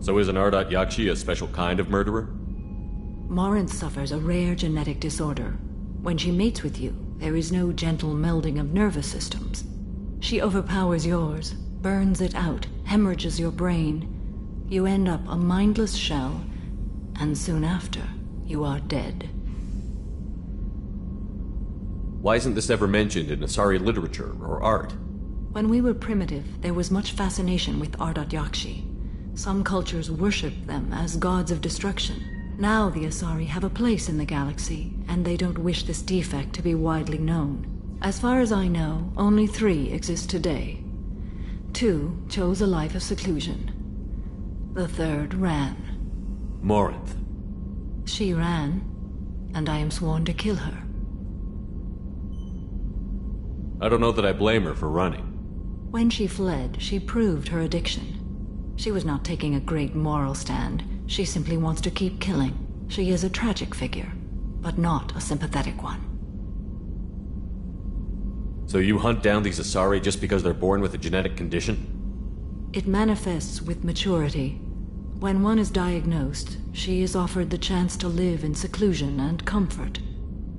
So is an Ardat Yakshi a special kind of murderer? Morinth suffers a rare genetic disorder. When she mates with you, there is no gentle melding of nervous systems. She overpowers yours, burns it out, hemorrhages your brain. You end up a mindless shell, and soon after, you are dead. Why isn't this ever mentioned in Asari literature or art? When we were primitive, there was much fascination with Ardat Yakshi. Some cultures worshipped them as gods of destruction. Now the Asari have a place in the galaxy, and they don't wish this defect to be widely known. As far as I know, only 3 exist today. 2 chose a life of seclusion. The 3rd ran. Morinth. She ran, and I am sworn to kill her. I don't know that I blame her for running. When she fled, she proved her addiction. She was not taking a great moral stand. She simply wants to keep killing. She is a tragic figure, but not a sympathetic one. So you hunt down these Asari just because they're born with a genetic condition? It manifests with maturity. When one is diagnosed, she is offered the chance to live in seclusion and comfort.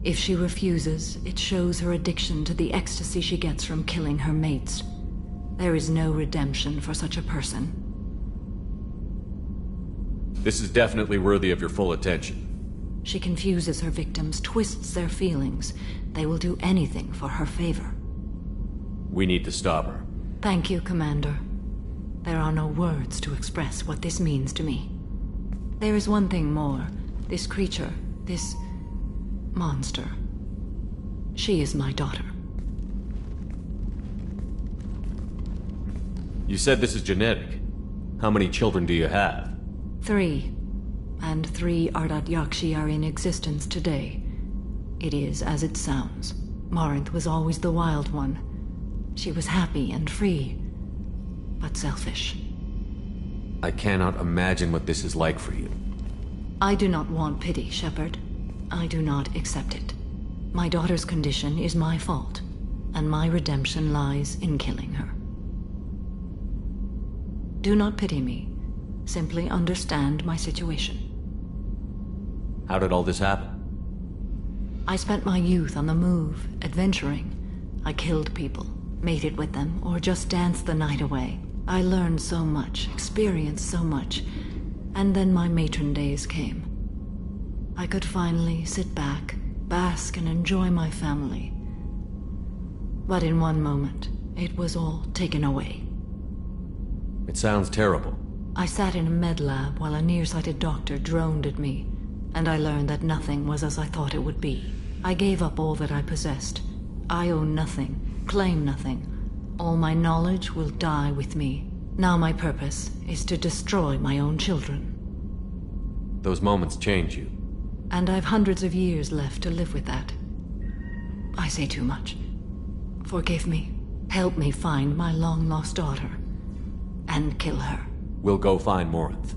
If she refuses, it shows her addiction to the ecstasy she gets from killing her mates. There is no redemption for such a person. This is definitely worthy of your full attention. She confuses her victims, twists their feelings. They will do anything for her favor. We need to stop her. Thank you, Commander. There are no words to express what this means to me. There is one thing more. This creature, this monster. She is my daughter. You said this is genetic. How many children do you have? 3. And 3 Ardat Yakshi are in existence today. It is as it sounds. Morinth was always the wild one. She was happy and free, but selfish. I cannot imagine what this is like for you. I do not want pity, Shepard. I do not accept it. My daughter's condition is my fault, and my redemption lies in killing her. Do not pity me. Simply understand my situation. How did all this happen? I spent my youth on the move, adventuring. I killed people, mated with them, or just danced the night away. I learned so much, experienced so much, and then my matron days came. I could finally sit back, bask and enjoy my family. But in one moment, it was all taken away. It sounds terrible. I sat in a med lab while a nearsighted doctor droned at me, and I learned that nothing was as I thought it would be. I gave up all that I possessed. I own nothing, claim nothing. All my knowledge will die with me. Now my purpose is to destroy my own children. Those moments change you. And I've hundreds of years left to live with that. I say too much. Forgive me. Help me find my long-lost daughter. And kill her. We'll go find Morinth.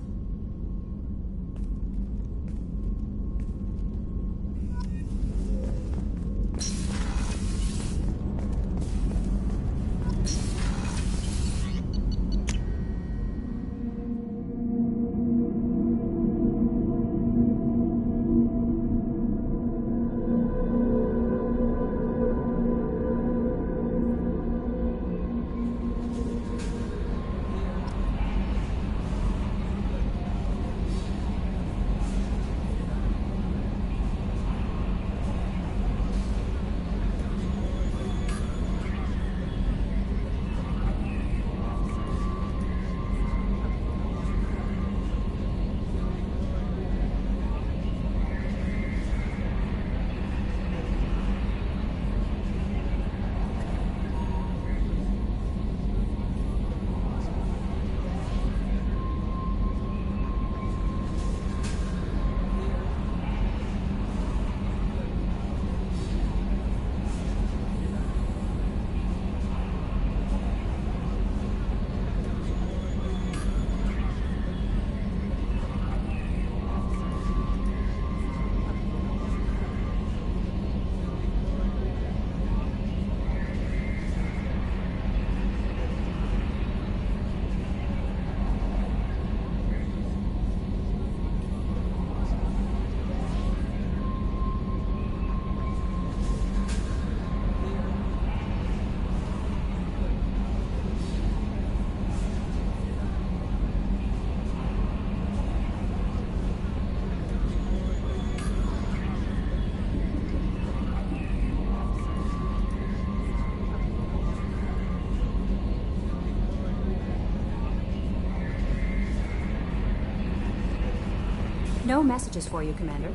No messages for you, Commander.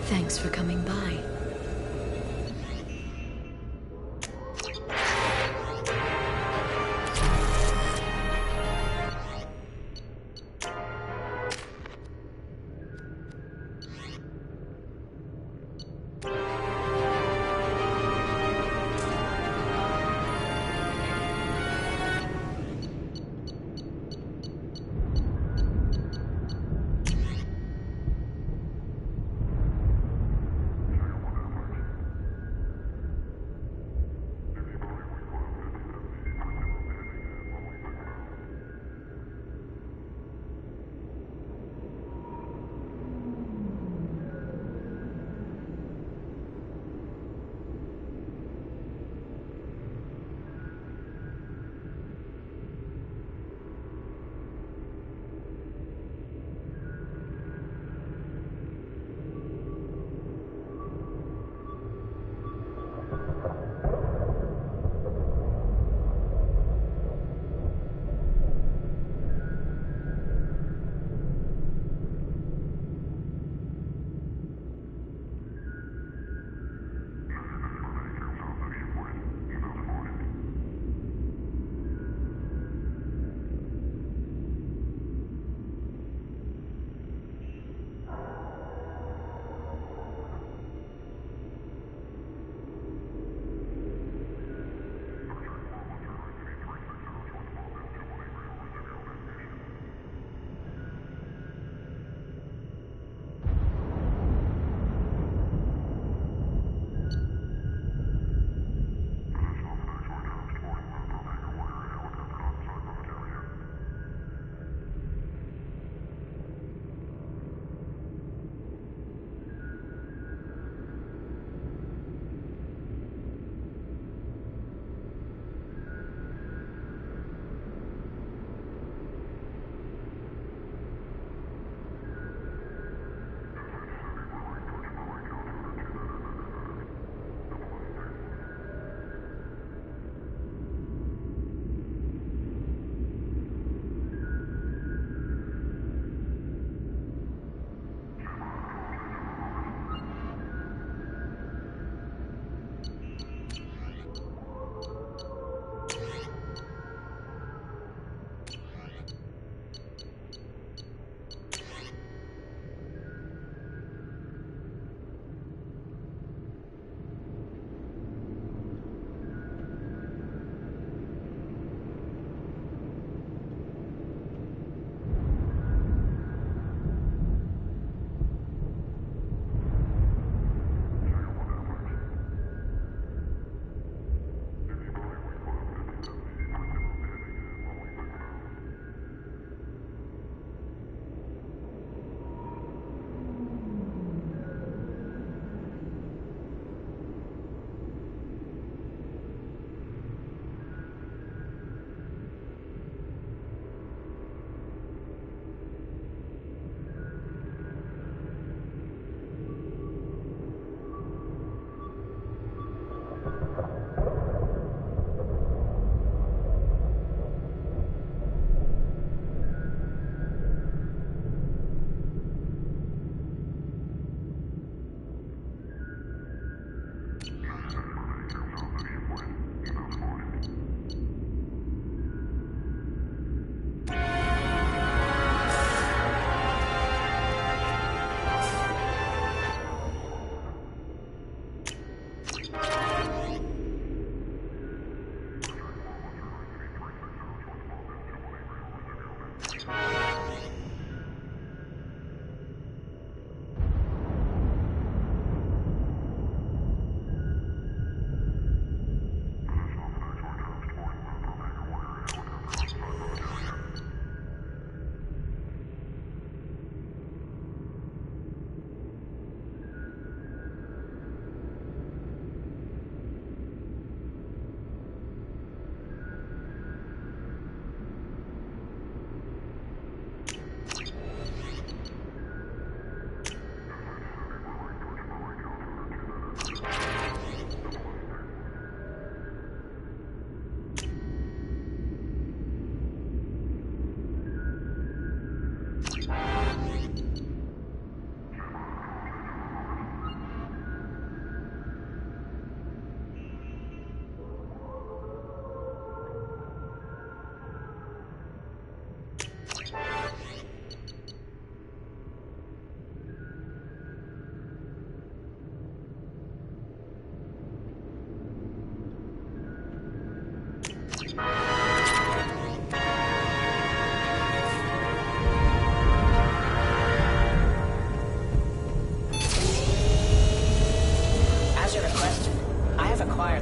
Thanks for coming by.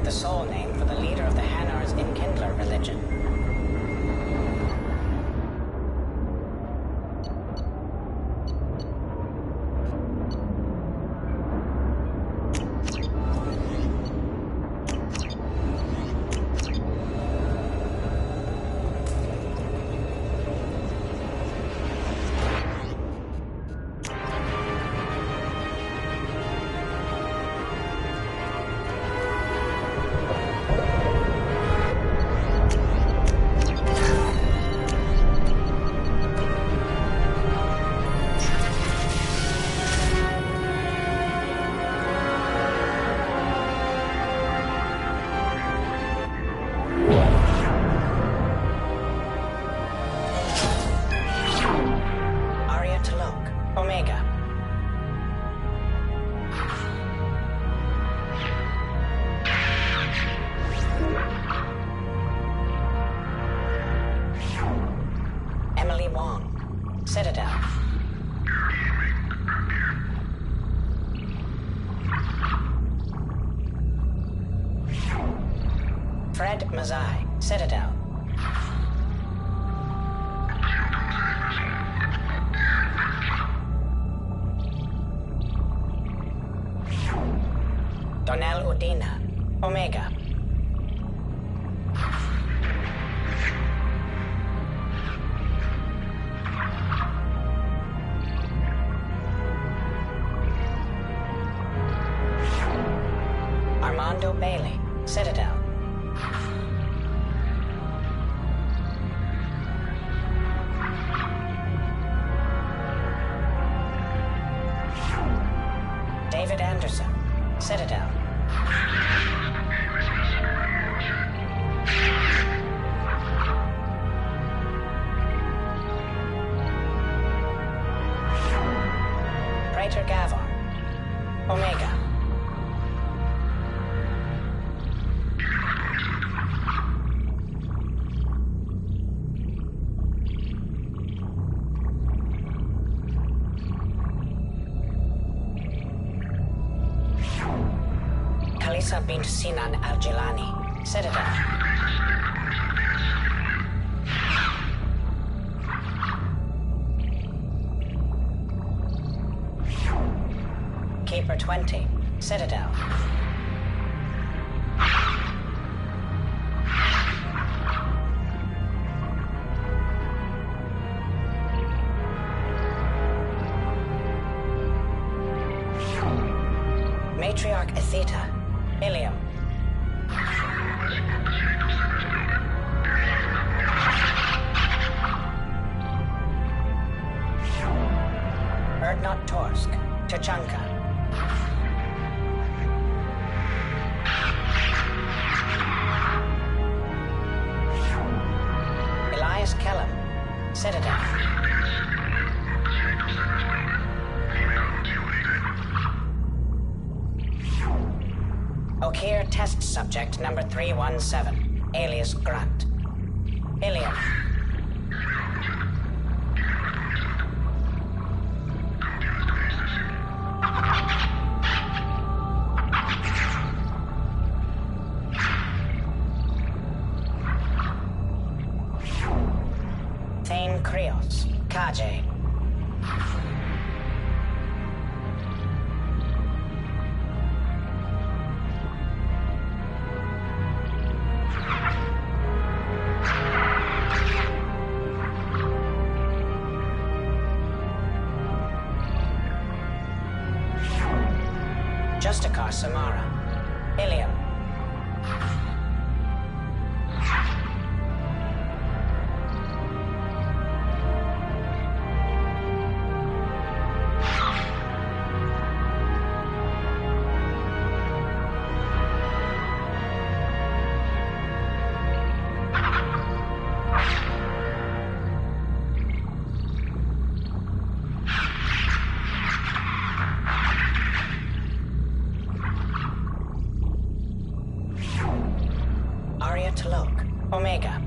the soul name for the leader of the Hanor's Enkindler religion. Citadel. Fred Mazai, Citadel. Donnell Udina, Omega. Armando Bailey, Citadel. David Anderson, Citadel. Praetor Gavon, Omega. Kalisa bint Sinan al-Jilani, Citadel. Keeper 20, Citadel. Matriarch Atheta, Ilium. Erdnot Torsk, Tachanka. Elias Kellum, Citadel. Okir test subject number 317, alias Grunt. Ilium. Thane Krios, Kaje. Justicar Samara, Ilium. Arya Talok, Omega.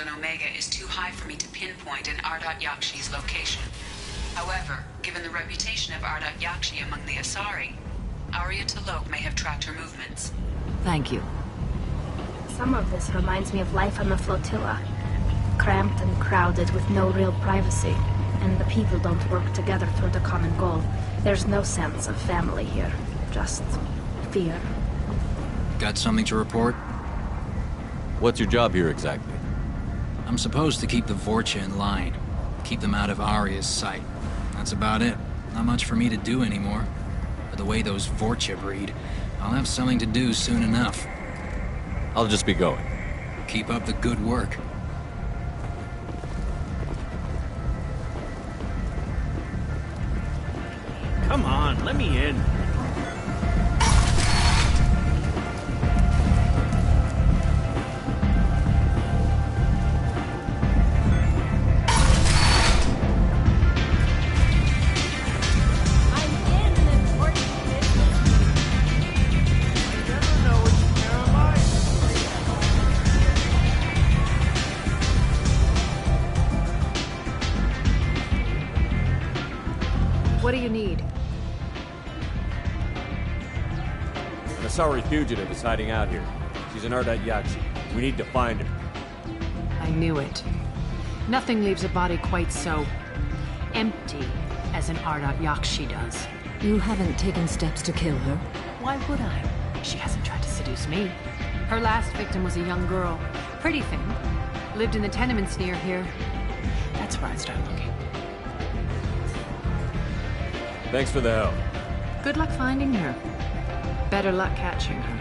on Omega is too high for me to pinpoint an Ardat Yakshi's location. However, given the reputation of Ardat Yakshi among the Asari, Arya T'Loak may have tracked her movements. Thank you. Some of this reminds me of life on the flotilla. Cramped and crowded with no real privacy. And the people don't work together toward a common goal. There's no sense of family here. Just fear. Got something to report? What's your job here exactly? I'm supposed to keep the Vorcha in line. Keep them out of Arya's sight. That's about it. Not much for me to do anymore. But the way those Vorcha breed, I'll have something to do soon enough. I'll just be going. Keep up the good work. Come on, let me in. What do you need? An Asari fugitive is hiding out here. She's an Ardat Yakshi. We need to find her. I knew it. Nothing leaves a body quite so empty as an Ardat Yakshi does. You haven't taken steps to kill her? Why would I? She hasn't tried to seduce me. Her last victim was a young girl. Pretty thing. Lived in the tenements near here. That's where I'd start looking. Thanks for the help. Good luck finding her. Better luck catching her.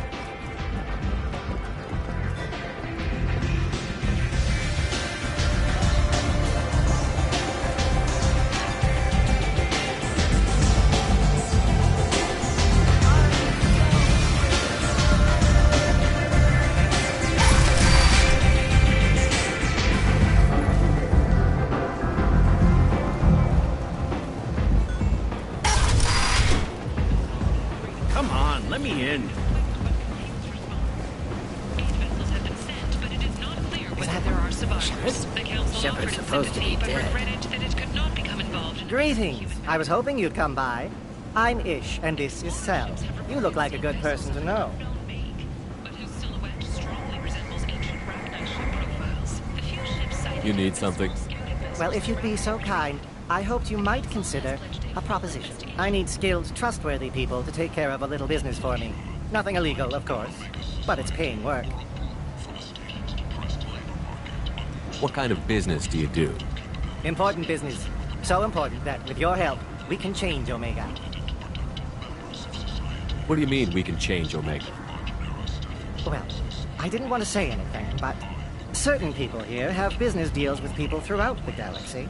Come on, let me in. Shepard's supposed to be dead. Greetings. I was hoping you'd come by. I'm Ish, and this is Sel. You look like a good person to know. You need something? Well, if you'd be so kind, I hoped you might consider a proposition. I need skilled, trustworthy people to take care of a little business for me. Nothing illegal, of course, but it's paying work. What kind of business do you do? Important business. So important that, with your help, we can change Omega. What do you mean we can change Omega? Well, I didn't want to say anything, but certain people here have business deals with people throughout the galaxy.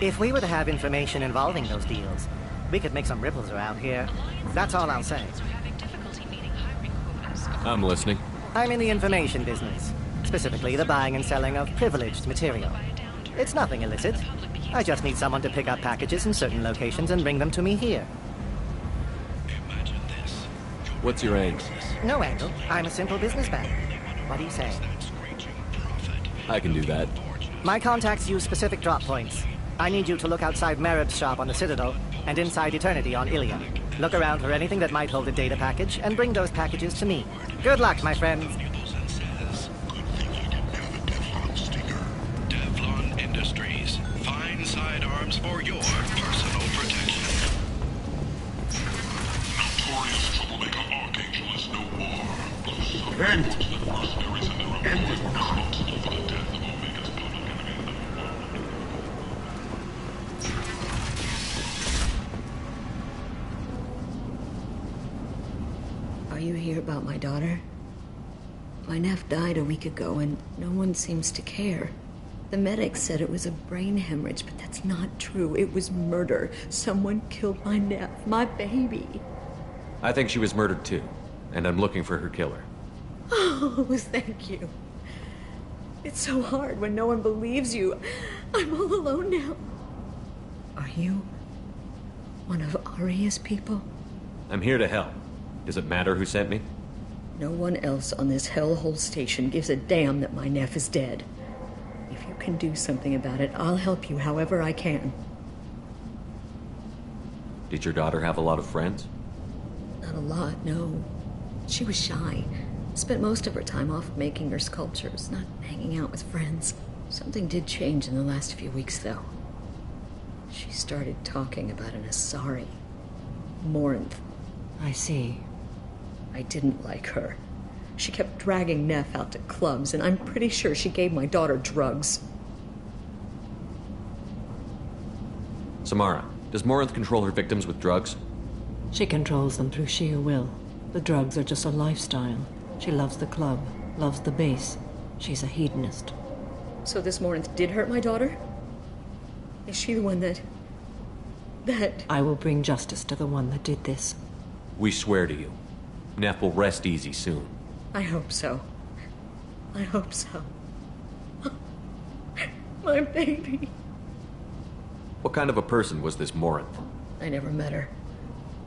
If we were to have information involving those deals, we could make some ripples around here. That's all I'll say. I'm listening. I'm in the information business, specifically the buying and selling of privileged material. It's nothing illicit. I just need someone to pick up packages in certain locations and bring them to me here. What's your angle? No angle. I'm a simple businessman. What do you say? I can do that. My contacts use specific drop points. I need you to look outside Merib's shop on the Citadel and inside Eternity on Ilia. Look around for anything that might hold a data package and bring those packages to me. Good luck, my friends. Devlon Industries. Fine sidearms for your personal protection. Notorious troublemaker Archangel is no more. Vent! End it not. Responsible for the death of Omega's public enemy. Are you here about my daughter? My nephew died a week ago and no one seems to care. The medics said it was a brain hemorrhage, but that's not true. It was murder. Someone killed my nephew, my baby. I think she was murdered too, and I'm looking for her killer. Oh, thank you. It's so hard when no one believes you. I'm all alone now. Are you one of Arya's people? I'm here to help. Does it matter who sent me? No one else on this hellhole station gives a damn that my nephew is dead. can do something about it, I'll help you however I can. Did your daughter have a lot of friends? Not a lot, no. She was shy. Spent most of her time off making her sculptures, not hanging out with friends. Something did change in the last few weeks, though. She started talking about an Asari. Morinth. I see. I didn't like her. She kept dragging Neff out to clubs, and I'm pretty sure she gave my daughter drugs. Samara, does Morinth control her victims with drugs? She controls them through sheer will. The drugs are just a lifestyle. She loves the club, loves the base. She's a hedonist. So this Morinth did hurt my daughter? Is she the one that... I will bring justice to the one that did this. We swear to you. Neff will rest easy soon. I hope so. I hope so. My baby. What kind of a person was this Morinth? I never met her.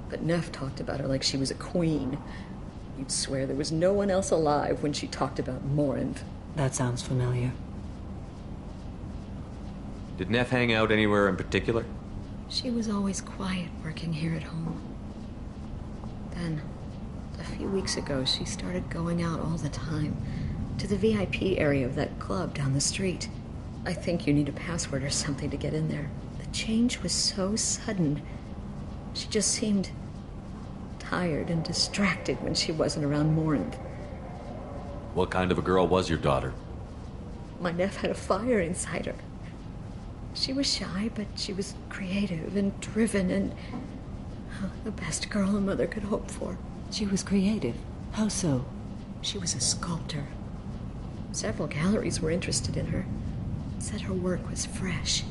But Neff talked about her like she was a queen. You'd swear there was no one else alive when she talked about Morinth. That sounds familiar. Did Neff hang out anywhere in particular? She was always quiet working here at home. Then, a few weeks ago, she started going out all the time. To the VIP area of that club down the street. I think you need a password or something to get in there. The change was so sudden. She just seemed tired and distracted when she wasn't around Morinth. What kind of a girl was your daughter? My Neff had a fire inside her. She was shy, but she was creative and driven and the best girl a mother could hope for. She was creative. How so? She was a sculptor. Several galleries were interested in her. Said her work was fresh.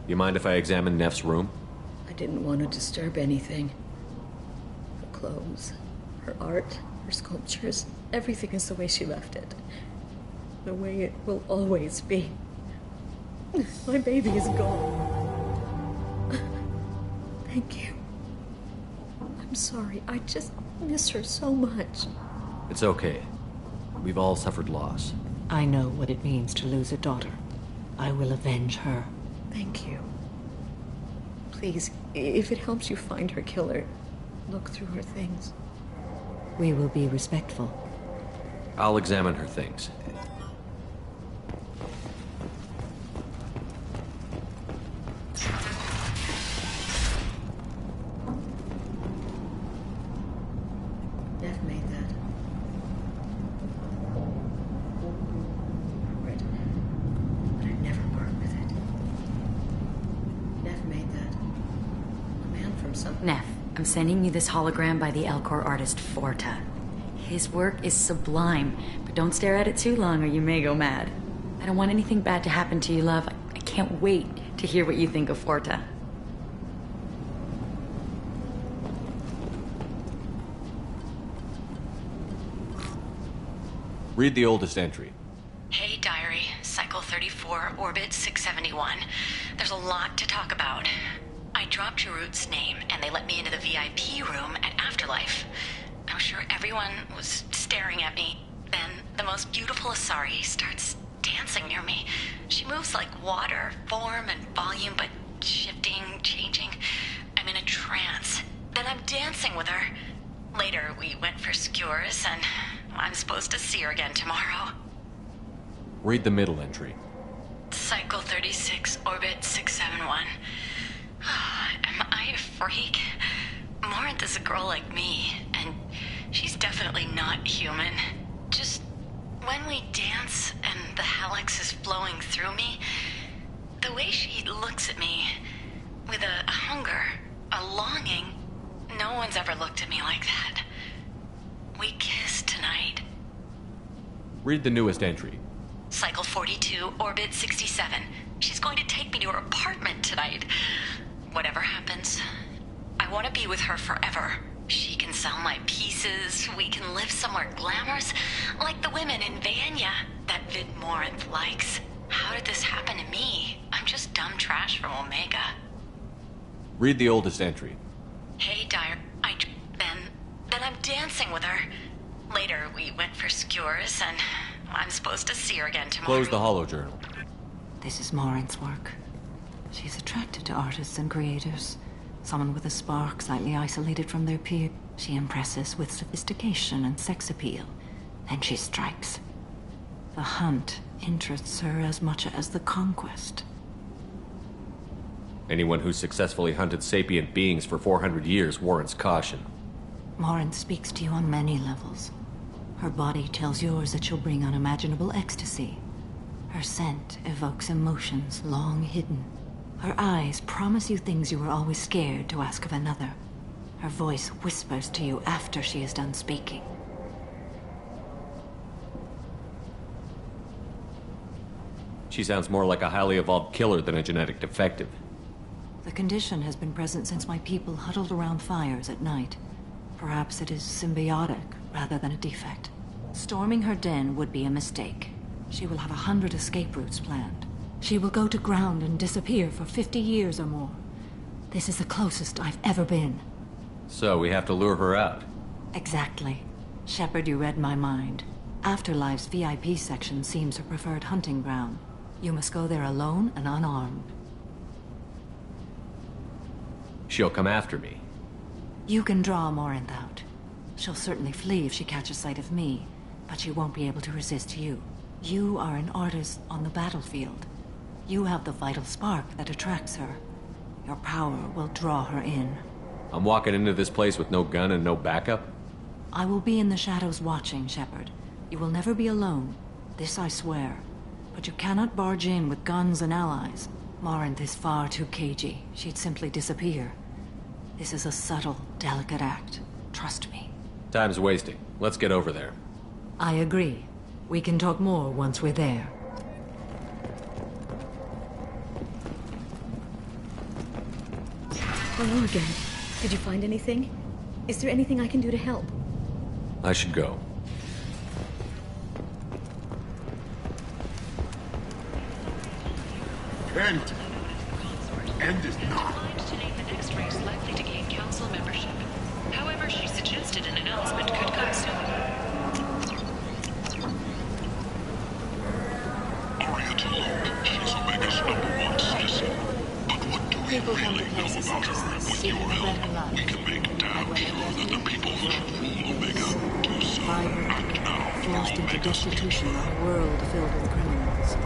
You mind if I examine Neff's room? I didn't want to disturb anything. Her clothes, her art, her sculptures, everything is the way she left it. The way it will always be. My baby is gone. Thank you. I'm sorry, I just miss her so much. It's okay. We've all suffered loss. I know what it means to lose a daughter. I will avenge her. Thank you. Please, if it helps you find her killer, look through her things. We will be respectful. I'll examine her things. Neff made that. Right. But I'd never work with it. Neff made that. A man from some... Neff, I'm sending you this hologram by the Elcor artist Forta. His work is sublime, but don't stare at it too long or you may go mad. I don't want anything bad to happen to you, love. I can't wait to hear what you think of Forta. Read the oldest entry. Hey, Diary. Cycle 34, Orbit 671. There's a lot to talk about. I dropped Jarut's name, and they let me into the VIP room at Afterlife. I was sure everyone was staring at me. Then the most beautiful Asari starts dancing near me. She moves like water, form and volume, but shifting, changing. I'm in a trance. Then I'm dancing with her. Later, we went for skewers, and I'm supposed to see her again tomorrow. Read the middle entry. Cycle 36, Orbit 671. Am I a freak? Morinth is a girl like me, and she's definitely not human. Just when we dance and the Hallex is flowing through me, the way she looks at me with a hunger, a longing, no one's ever looked at me like that. We kissed tonight. Read the newest entry. Cycle 42, Orbit 67. She's going to take me to her apartment tonight. Whatever happens, I want to be with her forever. She can sell my pieces. We can live somewhere glamorous, like the women in Vanya that Vid Morinth likes. How did this happen to me? I'm just dumb trash from Omega. Read the oldest entry. Hey, Dire. Then I'm dancing with her. Later, we went for skewers, and I'm supposed to see her again tomorrow. Close the holo journal. This is Morinth's work. She's attracted to artists and creators. Someone with a spark, slightly isolated from their peer. She impresses with sophistication and sex appeal. Then she strikes. The hunt interests her as much as the conquest. Anyone who's successfully hunted sapient beings for 400 years warrants caution. Morinth speaks to you on many levels. Her body tells yours that she'll bring unimaginable ecstasy. Her scent evokes emotions long hidden. Her eyes promise you things you were always scared to ask of another. Her voice whispers to you after she is done speaking. She sounds more like a highly evolved killer than a genetic defective. The condition has been present since my people huddled around fires at night. Perhaps it is symbiotic rather than a defect. Storming her den would be a mistake. She will have 100 escape routes planned. She will go to ground and disappear for 50 years or more. This is the closest I've ever been. So we have to lure her out. Exactly. Shepard, you read my mind. Afterlife's VIP section seems her preferred hunting ground. You must go there alone and unarmed. She'll come after me. You can draw Morinth out. She'll certainly flee if she catches sight of me, but she won't be able to resist you. You are an artist on the battlefield. You have the vital spark that attracts her. Your power will draw her in. I'm walking into this place with no gun and no backup? I will be in the shadows watching, Shepard. You will never be alone. This I swear. But you cannot barge in with guns and allies. Morinth is far too cagey. She'd simply disappear. This is a subtle, delicate act. Trust me. Time's wasting. Let's get over there. I agree. We can talk more once we're there. Hello again. Did you find anything? Is there anything I can do to help? I should go. End. End is not. To name the next race likely to gain council membership. However, she suggested an announcement could come soon. Aria to load. She's Omega's #1 citizen. But what do we really know about her? With your help, we can make damn sure that the people who rule Omega do so. And now, Forced into Omega's destitution in a world filled with criminals.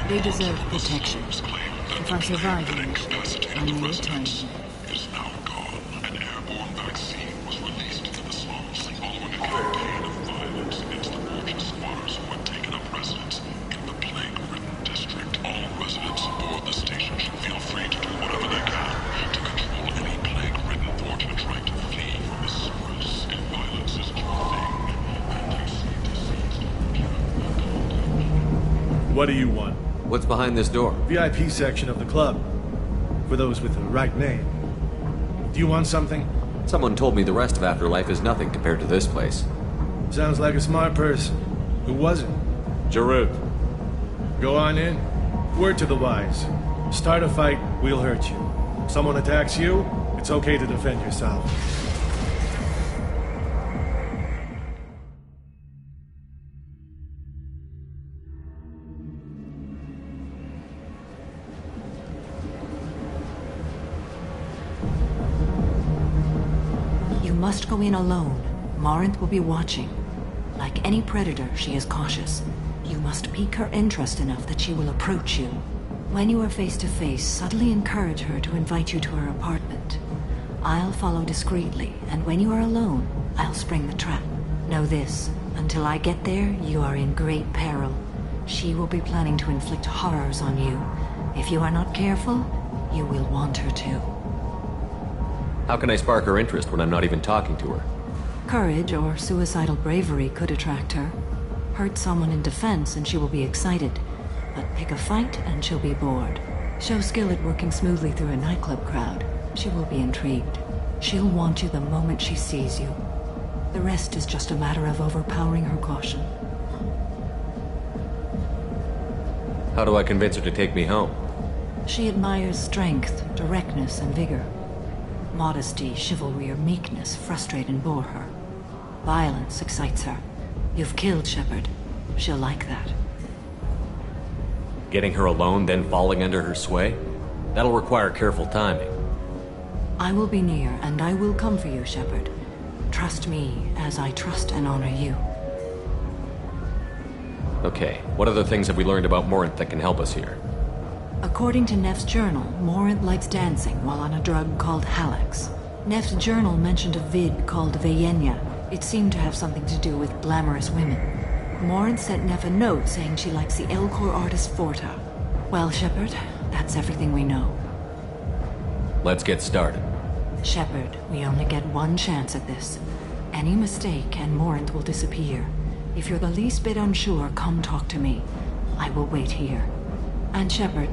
They deserve protection. If I survive in it, I may return here. is now gone. An airborne vaccine was released into the slums following a campaign of violence against the merchant squatters who had taken up residence in the plague-ridden district. All residents aboard the station should feel free to do whatever they can to control any plague-ridden fortune trying to flee from the source. If violence is your thing, and you seek to seize What do you want? What's behind this door? VIP section of the club. For those with the right name. Do you want something? Someone told me the rest of Afterlife is nothing compared to this place. Sounds like a smart person. Who was it? Jarut. Go on in. Word to the wise. Start a fight, we'll hurt you. Someone attacks you, it's okay to defend yourself. You must go in alone. Morinth will be watching. Like any predator, she is cautious. You must pique her interest enough that she will approach you. When you are face to face, subtly encourage her to invite you to her apartment. I'll follow discreetly, and when you are alone, I'll spring the trap. Know this, until I get there, you are in great peril. She will be planning to inflict horrors on you. If you are not careful, you will want her to. How can I spark her interest when I'm not even talking to her? Courage or suicidal bravery could attract her. Hurt someone in defense and she will be excited. But pick a fight and she'll be bored. Show skill at working smoothly through a nightclub crowd. She will be intrigued. She'll want you the moment she sees you. The rest is just a matter of overpowering her caution. How do I convince her to take me home? She admires strength, directness, and vigor. Modesty, chivalry, or meekness frustrate and bore her. Violence excites her. You've killed Shepard. She'll like that. Getting her alone, then falling under her sway? That'll require careful timing. I will be near, and I will come for you, Shepard. Trust me, as I trust and honor you. Okay, what other things have we learned about Morinth that can help us here? According to Neff's journal, Morinth likes dancing while on a drug called Halax. Neff's journal mentioned a vid called Vayenya. It seemed to have something to do with glamorous women. Morinth sent Neff a note saying she likes the Elcor artist Forta. Well, Shepard, that's everything we know. Let's get started. Shepard, we only get one chance at this. Any mistake and Morinth will disappear. If you're the least bit unsure, come talk to me. I will wait here. And Shepard,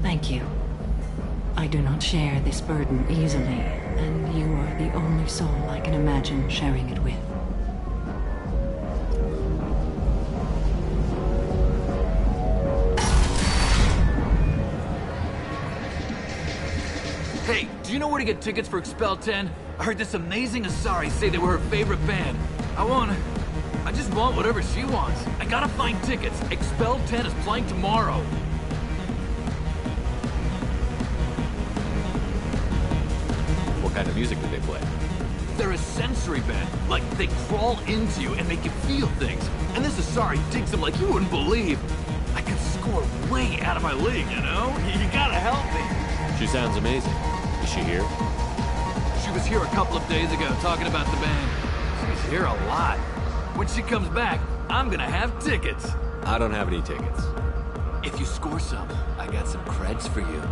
thank you. I do not share this burden easily, and you are the only soul I can imagine sharing it with. Hey, do you know where to get tickets for Expel 10? I heard this amazing Asari say they were her favorite band. I just want whatever she wants. I gotta find tickets. Expel 10 is playing tomorrow. What kind of music do they play? They're a sensory band. Like, they crawl into you and make you feel things. And this Asari digs them like you wouldn't believe. I could score way out of my league, you know? You gotta help me. She sounds amazing. Is she here? She was here a couple of days ago talking about the band. She's here a lot. When she comes back, I'm gonna have tickets. I don't have any tickets. If you score some, I got some creds for you.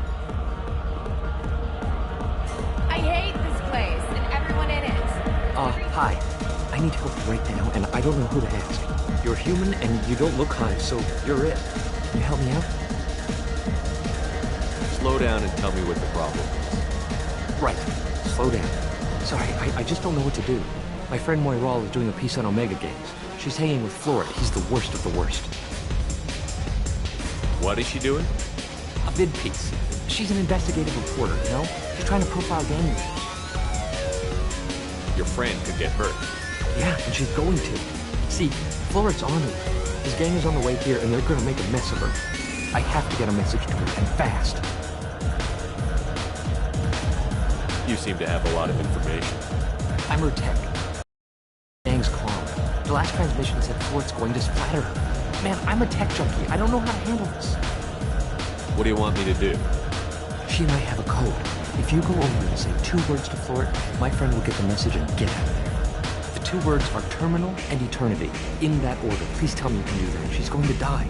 I hate this place and everyone in it. Hi. I need help right now, and I don't know who to ask. You're human, and you don't look high, so you're it. Can you help me out? Slow down and tell me what the problem is. Right. Slow down. Sorry, I just don't know what to do. My friend Moiral is doing a piece on Omega Games. She's hanging with Florid. He's the worst of the worst. What is she doing? A vid piece. She's an investigative reporter, you know? She's trying to profile gang leaders. Your friend could get hurt. Yeah, and she's going to. See, Florid's on it. His gang is on the way here, and they're gonna make a mess of her. I have to get a message to her, and fast. You seem to have a lot of information. I'm her tech. Gang's clone. The last transmission said Florid's going to splatter her. Man, I'm a tech junkie. I don't know how to handle this. What do you want me to do? She and I have a code. If you go over and say 2 words to Florid, my friend will get the message and get out of there. The 2 words are terminal and eternity. In that order. Please tell me you can do that. She's going to die.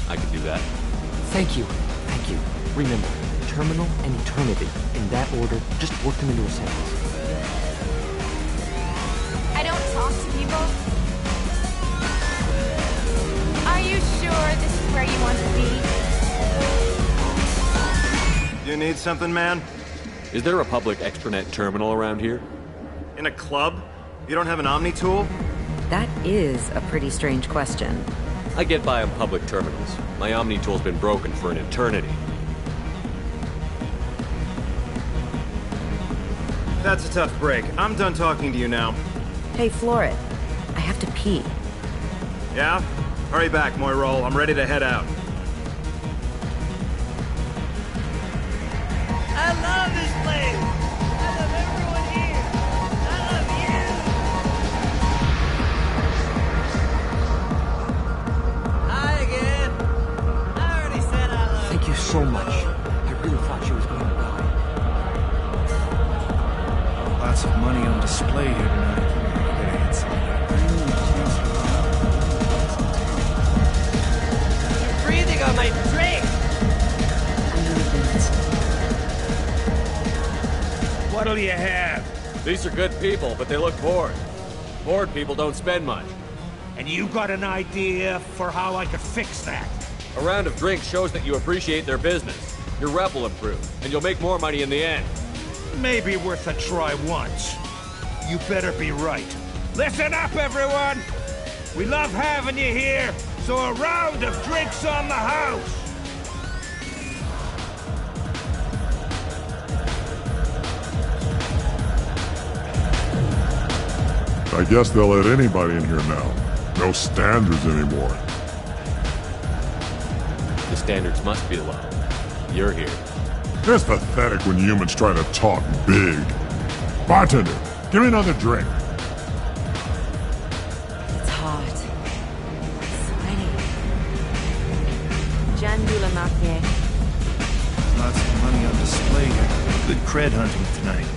I can do that. Thank you. Thank you. Remember, terminal and eternity. In that order, just work them into a sentence. I don't talk to people. Are you sure this is where you want to be? You need something, man? Is there a public extranet terminal around here? In a club? You don't have an Omni tool? That is a pretty strange question. I get by on public terminals. My Omni tool's been broken for an eternity. That's a tough break. I'm done talking to you now. Hey, Florid. I have to pee. Yeah? Hurry back, Moiral. I'm ready to head out. I love this place! I love everyone here! I love you! Hi again! I already said I love you. Thank you so much. I really thought she was going to die. Lots of money on display here tonight. You're breathing on my drink! What'll you have? These are good people, but they look bored. Bored people don't spend much. And you got an idea for how I could fix that? A round of drinks shows that you appreciate their business. Your rep will improve, and you'll make more money in the end. Maybe worth a try once. You better be right. Listen up, everyone! We love having you here, so a round of drinks on the house! I guess they'll let anybody in here now. No standards anymore. The standards must be low. You're here. It's pathetic when humans try to talk big. Bartender, give me another drink. It's hot. Sweaty. Jandula Marnier. Lots of money on display here. Good cred hunting tonight.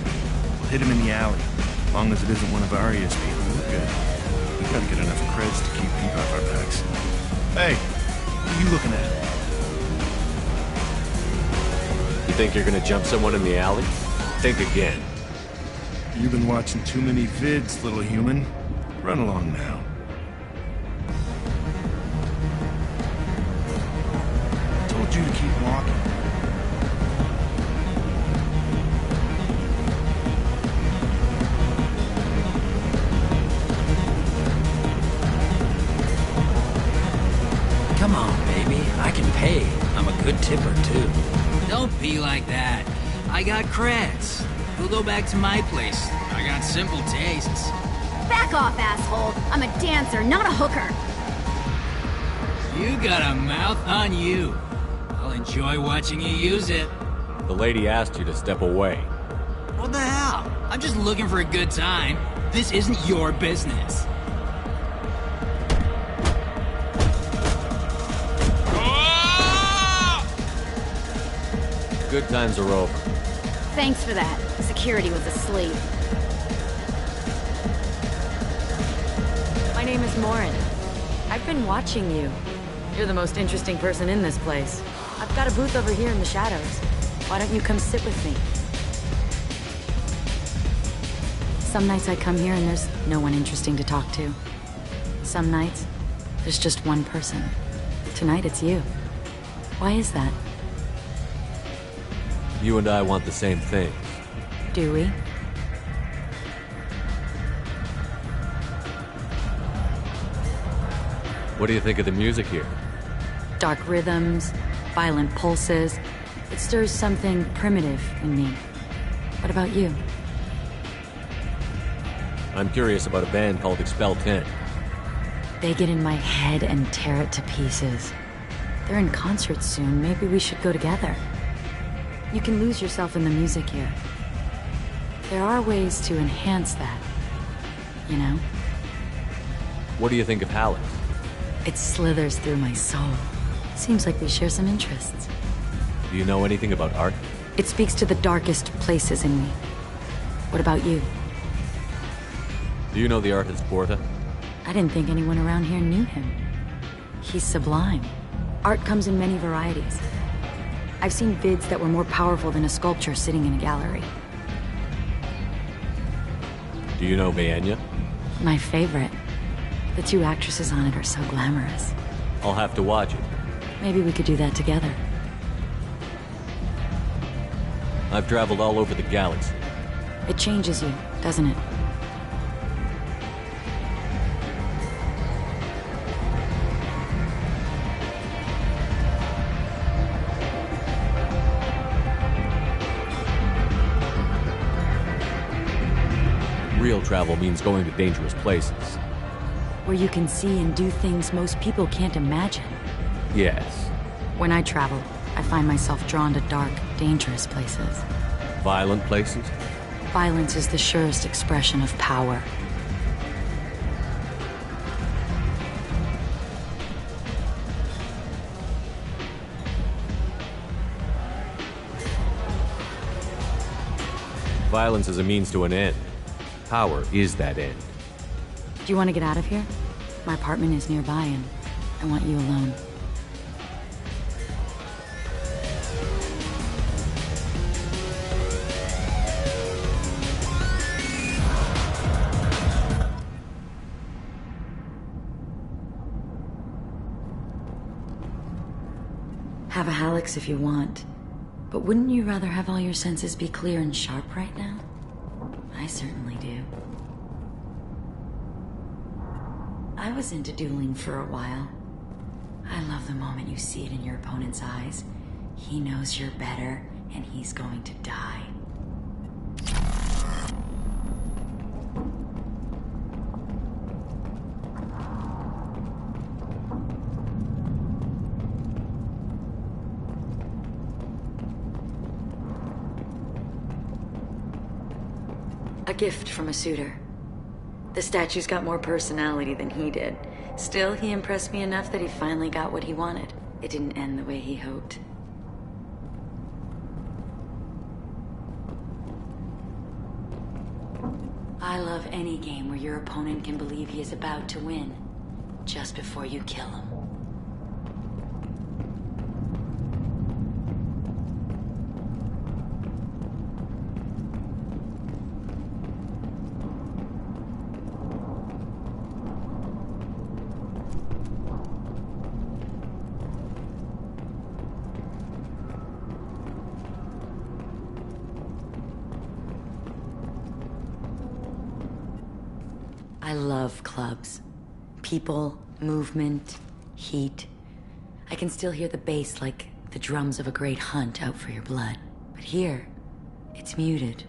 We'll hit him in the alley. As long as it isn't one of Arya's people, we're good. We gotta get enough creds to keep people off our backs. Hey, what are you looking at? You think you're gonna jump someone in the alley? Think again. You've been watching too many vids, little human. Run along now. I told you to keep walking. Come on, baby. I can pay. I'm a good tipper, too. Don't be like that. I got creds. We'll go back to my place. I got simple tastes. Back off, asshole. I'm a dancer, not a hooker. You got a mouth on you. I'll enjoy watching you use it. The lady asked you to step away. What the hell? I'm just looking for a good time. This isn't your business. Good times are over. Thanks for that. Security was asleep. My name is Morin. I've been watching you. You're the most interesting person in this place. I've got a booth over here in the shadows. Why don't you come sit with me? Some nights I come here and there's no one interesting to talk to. Some nights, there's just one person. Tonight it's you. Why is that? You and I want the same things. Do we? What do you think of the music here? Dark rhythms, violent pulses. It stirs something primitive in me. What about you? I'm curious about a band called Expel 10. They get in my head and tear it to pieces. They're in concert soon. Maybe we should go together. You can lose yourself in the music here. There are ways to enhance that, you know? What do you think of Halleck? It slithers through my soul. Seems like we share some interests. Do you know anything about art? It speaks to the darkest places in me. What about you? Do you know the artist Porta? I didn't think anyone around here knew him. He's sublime. Art comes in many varieties. I've seen vids that were more powerful than a sculpture sitting in a gallery. Do you know Vaenya? My favorite. The two actresses on it are so glamorous. I'll have to watch it. Maybe we could do that together. I've traveled all over the galaxy. It changes you, doesn't it? Real travel means going to dangerous places. Where you can see and do things most people can't imagine. Yes. When I travel, I find myself drawn to dark, dangerous places. Violent places? Violence is the surest expression of power. Violence is a means to an end. Power is that end. Do you want to get out of here? My apartment is nearby and I want you alone. Have a Hallex if you want, but wouldn't you rather have all your senses be clear and sharp right now? I certainly do. I was into dueling for a while. I love the moment you see it in your opponent's eyes. He knows you're better, and he's going to die. A gift from a suitor. The statue's got more personality than he did. Still, he impressed me enough that he finally got what he wanted. It didn't end the way he hoped. I love any game where your opponent can believe he is about to win, just before you kill him. I love clubs. People, movement, heat. I can still hear the bass like the drums of a great hunt out for your blood. But here, it's muted,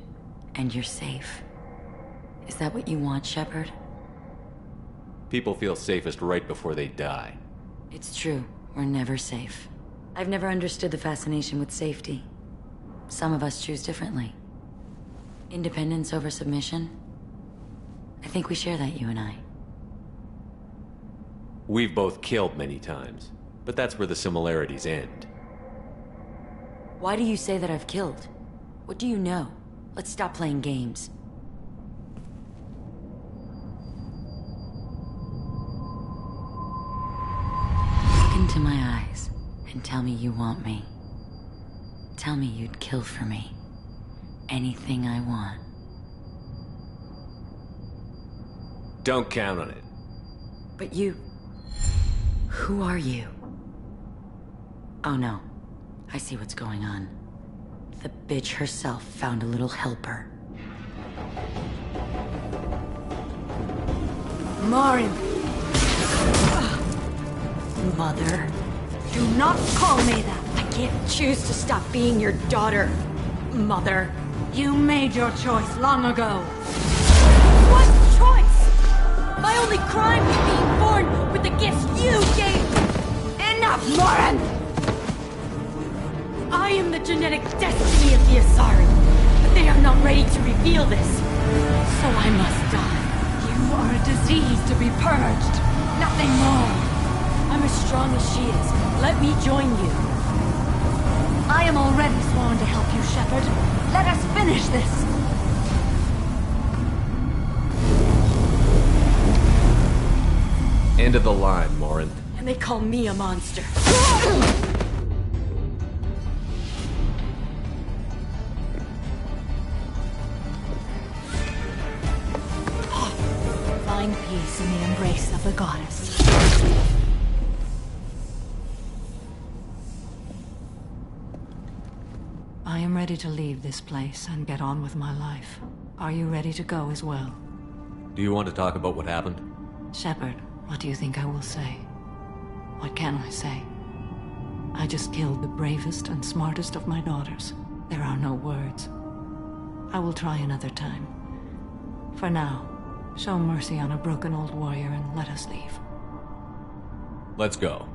and you're safe. Is that what you want, Shepard? People feel safest right before they die. It's true. We're never safe. I've never understood the fascination with safety. Some of us choose differently. Independence over submission? I think we share that, you and I. We've both killed many times, but that's where the similarities end. Why do you say that I've killed? What do you know? Let's stop playing games. Look into my eyes and tell me you want me. Tell me you'd kill for me. Anything I want. Don't count on it. But you... Who are you? Oh no. I see what's going on. The bitch herself found a little helper. Marin! Mother. Do not call me that! I can't choose to stop being your daughter, Mother. You made your choice long ago. What choice? My only crime was being born with the gifts you gave me. Enough, Marin! I am the genetic destiny of the Asari, but they are not ready to reveal this. So I must die. You are a disease to be purged. Nothing more. I'm as strong as she is. Let me join you. I am already sworn to help you, Shepard. Let us finish this. End of the line, Morin. And they call me a monster. Find peace in the embrace of the goddess. I am ready to leave this place and get on with my life. Are you ready to go as well? Do you want to talk about what happened? Shepard, what do you think I will say? What can I say? I just killed the bravest and smartest of my daughters. There are no words. I will try another time. For now, show mercy on a broken old warrior and let us leave. Let's go.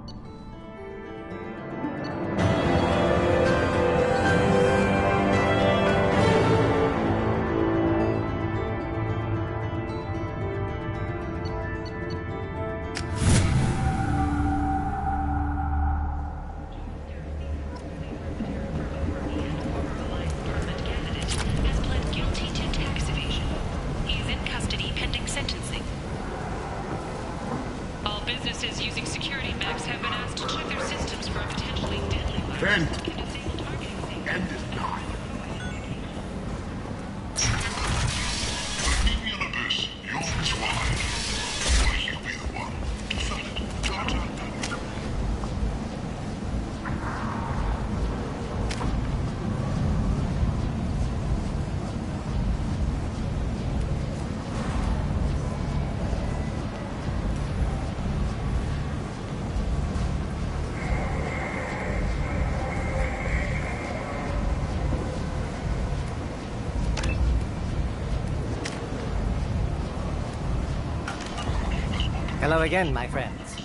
Hello again, my friends.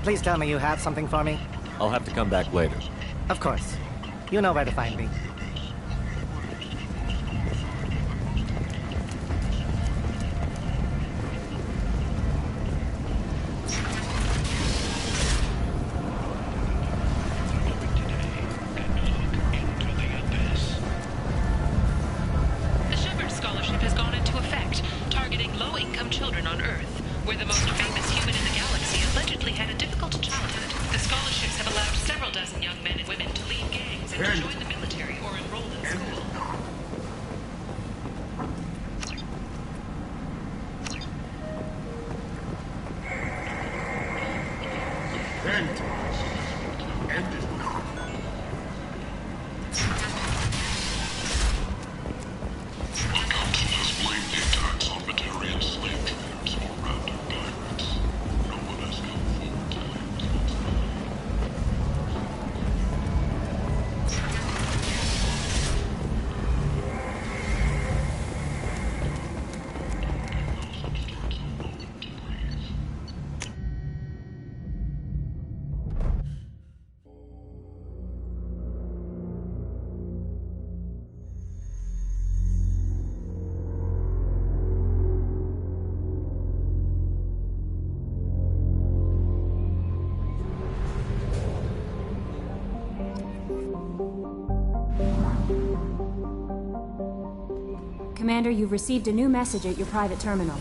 Please tell me you have something for me. I'll have to come back later. Of course. You know where to find me. The Shepard Scholarship has gone into effect, targeting low-income children on Earth, where the most famous human in the galaxy allegedly had a difficult childhood. The scholarships have allowed several dozen young men and women to leave gangs and to join the military or enroll in school. Commander, you've received a new message at your private terminal.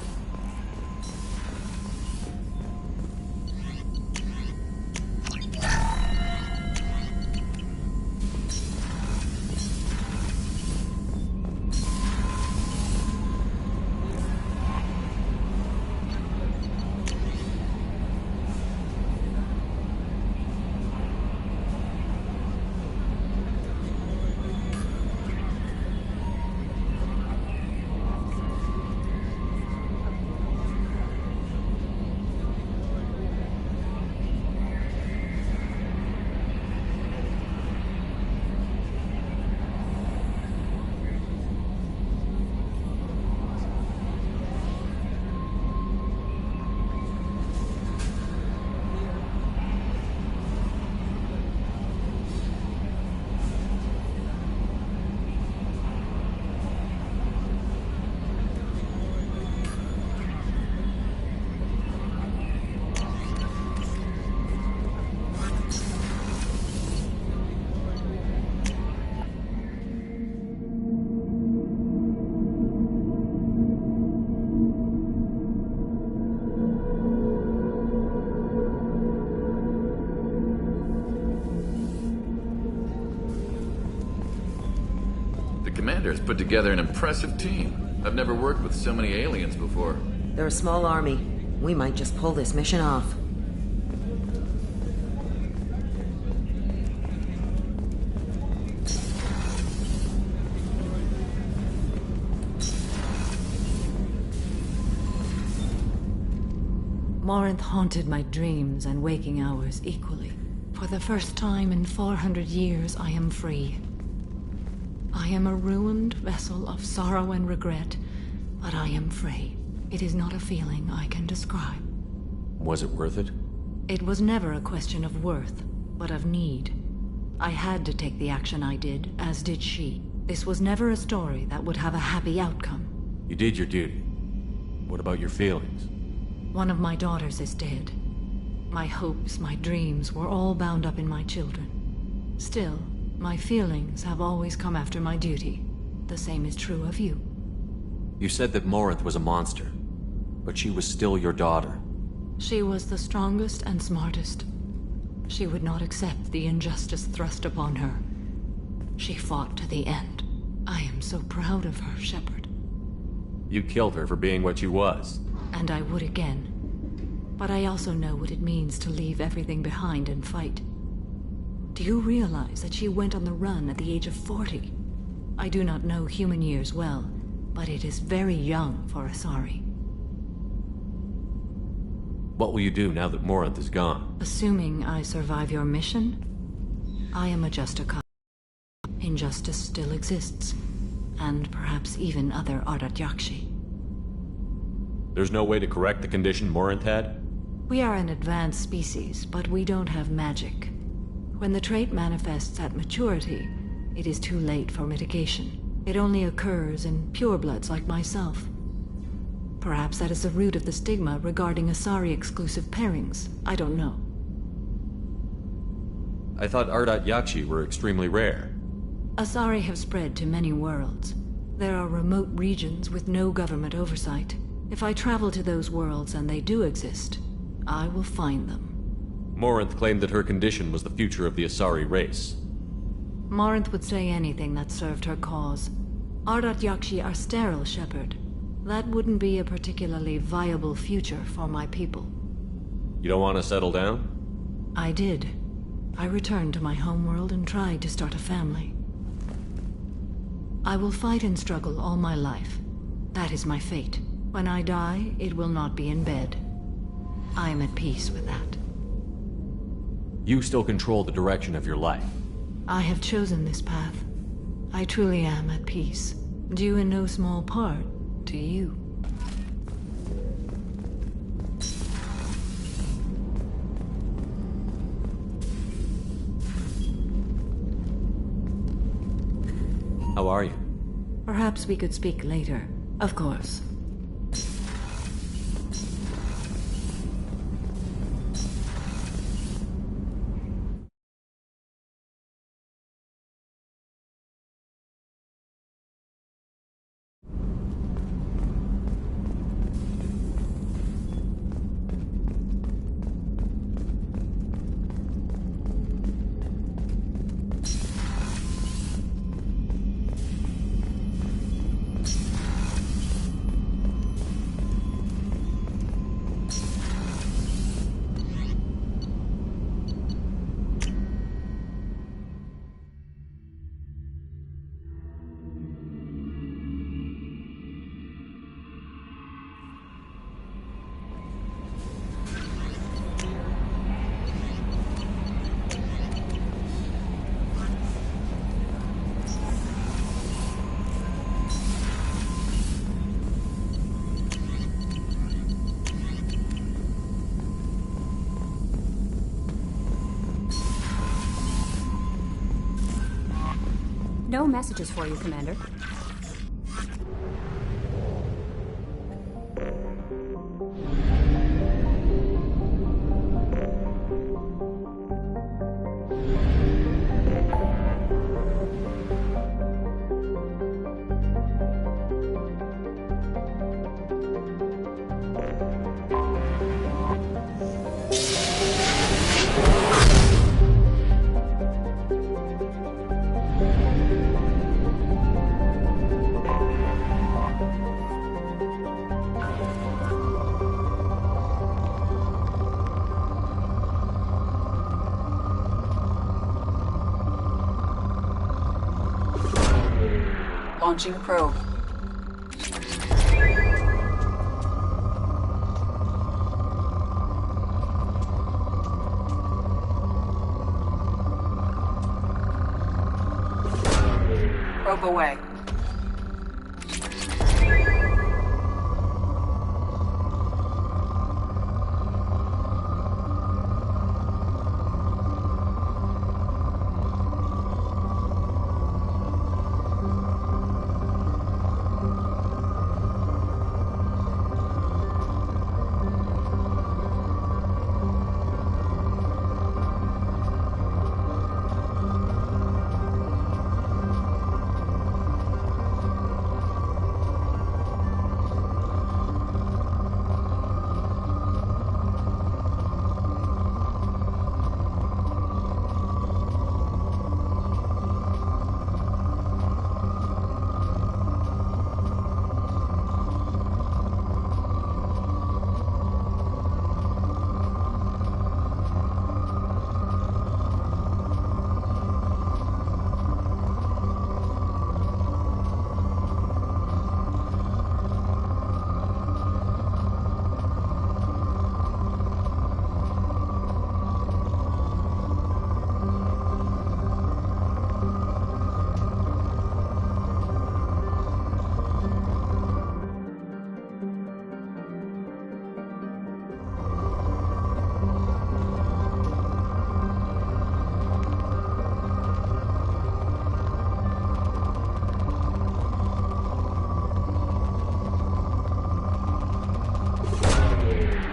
Commander has put together an impressive team. I've never worked with so many aliens before. They're a small army. We might just pull this mission off. Morinth haunted my dreams and waking hours equally. For the first time in 400 years, I am free. I am a ruined vessel of sorrow and regret, but I am free. It is not a feeling I can describe. Was it worth it? It was never a question of worth, but of need. I had to take the action I did, as did she. This was never a story that would have a happy outcome. You did your duty. What about your feelings? One of my daughters is dead. My hopes, my dreams were all bound up in my children. Still, my feelings have always come after my duty. The same is true of you. You said that Morinth was a monster, but she was still your daughter. She was the strongest and smartest. She would not accept the injustice thrust upon her. She fought to the end. I am so proud of her, Shepard. You killed her for being what she was. And I would again. But I also know what it means to leave everything behind and fight. Do you realize that she went on the run at the age of 40? I do not know human years well, but it is very young for Asari. What will you do now that Morinth is gone? Assuming I survive your mission, I am a just cause. Injustice still exists, and perhaps even other Ardat Yakshi. There's no way to correct the condition Morinth had? We are an advanced species, but we don't have magic. When the trait manifests at maturity, it is too late for mitigation. It only occurs in purebloods like myself. Perhaps that is the root of the stigma regarding Asari-exclusive pairings. I don't know. I thought Ardat Yakshi were extremely rare. Asari have spread to many worlds. There are remote regions with no government oversight. If I travel to those worlds and they do exist, I will find them. Morinth claimed that her condition was the future of the Asari race. Morinth would say anything that served her cause. Ardat Yakshi are sterile, Shepard. That wouldn't be a particularly viable future for my people. You don't want to settle down? I did. I returned to my homeworld and tried to start a family. I will fight and struggle all my life. That is my fate. When I die, it will not be in bed. I am at peace with that. You still control the direction of your life. I have chosen this path. I truly am at peace, due in no small part to you. How are you? Perhaps we could speak later. Of course. No messages for you, Commander. Launching probe. Probe away.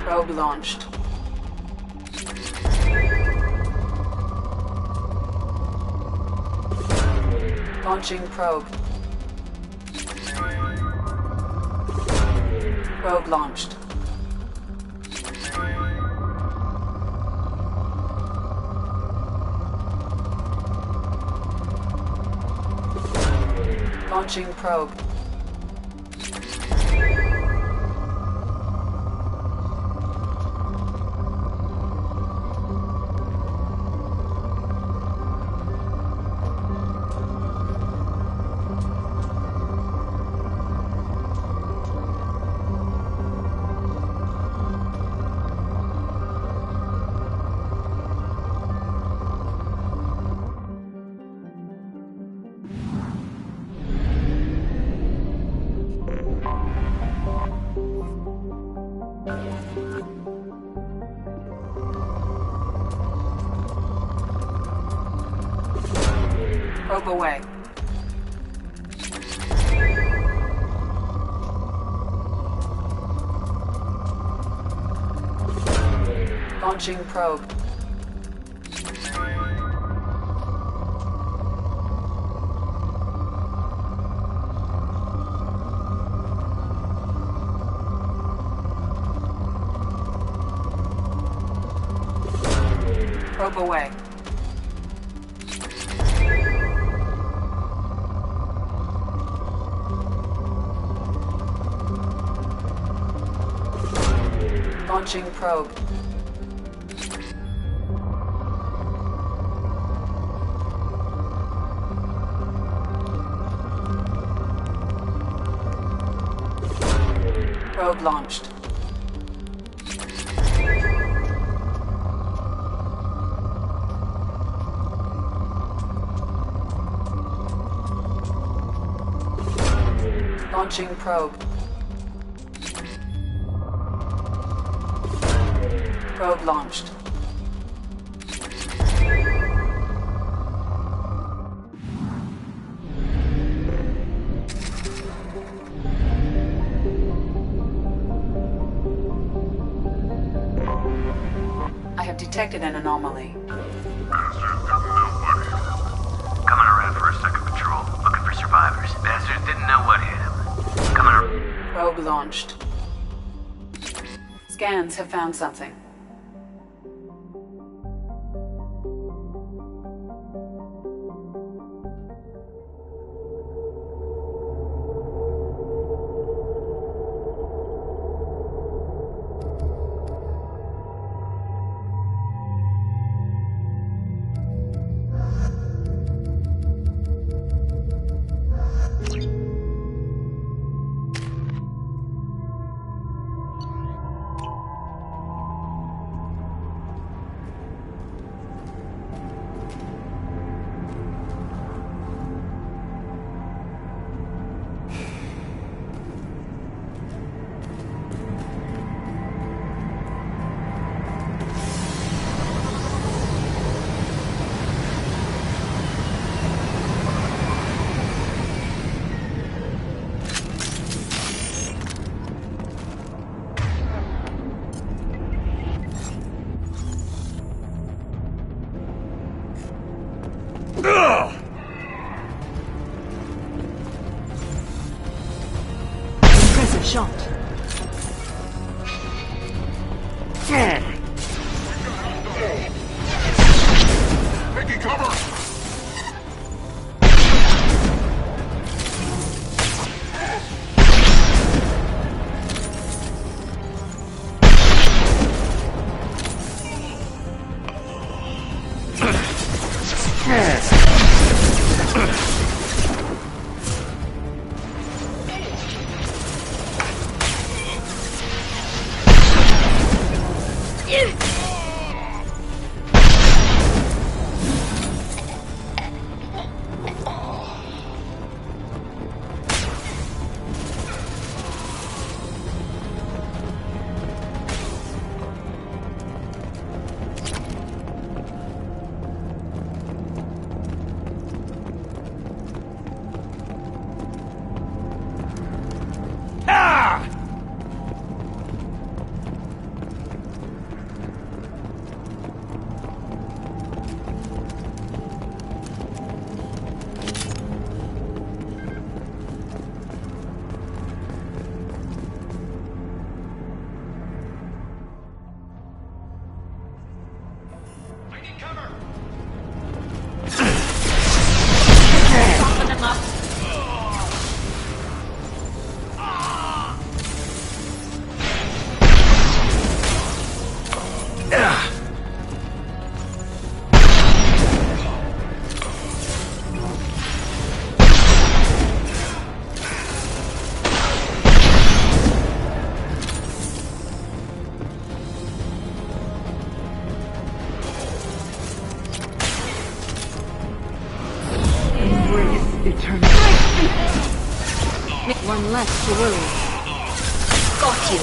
Probe launched. Launching probe. Probe launched. Launching probe. Probe away. Launching probe. Probe away. Launching probe. Probe launched. Launching probe. Probe launched. I have detected an anomaly. Coming around for a second patrol, looking for survivors. Bastards didn't know what hit them. Coming around. Probe launched. Scans have found something. You Impressive shot. Taking cover! One less to worry. Got you.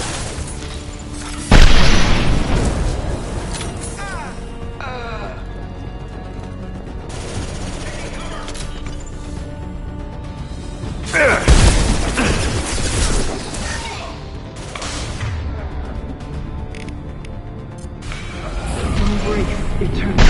Embrace eternity.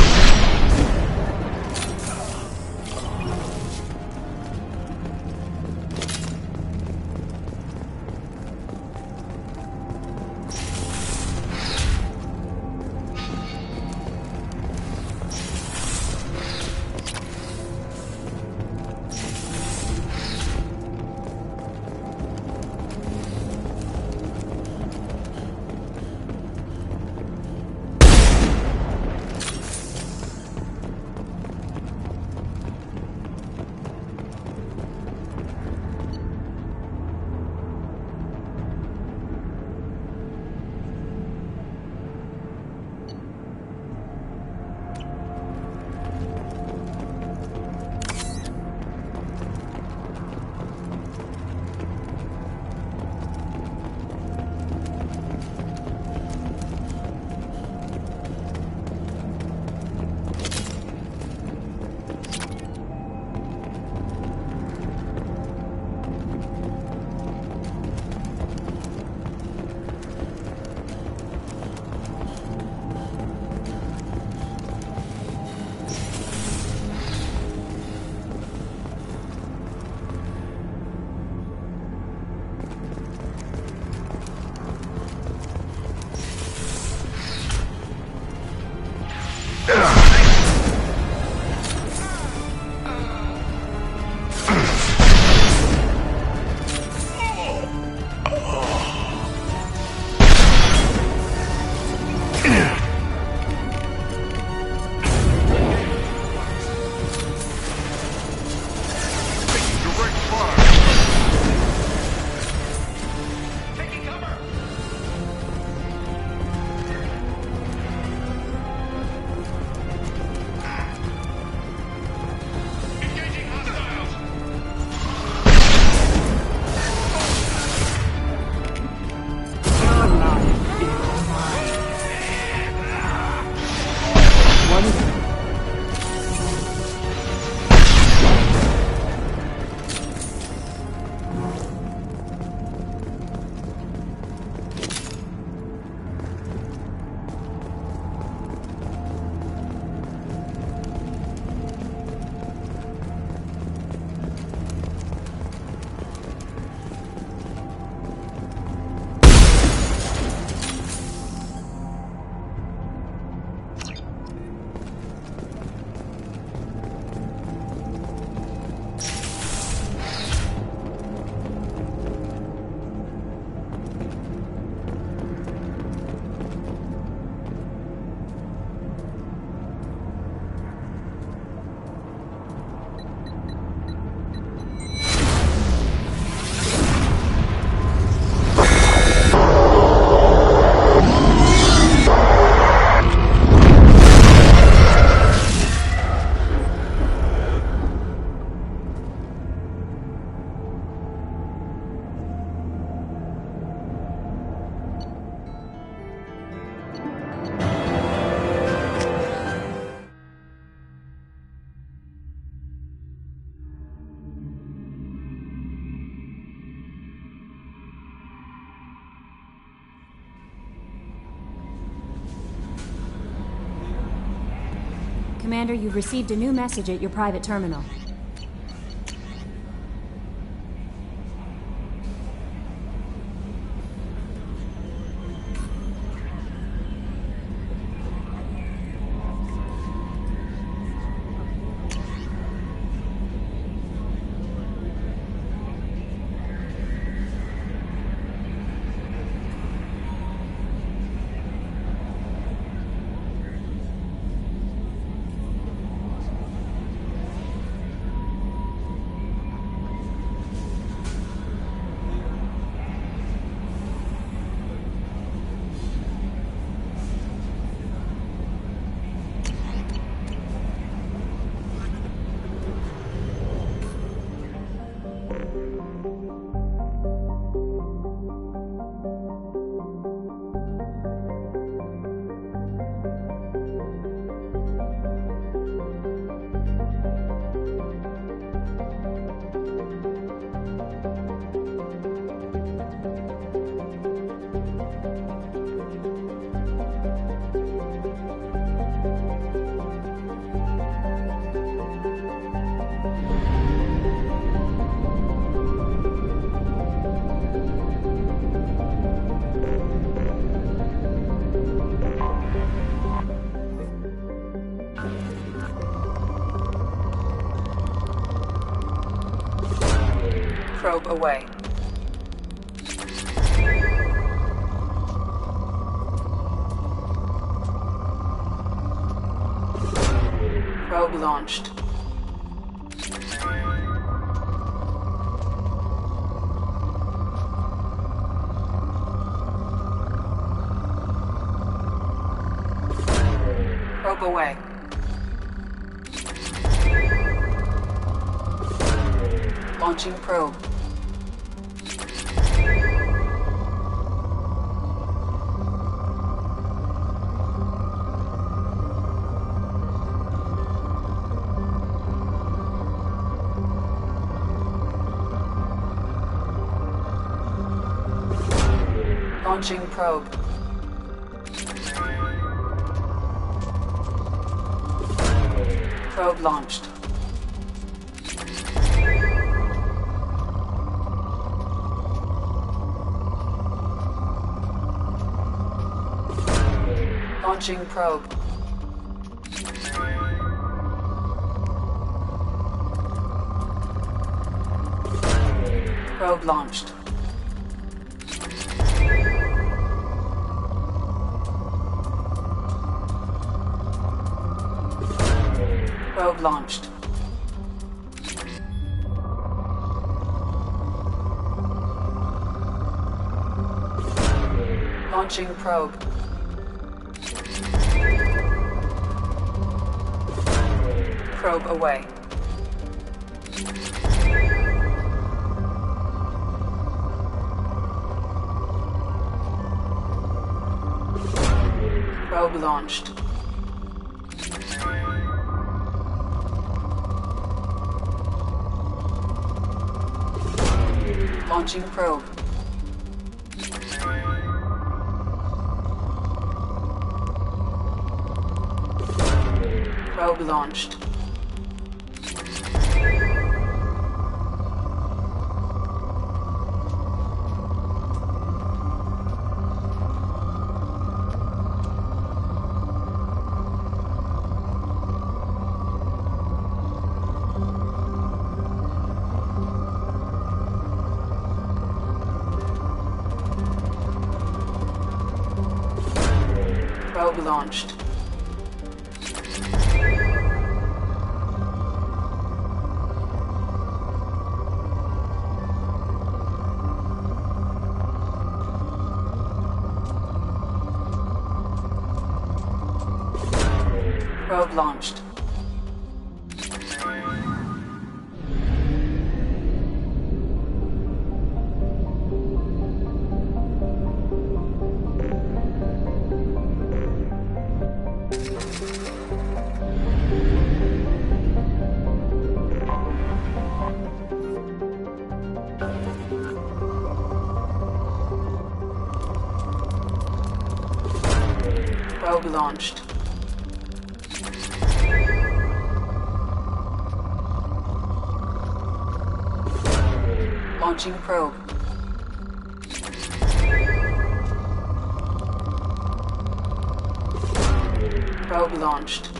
Commander, you've received a new message at your private terminal. Probe away. Probe launched. Probe away. Launching probe. Launching probe. Probe launched. Launching probe. Probe launched. Probe launched. Launching probe. Probe away. Probe launched. Launching probe. Probe launched. Probe launched. Probe launched. Probe launched. Launching probe. Probe launched.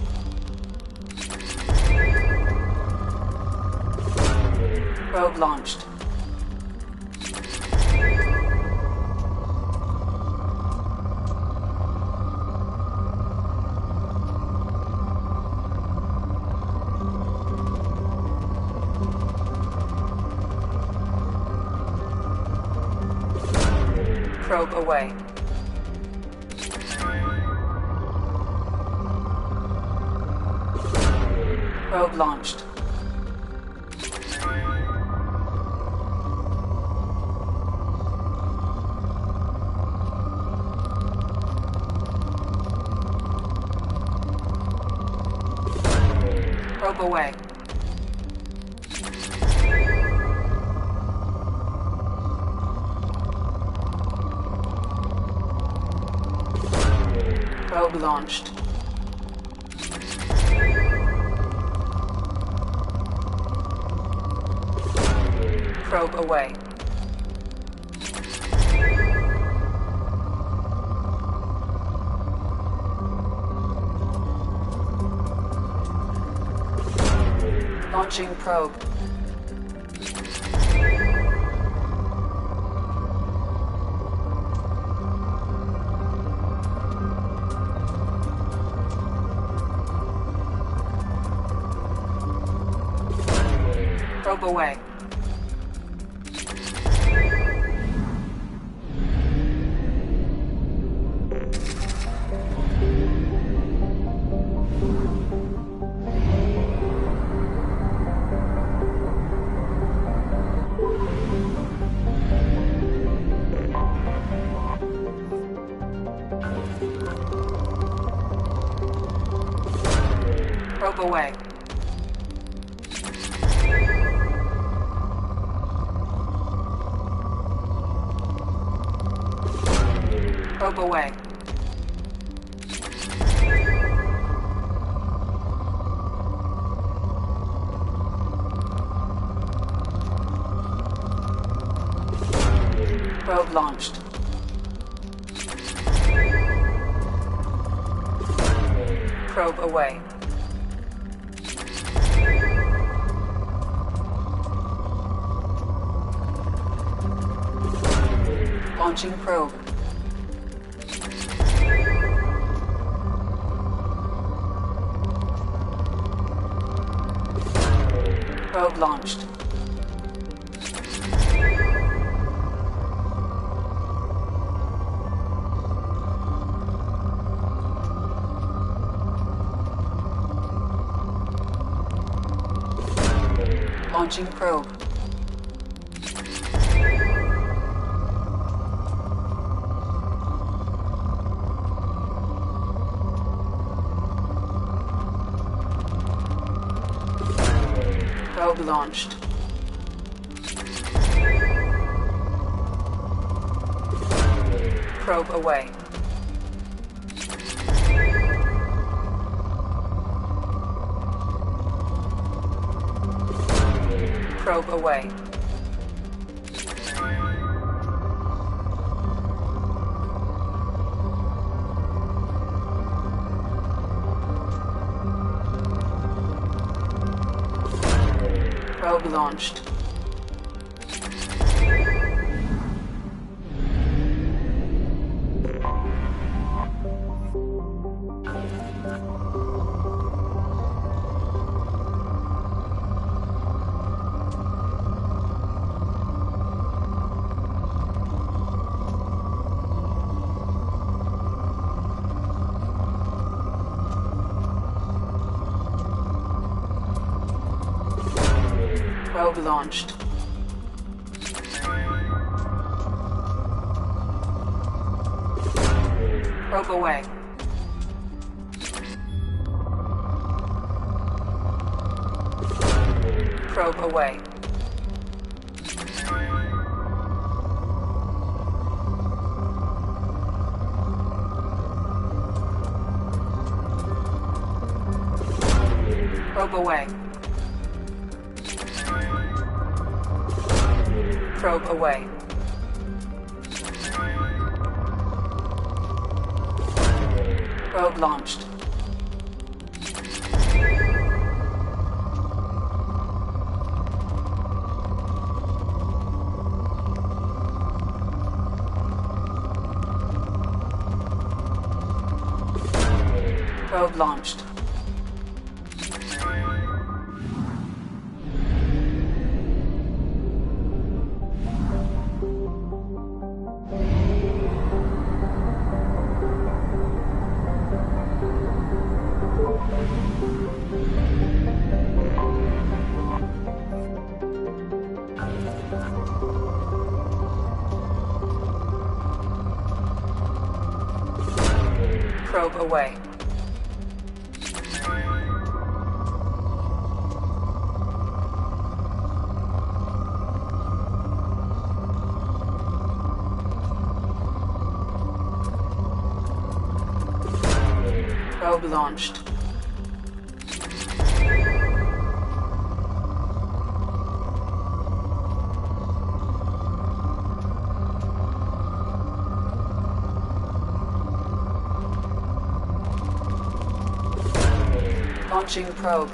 Probe launched. Probe away. Probe launched. Probe away. Probe launched. Probe away. Launching probe. Probe away. Probe away. Probe away. Probe launched. Probe away. Launching probe. Probe launched. Launching probe. Probe launched. Probe away. Probe away. Probe launched. Probe launched. Probe away. Probe away. Probe away. Probe away. Probe launched. Probe launched. Probe away. Probe launched. Launching probe.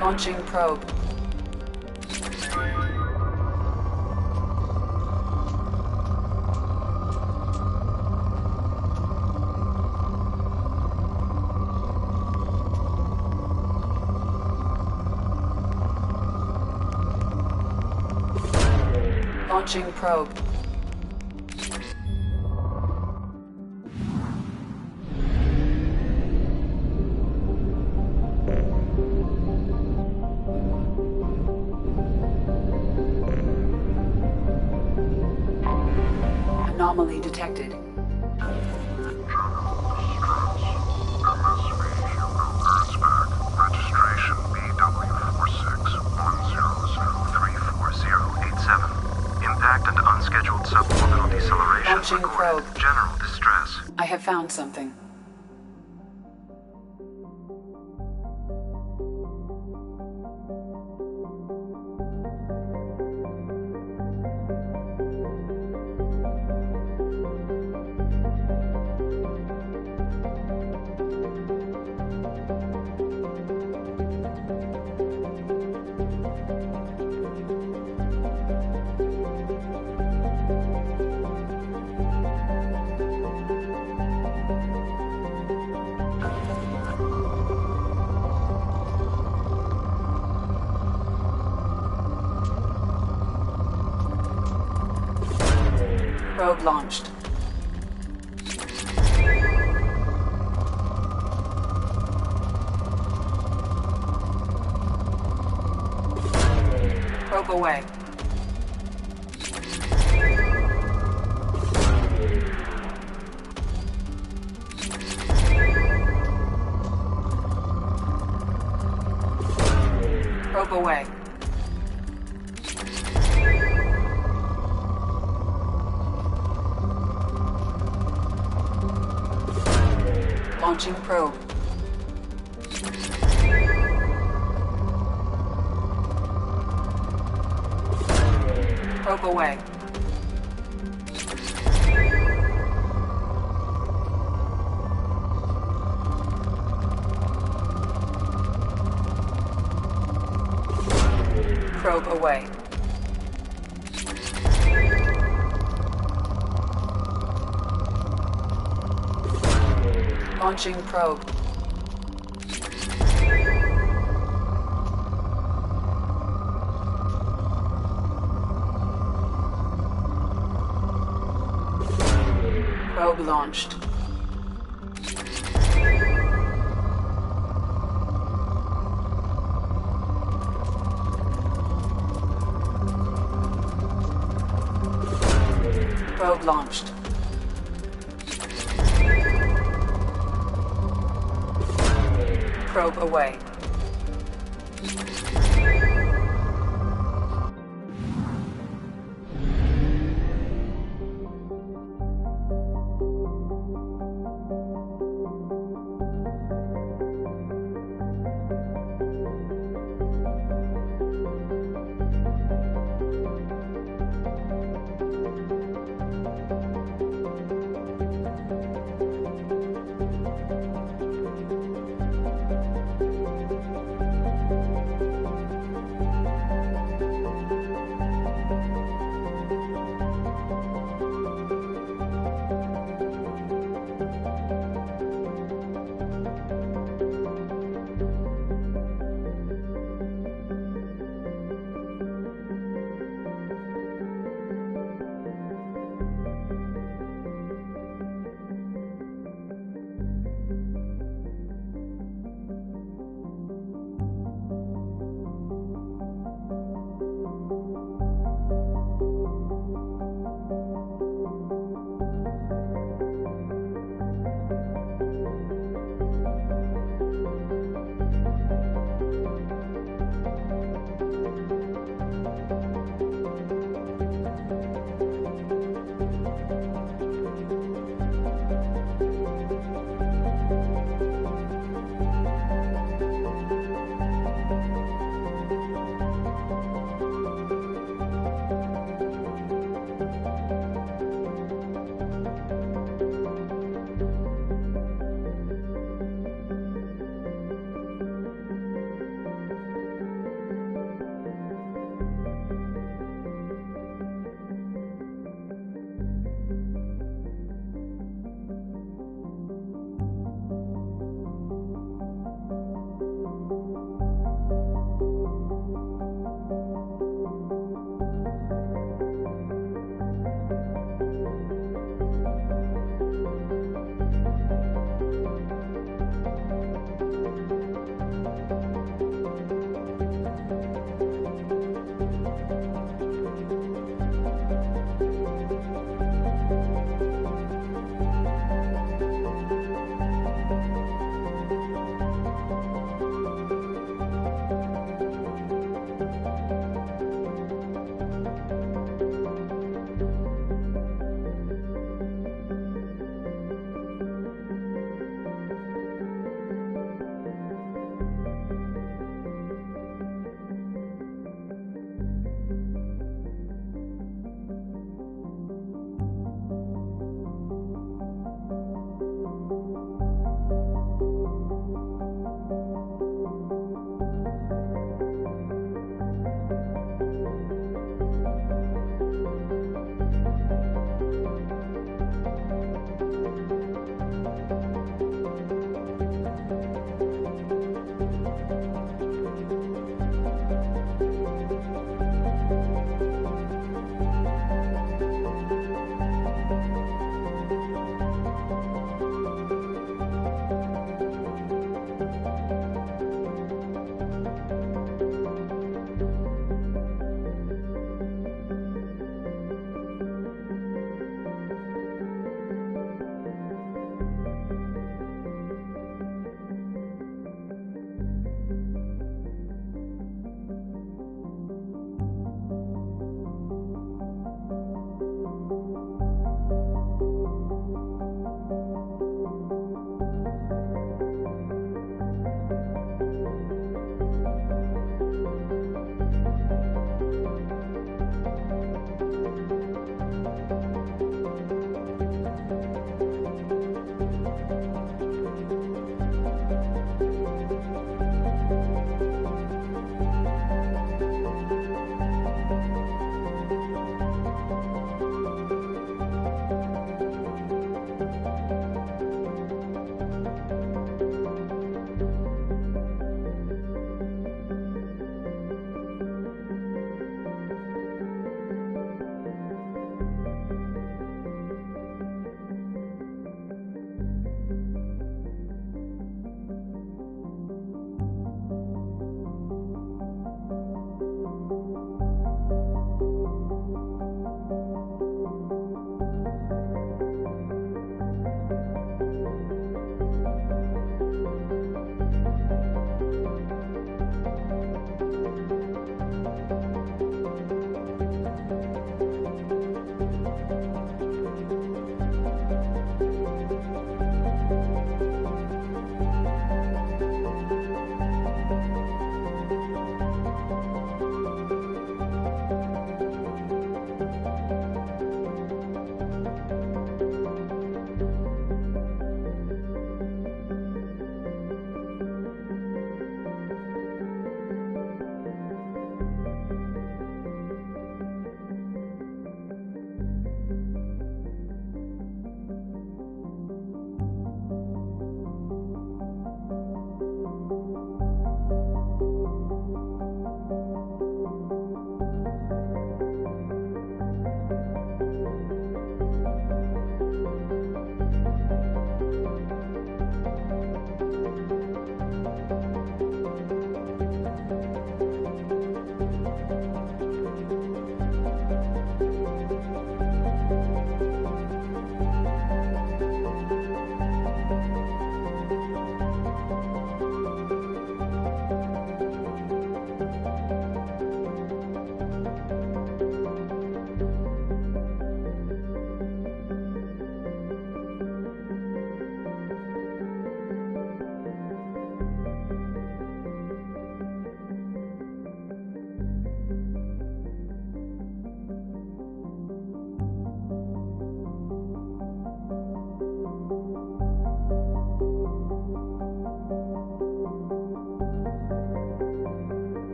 Launching probe. Launching probe. Anomaly detected. Registration BW4610034087. Impact and unscheduled suborbital deceleration. Launching probe. General distress. I have found something. Probe launched. Probe away. Probe away. Launching probe. Probe away. Probe away. Launching probe. Probe launched. Probe launched. Probe away.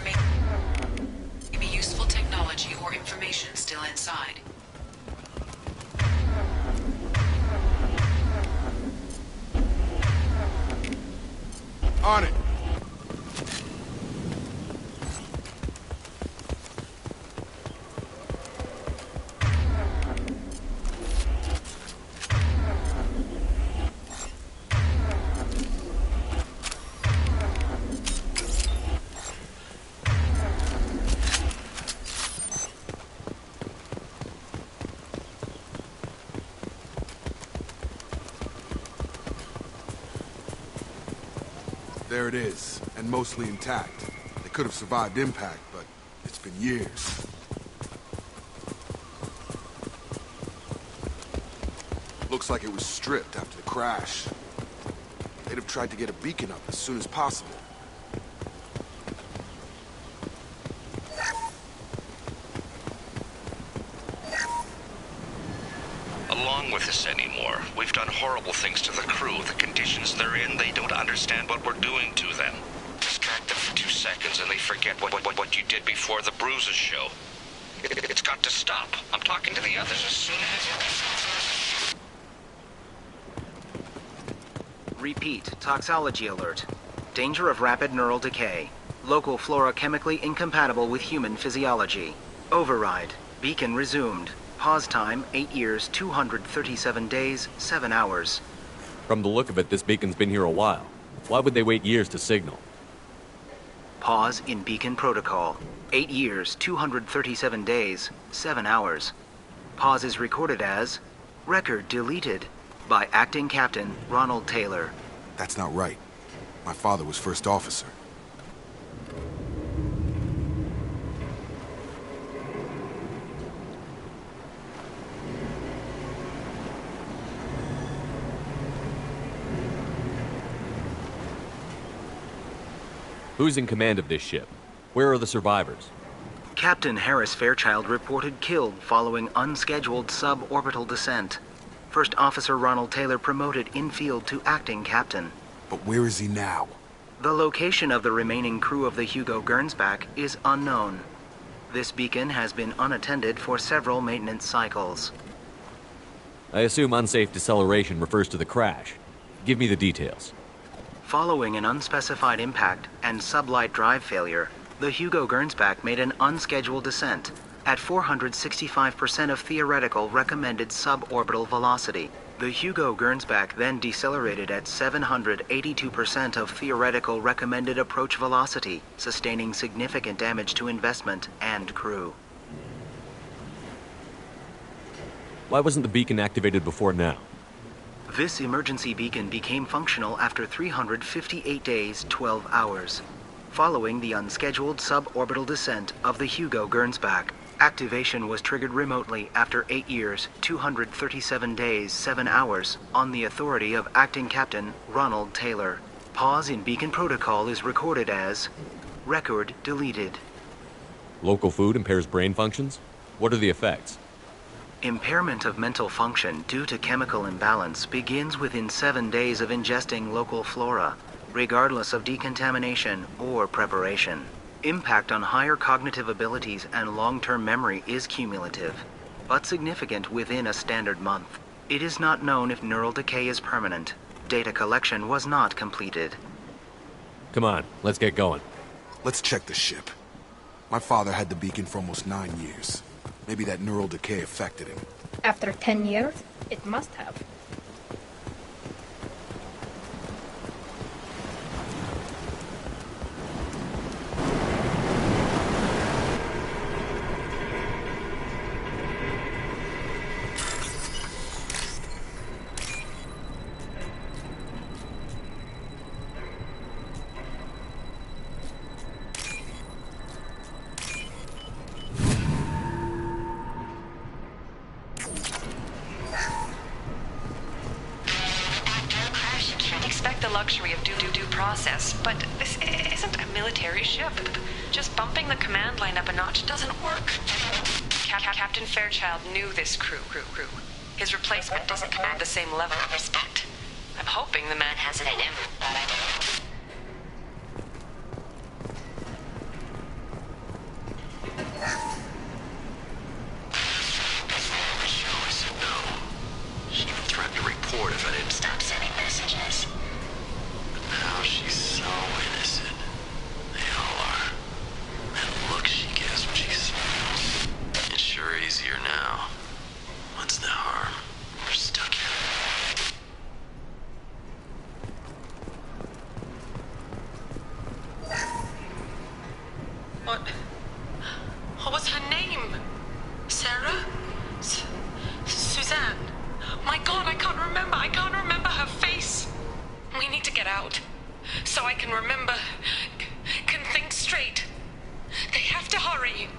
There may be useful technology or information still inside. On it. There it is, and mostly intact. They could have survived impact, but it's been years. Looks like it was stripped after the crash. They'd have tried to get a beacon up as soon as possible. Along with us anymore. We've done horrible things to the crew. The conditions they're in, they don't understand what we're doing to them. Distract them for 2 seconds and they forget what you did before the bruises show. It's got to stop. I'm talking to the others as soon as... Repeat, toxology alert. Danger of rapid neural decay. Local flora chemically incompatible with human physiology. Override. Beacon resumed. Pause time, 8 years, 237 days, 7 hours. From the look of it, this beacon's been here a while. Why would they wait years to signal? Pause in beacon protocol. 8 years, 237 days, 7 hours. Pause is recorded as record deleted by Acting Captain Ronald Taylor. That's not right. My father was first officer. Who's in command of this ship? Where are the survivors? Captain Harris Fairchild reported killed following unscheduled suborbital descent. First Officer Ronald Taylor promoted in-field to acting captain. But where is he now? The location of the remaining crew of the Hugo Gernsback is unknown. This beacon has been unattended for several maintenance cycles. I assume unsafe deceleration refers to the crash. Give me the details. Following an unspecified impact and sublight drive failure, the Hugo Gernsback made an unscheduled descent at 465% of theoretical recommended suborbital velocity. The Hugo Gernsback then decelerated at 782% of theoretical recommended approach velocity, sustaining significant damage to investment and crew. Why wasn't the beacon activated before now? This emergency beacon became functional after 358 days, 12 hours, following the unscheduled suborbital descent of the Hugo Gernsback. Activation was triggered remotely after 8 years, 237 days, 7 hours, on the authority of Acting Captain Ronald Taylor. Pause in beacon protocol is recorded as record deleted. Local food impairs brain functions? What are the effects? Impairment of mental function due to chemical imbalance begins within 7 days of ingesting local flora, regardless of decontamination or preparation. Impact on higher cognitive abilities and long-term memory is cumulative, but significant within a standard month. It is not known if neural decay is permanent. Data collection was not completed. Come on, let's get going. Let's check the ship. My father had the beacon for almost 9 years. Maybe that neural decay affected him. After 10 years, it must have. Luxury of due process, but this isn't a military ship. Just bumping the command line up a notch doesn't work. Captain Fairchild knew this crew. His replacement doesn't command the same level of respect. I'm hoping the man has it in him. What was her name? Sarah? Suzanne? My God, I can't remember. I can't remember her face. We need to get out. So I can remember. Can think straight. They have to hurry.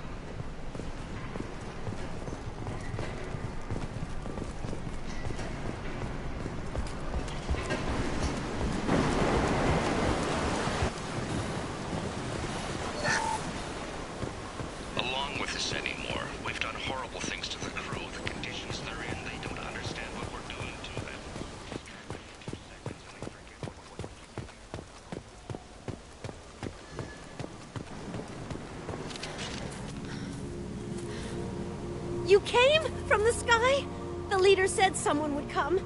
Along with this anymore. We've done horrible things to the crew. The conditions they're in, they don't understand what we're doing to them. You came from the sky? The leader said someone would come.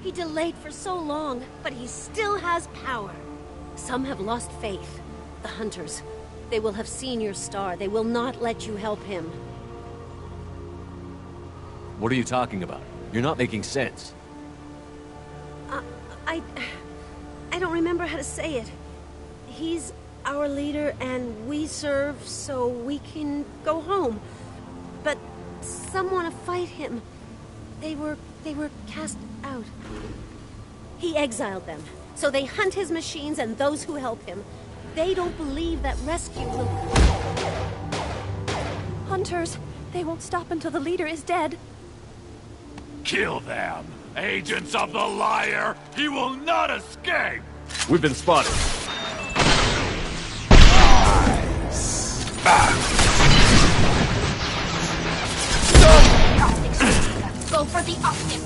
He delayed for so long, but he still has power. Some have lost faith. The hunters. They will have seen your star. They will not let you help him. What are you talking about? You're not making sense. I don't remember how to say it. He's our leader and we serve so we can go home. But some want to fight him. They were cast out. He exiled them, so they hunt his machines and those who help him. They don't believe that rescue will... Hunters! They won't stop until the leader is dead. Kill them! Agents of the liar! He will not escape! We've been spotted. Go for the optics.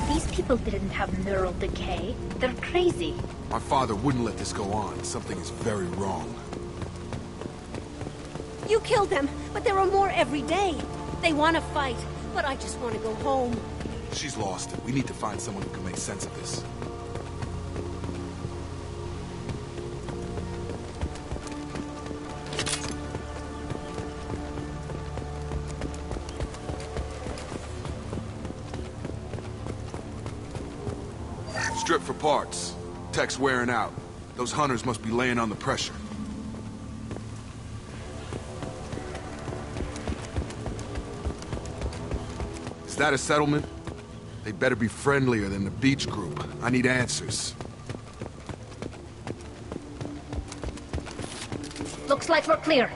These people didn't have neural decay. They're crazy. My father wouldn't let this go on. Something is very wrong. You killed them, but there are more every day. They want to fight, but I just want to go home. She's lost it. We need to find someone who can make sense of this. Strip for parts. Tech's wearing out. Those hunters must be laying on the pressure. Is that a settlement? They'd better be friendlier than the beach group. I need answers. Looks like we're clear.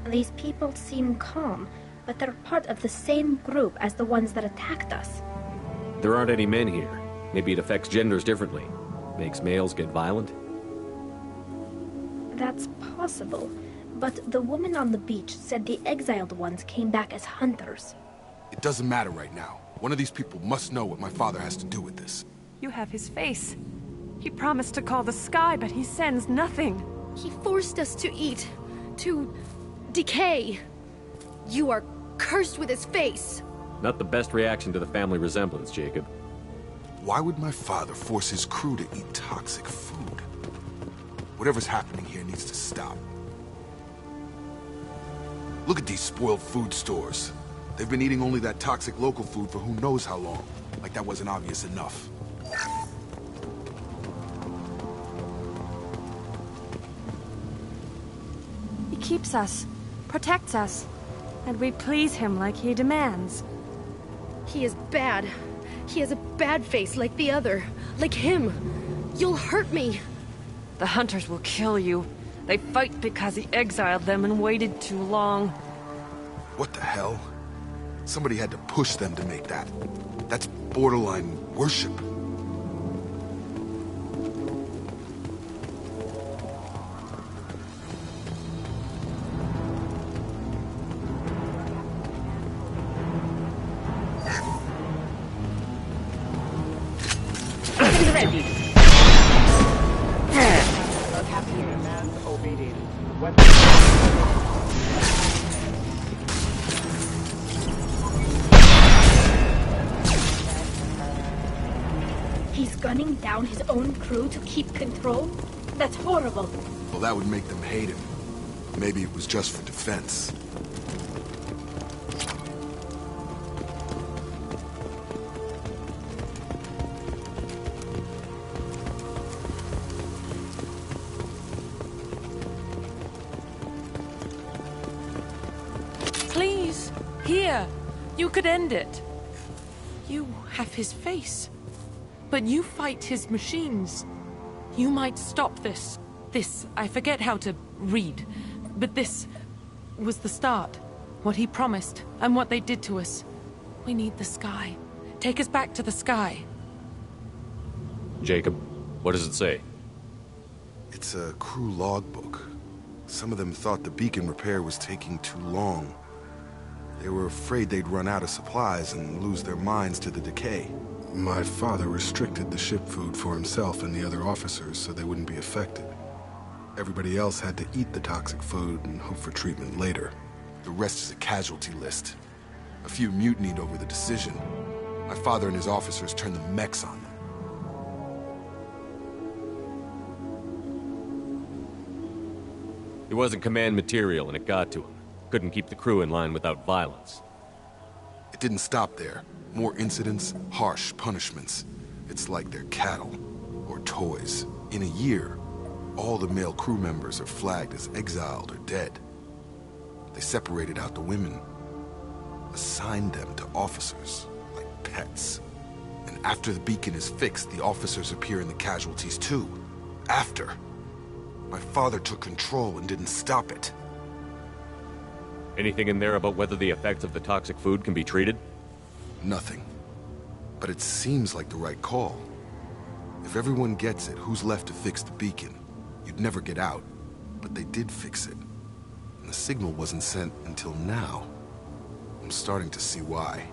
These people seem calm, but they're part of the same group as the ones that attacked us. There aren't any men here. Maybe it affects genders differently. Makes males get violent? That's possible. But the woman on the beach said the exiled ones came back as hunters. It doesn't matter right now. One of these people must know what my father has to do with this. You have his face. He promised to call the sky, but he sends nothing. He forced us to eat, to decay. You are cursed with his face. Not the best reaction to the family resemblance, Jacob. Why would my father force his crew to eat toxic food? Whatever's happening here needs to stop. Look at these spoiled food stores. They've been eating only that toxic local food for who knows how long. Like that wasn't obvious enough. He keeps us, protects us, and we please him like he demands. He is bad. He has a bad face like the other. Like him. You'll hurt me. The hunters will kill you. They fight because he exiled them and waited too long. What the hell? Somebody had to push them to make that. That's borderline worship. gunning down his own crew to keep control? That's horrible. Well, that would make them hate him. Maybe it was just for defense. Please, here. You could end it. You have his face. But you fight his machines. You might stop this. This, I forget how to read. But this was the start. What he promised, and what they did to us. We need the sky. Take us back to the sky. Jacob, what does it say? It's a crew logbook. Some of them thought the beacon repair was taking too long. They were afraid they'd run out of supplies and lose their minds to the decay. My father restricted the ship food for himself and the other officers so they wouldn't be affected. Everybody else had to eat the toxic food and hope for treatment later. The rest is a casualty list. A few mutinied over the decision. My father and his officers turned the mechs on them. It wasn't command material and it got to him. Couldn't keep the crew in line without violence. It didn't stop there. More incidents, harsh punishments. It's like they're cattle or toys. In a year, all the male crew members are flagged as exiled or dead. They separated out the women, assigned them to officers, like pets. And after the beacon is fixed, the officers appear in the casualties too. After. My father took control and didn't stop it. Anything in there about whether the effects of the toxic food can be treated? Nothing. But it seems like the right call. If everyone gets it, who's left to fix the beacon? You'd never get out. But they did fix it. And the signal wasn't sent until now. I'm starting to see why.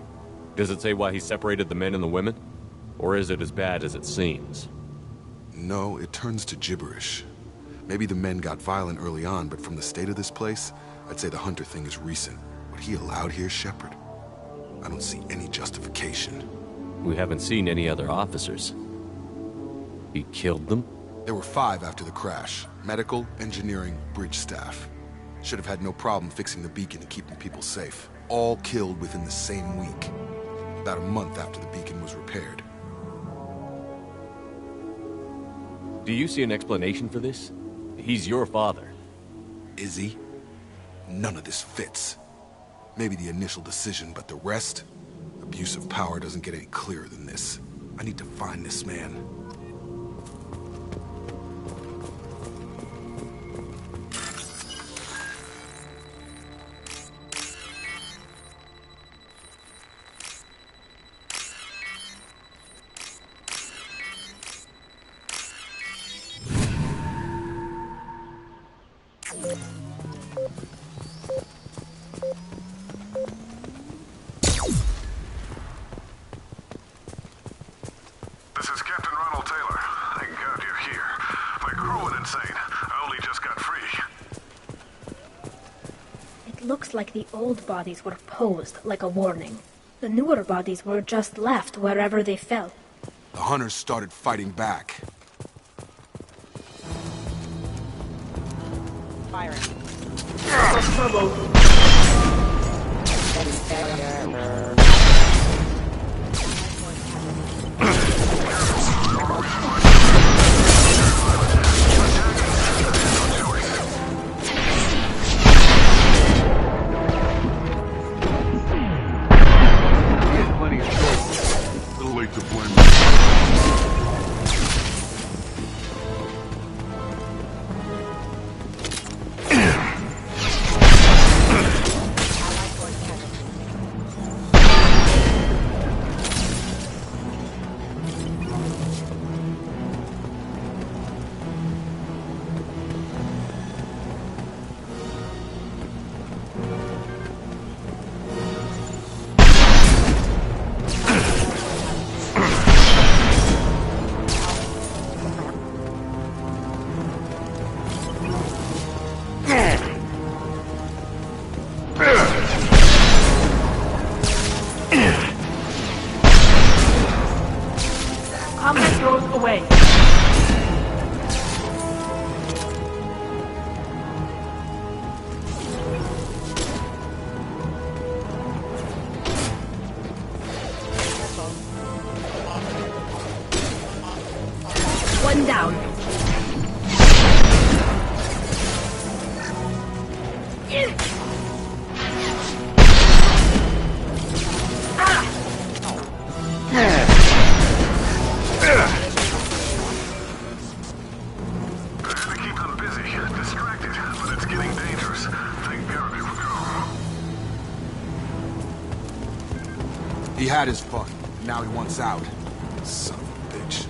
Does it say why he separated the men and the women? Or is it as bad as it seems? No, it turns to gibberish. Maybe the men got violent early on, but from the state of this place, I'd say the Hunter thing is recent. What he allowed here, Shepard? I don't see any justification. We haven't seen any other officers. He killed them? There were 5 after the crash. Medical, engineering, bridge staff. Should have had no problem fixing the beacon and keeping people safe. All killed within the same week. About a month after the beacon was repaired. Do you see an explanation for this? He's your father. Is he? None of this fits. Maybe the initial decision, but the rest? Abuse of power doesn't get any clearer than this. I need to find this man. This is Captain Ronald Taylor. Thank God you're here. My crew went insane. I only just got free. It looks like the old bodies were posed like a warning. The newer bodies were just left wherever they fell. The Hunters started fighting back. Firing. Plenty of choices. A little late to blame. He had his fun, and now he wants out. Son of a bitch.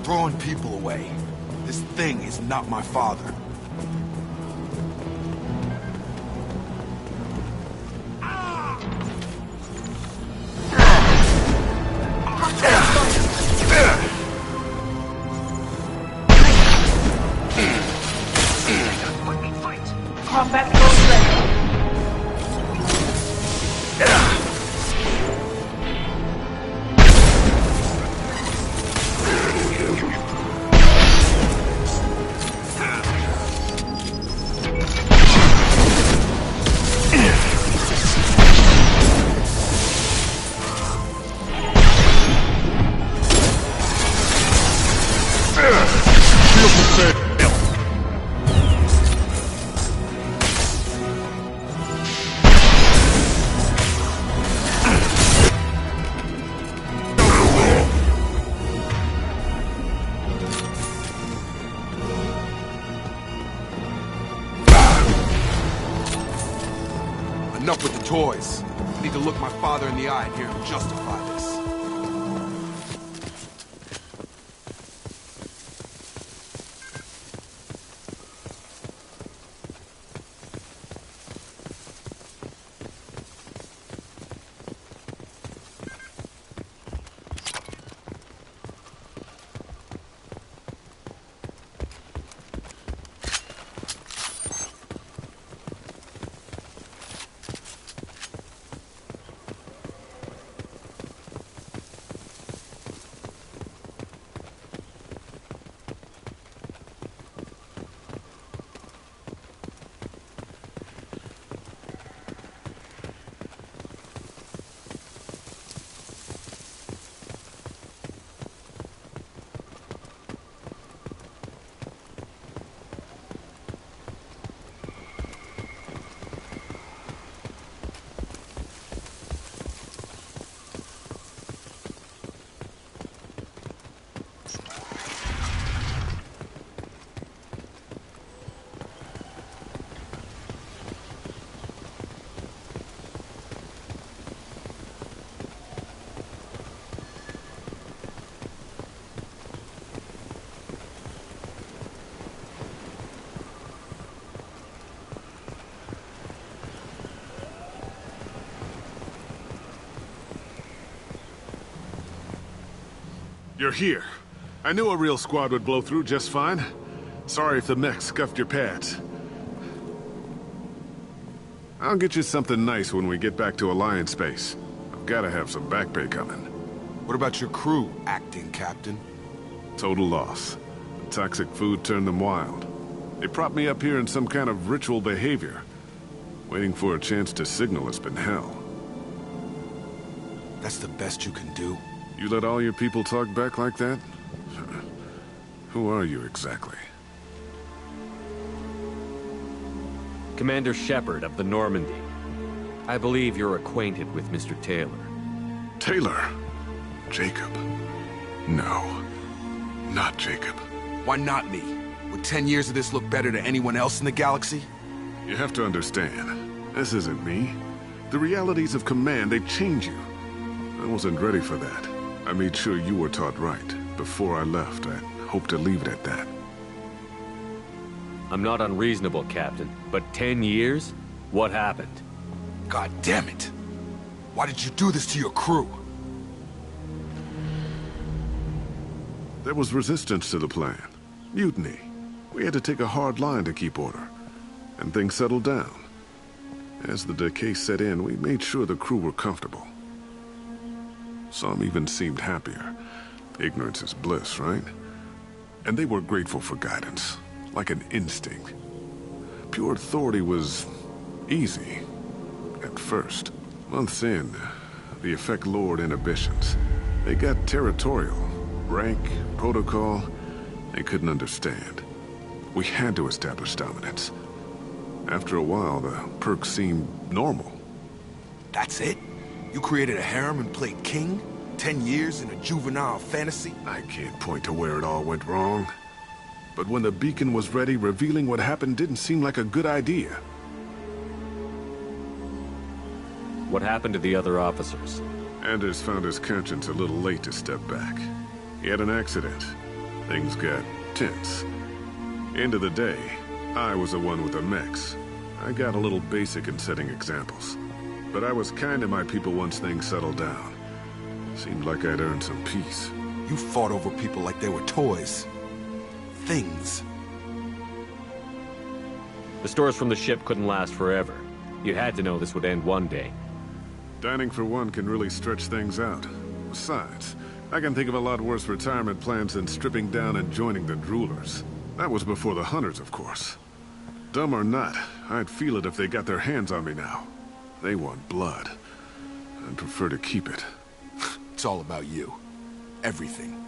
Throwing people away. This thing is not my father. Combat goes ready. Enough with the toys. I need to look my father in the eye and hear him justify this. You're here. I knew a real squad would blow through just fine. Sorry if the mech scuffed your pads. I'll get you something nice when we get back to Alliance space. I've gotta have some back pay coming. What about your crew, acting captain? Total loss. The toxic food turned them wild. They propped me up here in some kind of ritual behavior. Waiting for a chance to signal has been hell. That's the best you can do? You let all your people talk back like that? Who are you exactly? Commander Shepard of the Normandy. I believe you're acquainted with Mr. Taylor. Taylor? Jacob? No. Not Jacob. Why not me? Would 10 years of this look better to anyone else in the galaxy? You have to understand, this isn't me. The realities of command, they change you. I wasn't ready for that. I made sure you were taught right. Before I left, I hope to leave it at that. I'm not unreasonable, Captain, but 10 years? What happened? God damn it! Why did you do this to your crew? There was resistance to the plan. Mutiny. We had to take a hard line to keep order. and things settled down. As the decay set in, we made sure the crew were comfortable. Some even seemed happier. Ignorance is bliss, right? And they were grateful for guidance, like an instinct. Pure authority was easy, at first. Months in, the Effect lowered inhibitions. They got territorial. Rank, protocol, they couldn't understand. We had to establish dominance. After a while, the perks seemed normal. That's it? You created a harem and played king? 10 years in a juvenile fantasy? I can't point to where it all went wrong. But when the beacon was ready, revealing what happened didn't seem like a good idea. What happened to the other officers? Anders found his conscience a little late to step back. He had an accident. Things got tense. End of the day, I was the one with the mechs. I got a little basic in setting examples. But I was kind to my people once things settled down. Seemed like I'd earned some peace. You fought over people like they were toys. Things. The stores from the ship couldn't last forever. You had to know this would end one day. Dining for one can really stretch things out. Besides, I can think of a lot worse retirement plans than stripping down and joining the droolers. That was before the hunters, of course. Dumb or not, I'd feel it if they got their hands on me now. They want blood. I'd prefer to keep it. It's all about you. Everything.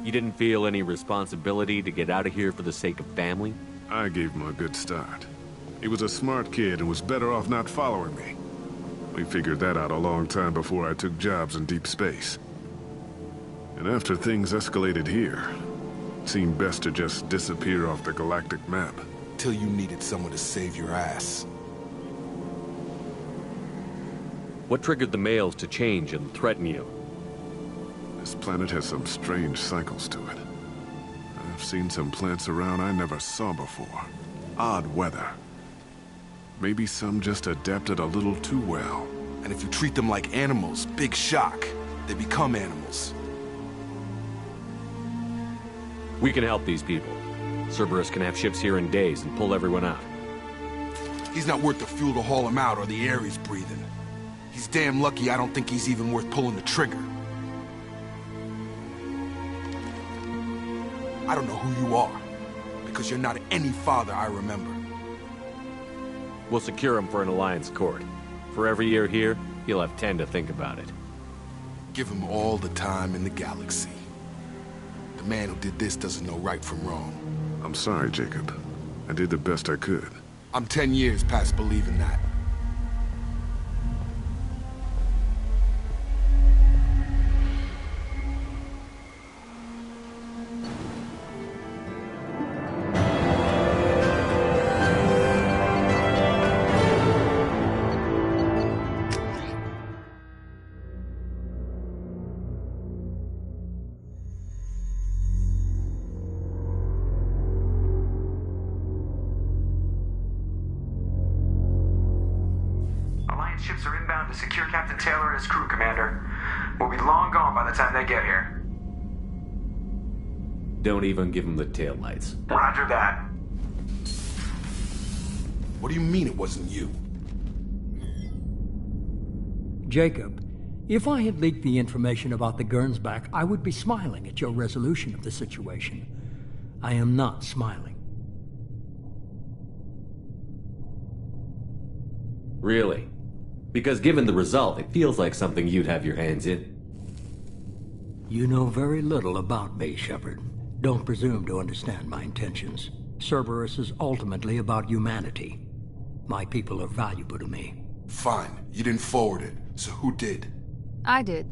You didn't feel any responsibility to get out of here for the sake of family? I gave him a good start. He was a smart kid and was better off not following me. We figured that out a long time before I took jobs in deep space. And after things escalated here, it seemed best to just disappear off the galactic map. Till you needed someone to save your ass. What triggered the males to change and threaten you? This planet has some strange cycles to it. I've seen some plants around I never saw before. Odd weather. Maybe some just adapted a little too well. And if you treat them like animals, big shock. They become animals. We can help these people. Cerberus can have ships here in days and pull everyone out. He's not worth the fuel to haul him out or the air he's breathing. He's damn lucky I don't think he's even worth pulling the trigger. I don't know who you are, because you're not any father I remember. We'll secure him for an Alliance court. For every year here, he'll have 10 to think about it. Give him all the time in the galaxy. The man who did this doesn't know right from wrong. I'm sorry, Jacob. I did the best I could. I'm 10 years past believing that. Ships are inbound to secure Captain Taylor and his crew, Commander. We'll be long gone by the time they get here. Don't even give him the taillights. Roger that. What do you mean it wasn't you? Jacob, if I had leaked the information about the Gernsback, I would be smiling at your resolution of the situation. I am not smiling. Really? Because given the result, it feels like something you'd have your hands in. You know very little about me, Shepard. Don't presume to understand my intentions. Cerberus is ultimately about humanity. My people are valuable to me. Fine. You didn't forward it. So who did? I did.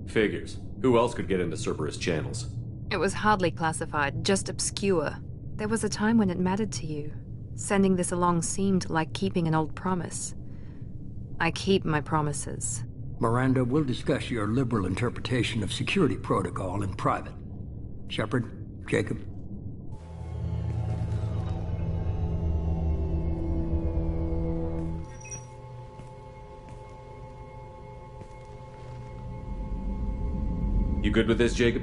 Figures. Who else could get into Cerberus channels? It was hardly classified, just obscure. There was a time when it mattered to you. Sending this along seemed like keeping an old promise. I keep my promises. Miranda, we'll discuss your liberal interpretation of security protocol in private. Shepard, Jacob. You good with this, Jacob?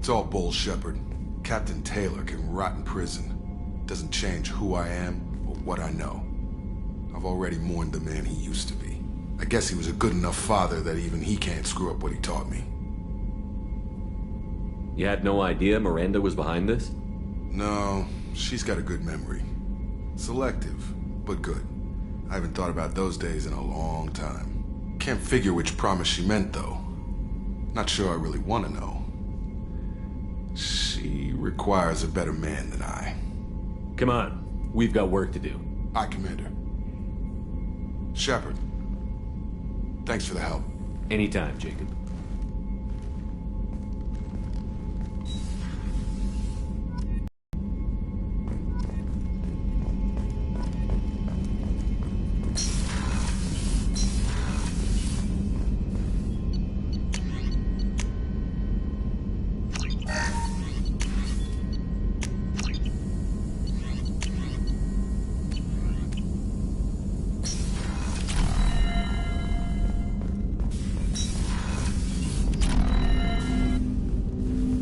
It's all bull, Shepard. Captain Taylor can rot in prison. Doesn't change who I am or what I know. I've already mourned the man he used to be. I guess he was a good enough father that even he can't screw up what he taught me. You had no idea Miranda was behind this? No, she's got a good memory. Selective, but good. I haven't thought about those days in a long time. Can't figure which promise she meant, though. Not sure I really want to know. She requires a better man than I. Come on, we've got work to do. Aye, Commander. Shepard, thanks for the help. Anytime, Jacob.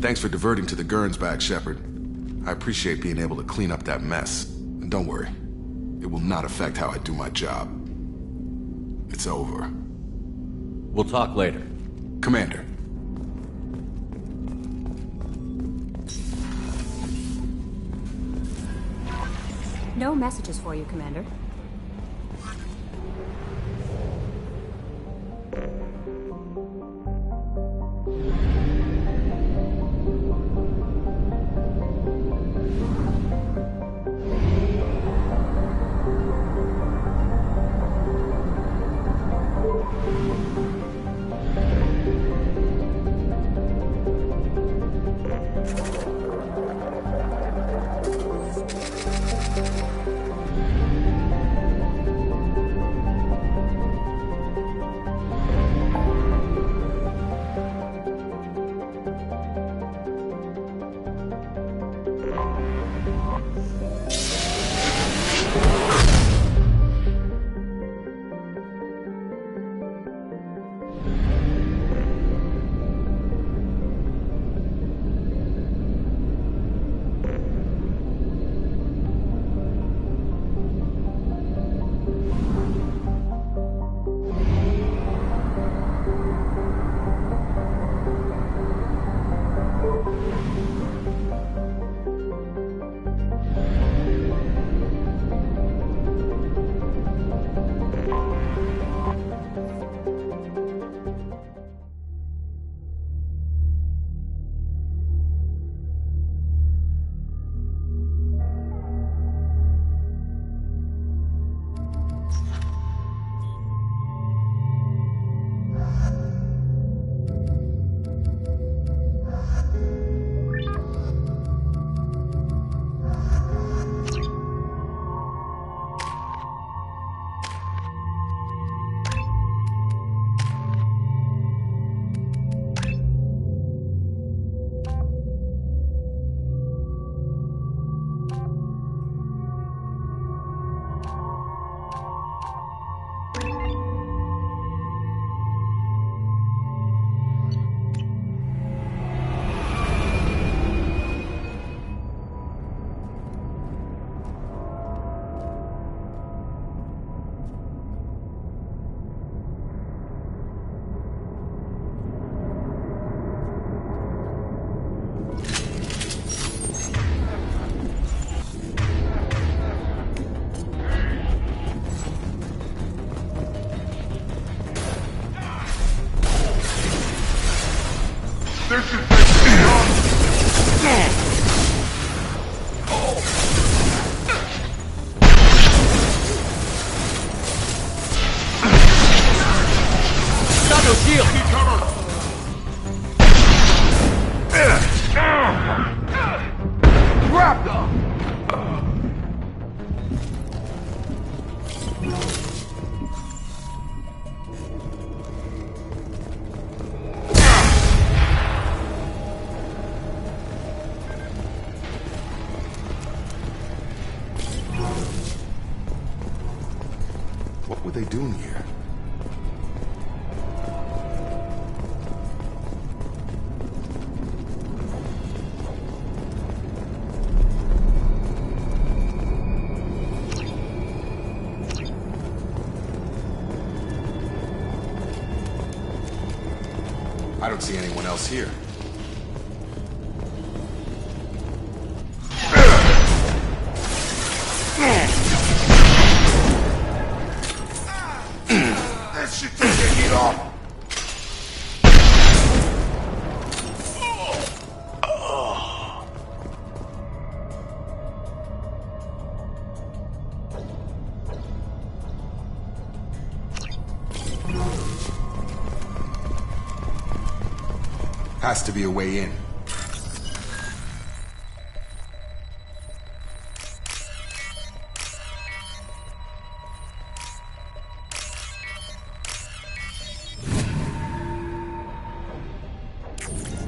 Thanks for diverting to the Gernsback, Shepard. I appreciate being able to clean up that mess. And don't worry, it will not affect how I do my job. It's over. We'll talk later. Commander. No messages for you, Commander. This is beyond. Stop your shield! Grab them! What were they doing here? I don't see anyone else here. That should take your heat off. Has to be a way in.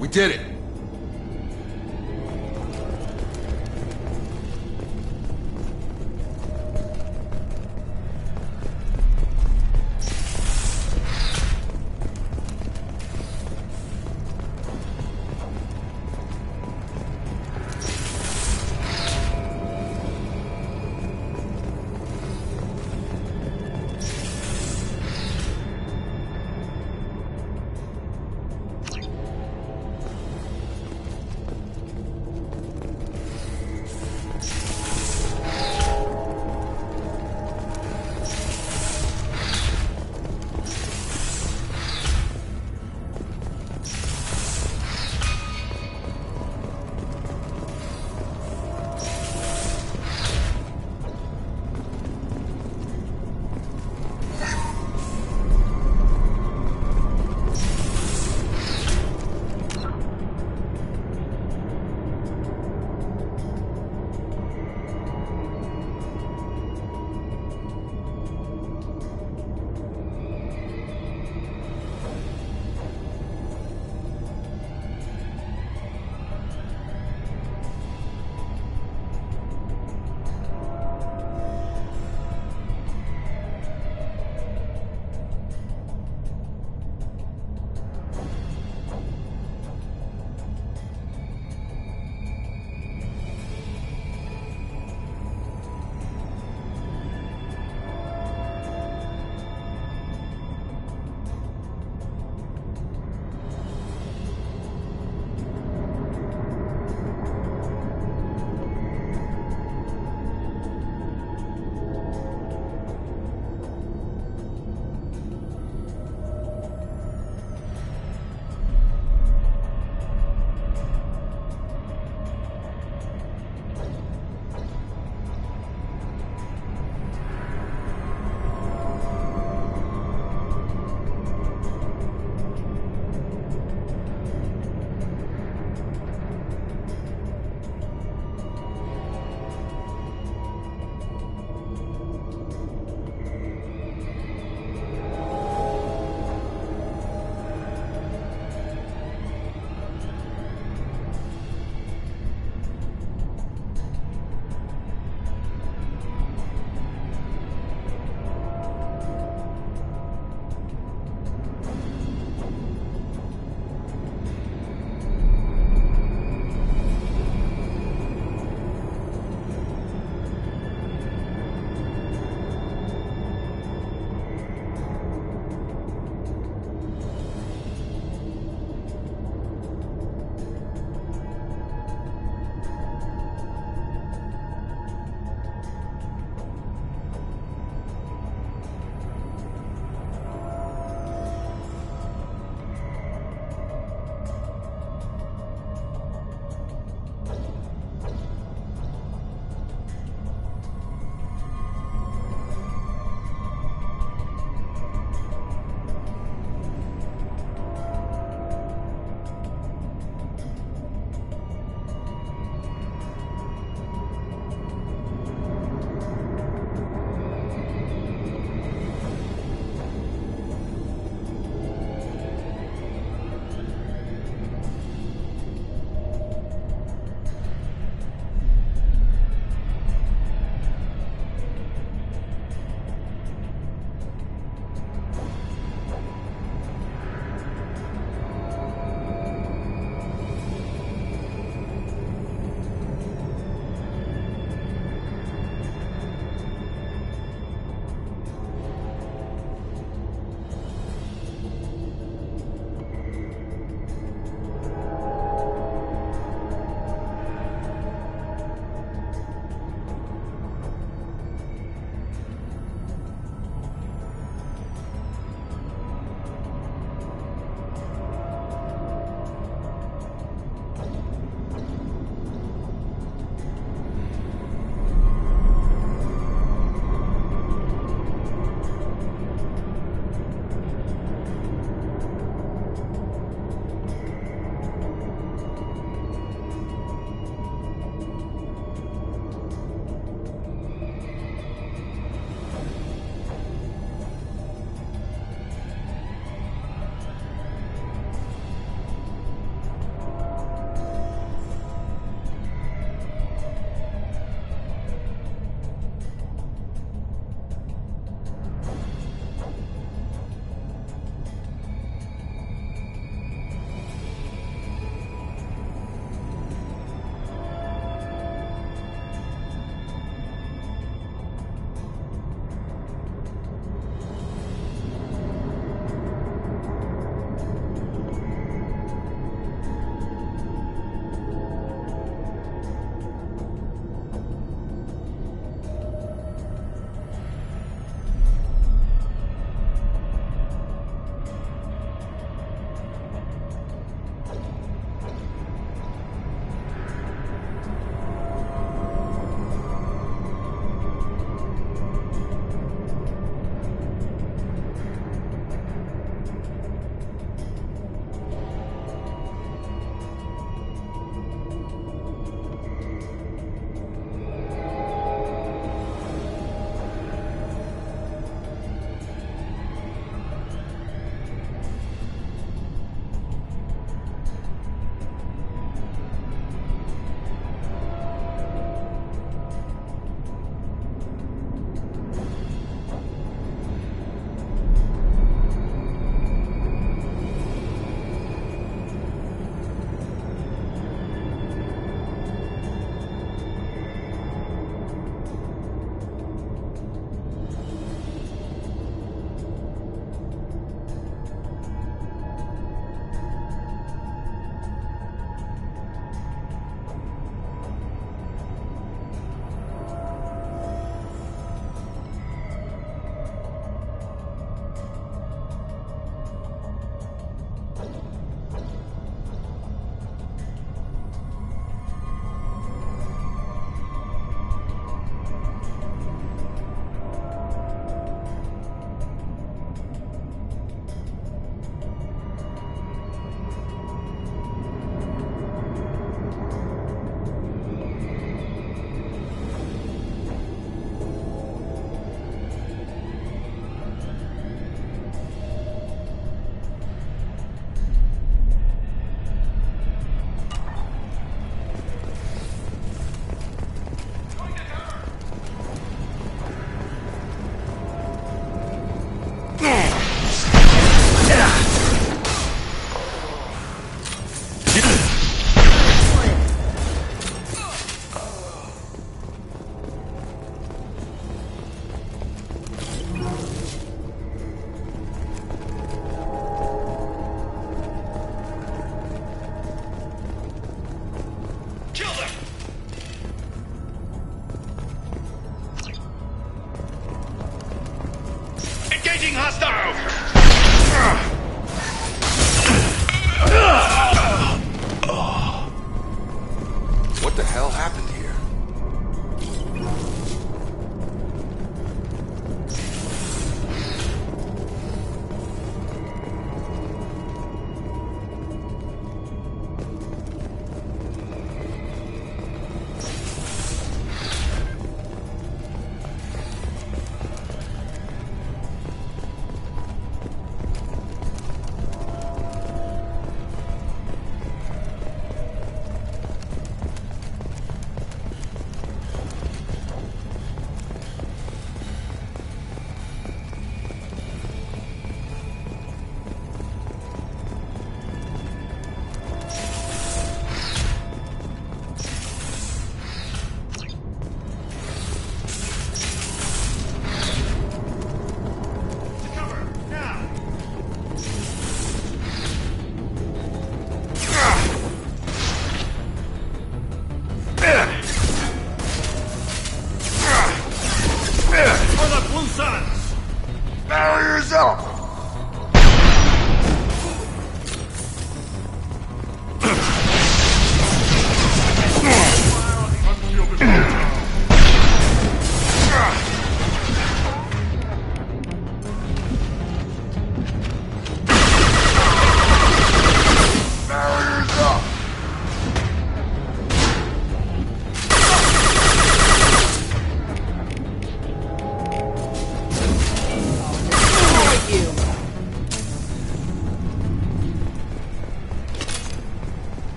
We did it!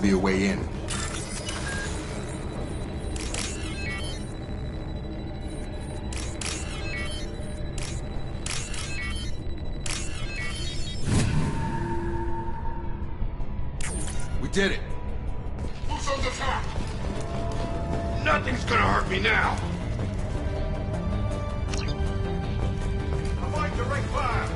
be a way in. We did it. Who's on the top? Nothing's gonna hurt me now. Avoid direct fire.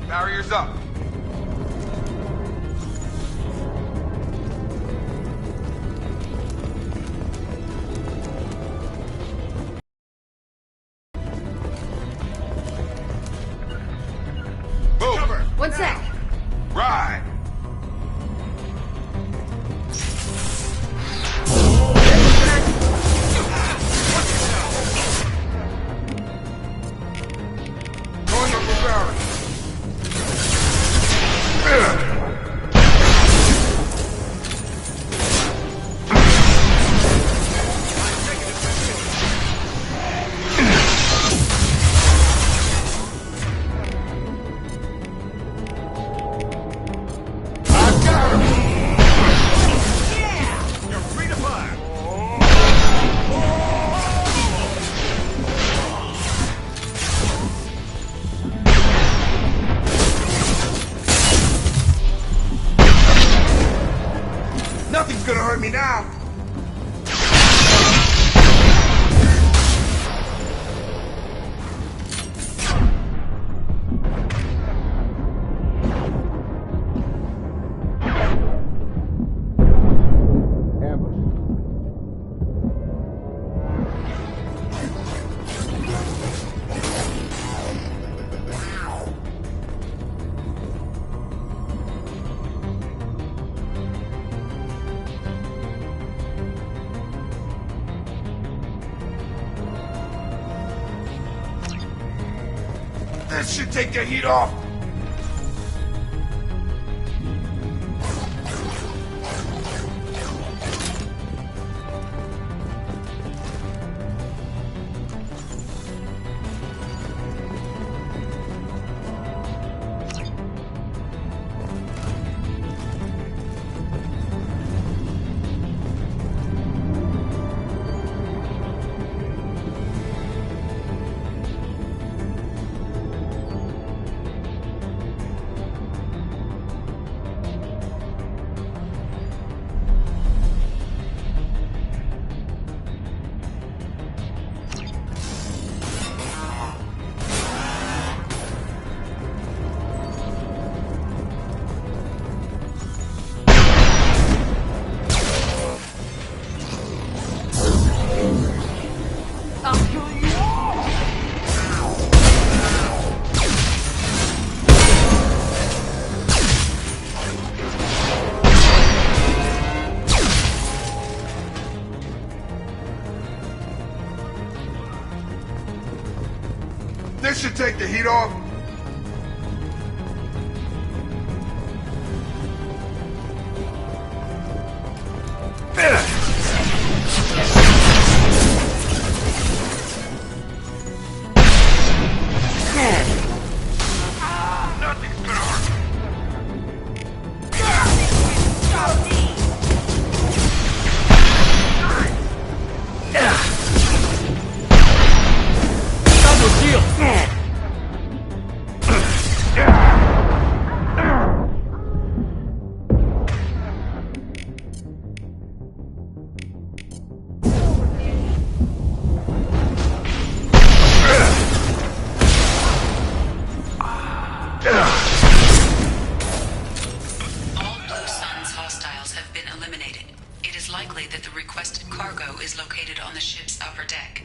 Barriers up. One sec. Right. Going up the barrel. Nothing's gonna hurt me now. This should take the heat off. This should take the heat off. Nothing's gonna hurt me. Double shield! Likely that the requested cargo is located on the ship's upper deck.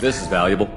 This is valuable.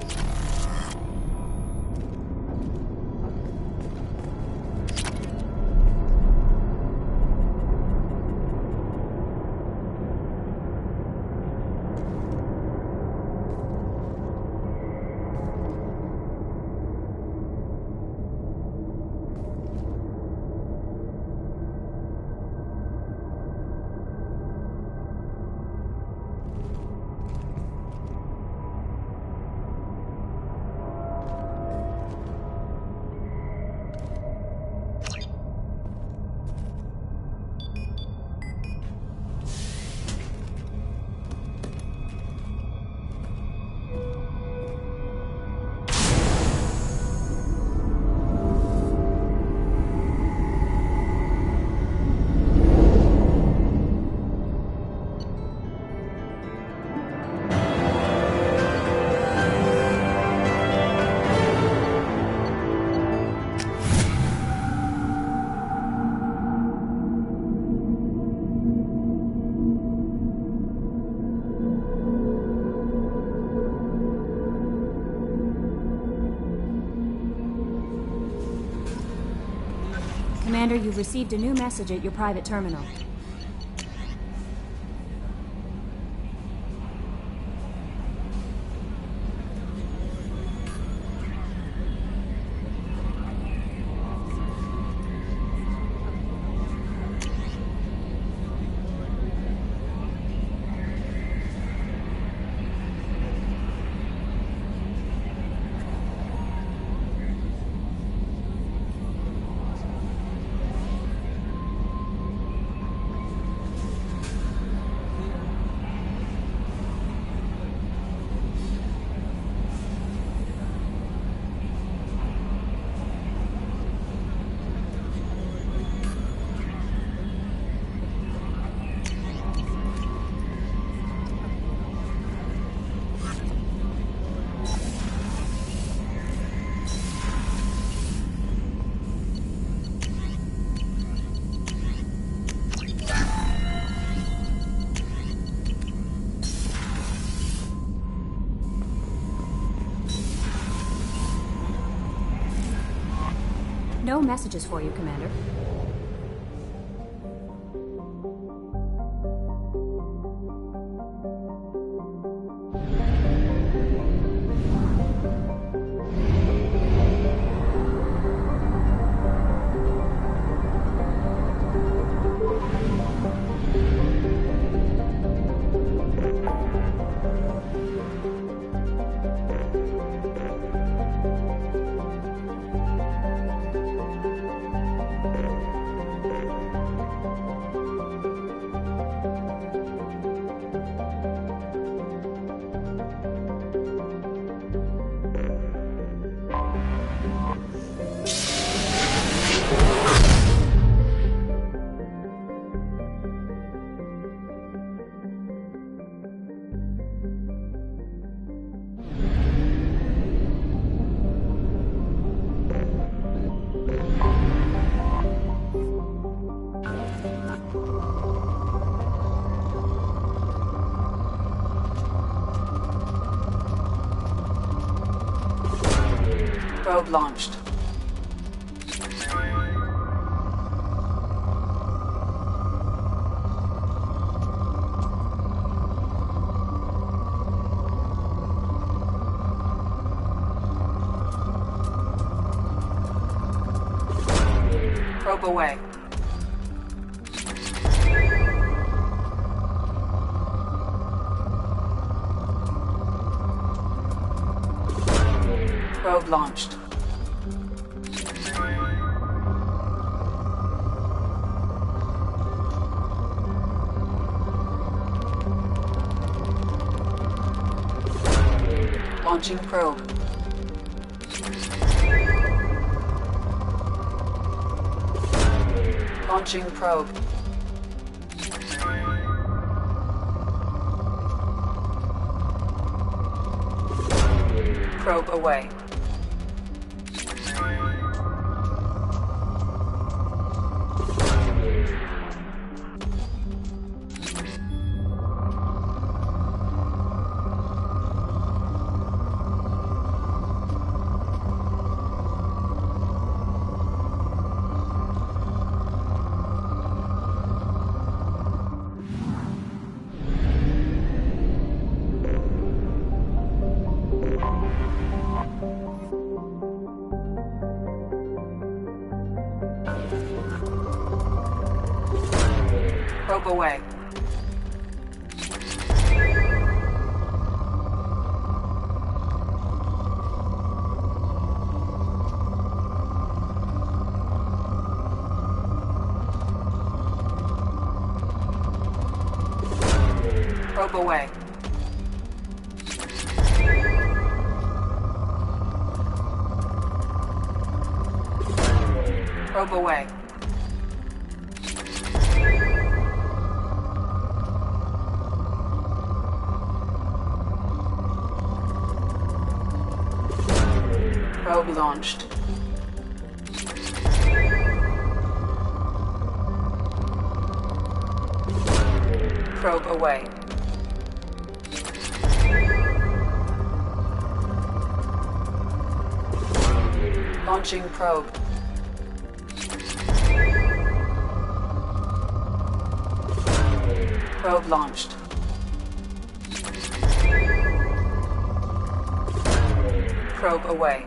Commander, you've received a new message at your private terminal. No messages for you, Commander. Probe launched. Probe away. Probe launched. Launching probe. Launching probe. Probe away. Probe away. Probe away. Probe away. Probe launched. Probe away. Launching probe. Probe launched. Probe away.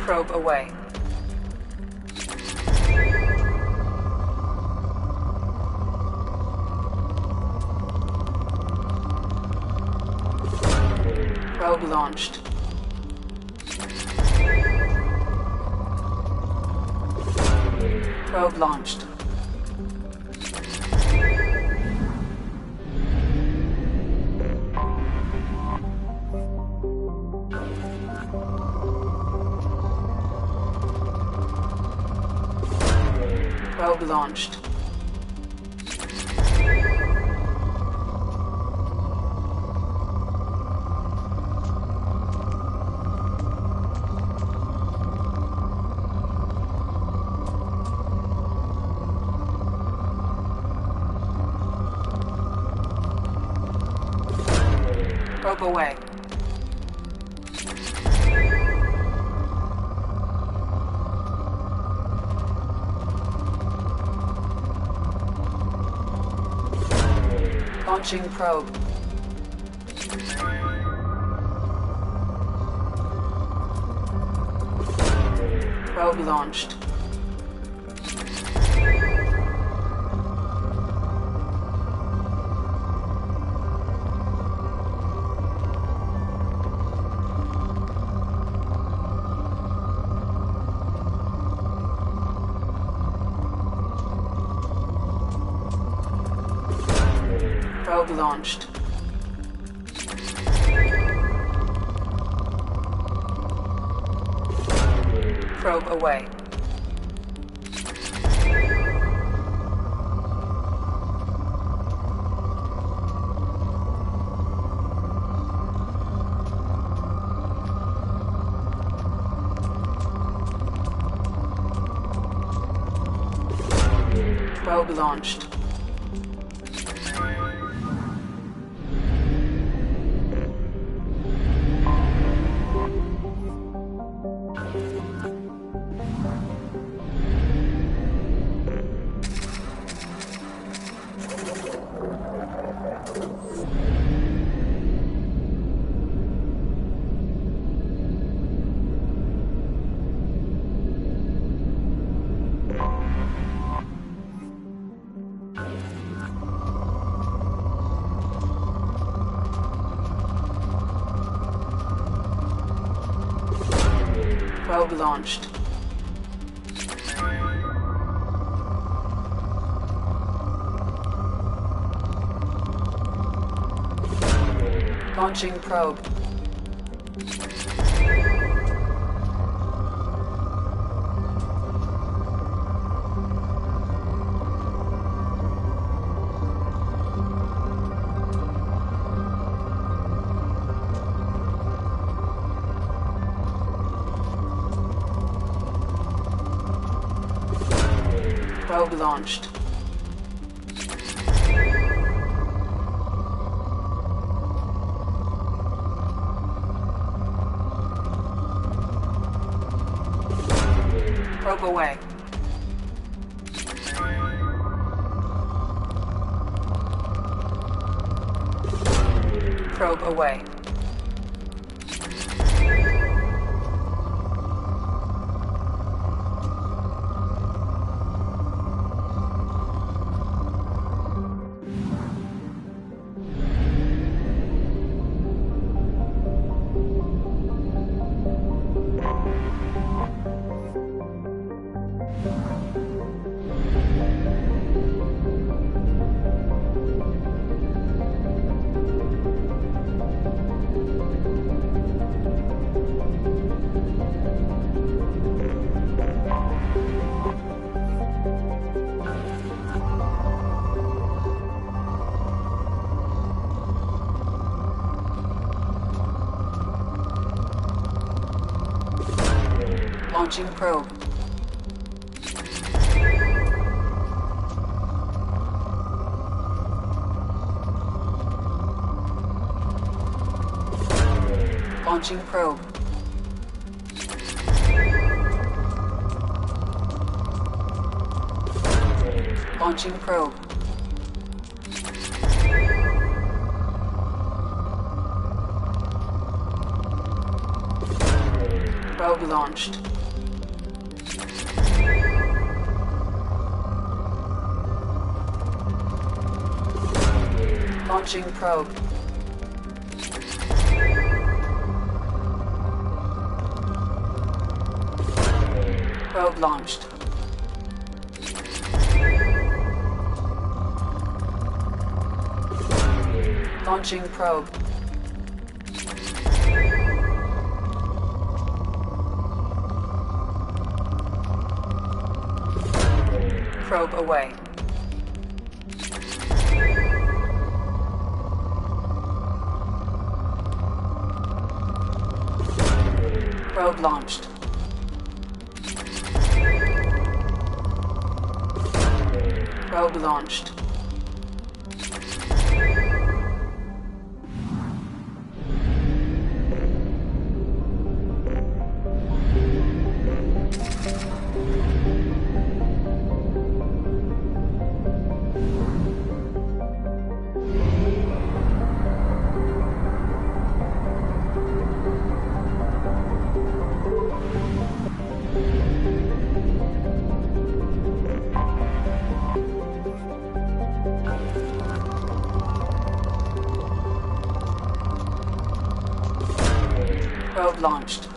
Probe away. Probe launched. Probe launched. Probe launched. Probe away. Launching probe. Probe launched. Probe launched. Probe away. Probe launched. Probe launched. Launching probe. Probe launched. Probe away. Probe away. Launching probe. Launching probe. Launching probe. Probe launched. Launching probe. Probe launched. Launching probe. Probe away. Probe launched. Probe launched. Probe launched.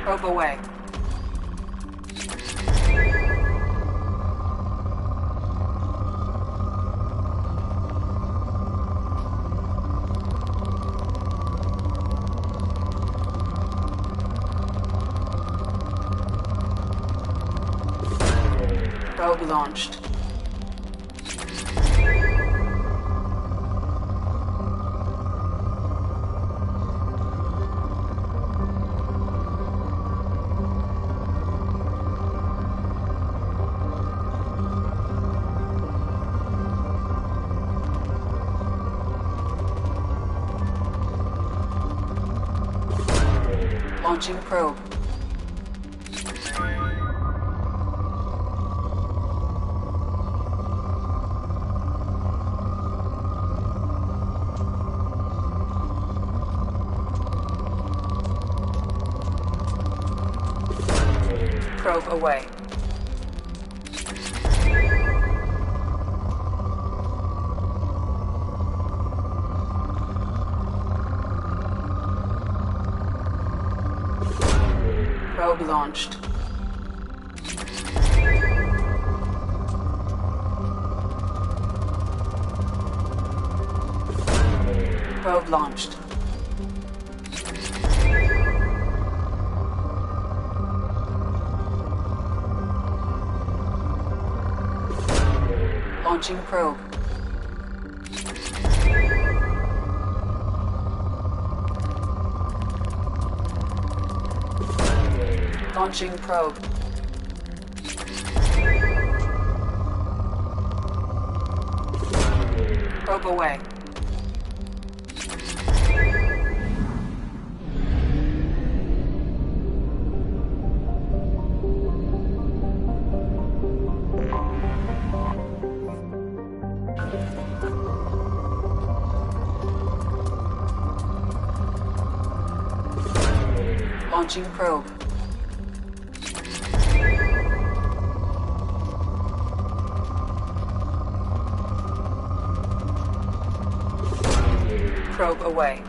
Probe away. Probe launched. Launching probe. Probe away. Probe launched. Probe launched. Launching probe. Launching probe. Probe away. Launching probe. Probe away.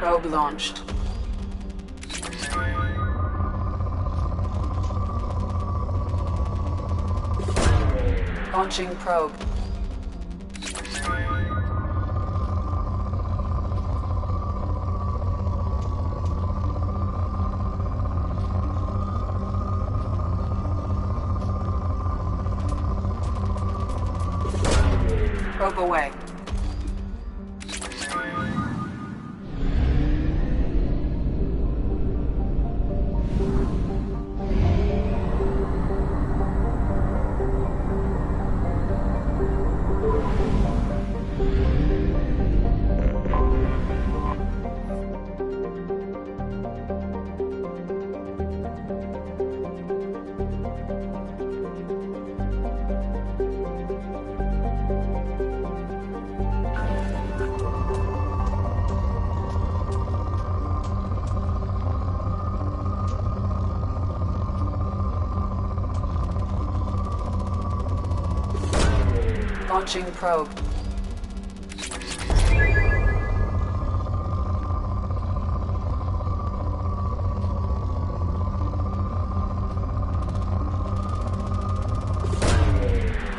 Probe launched. Launching probe. Probe away. Launching probe.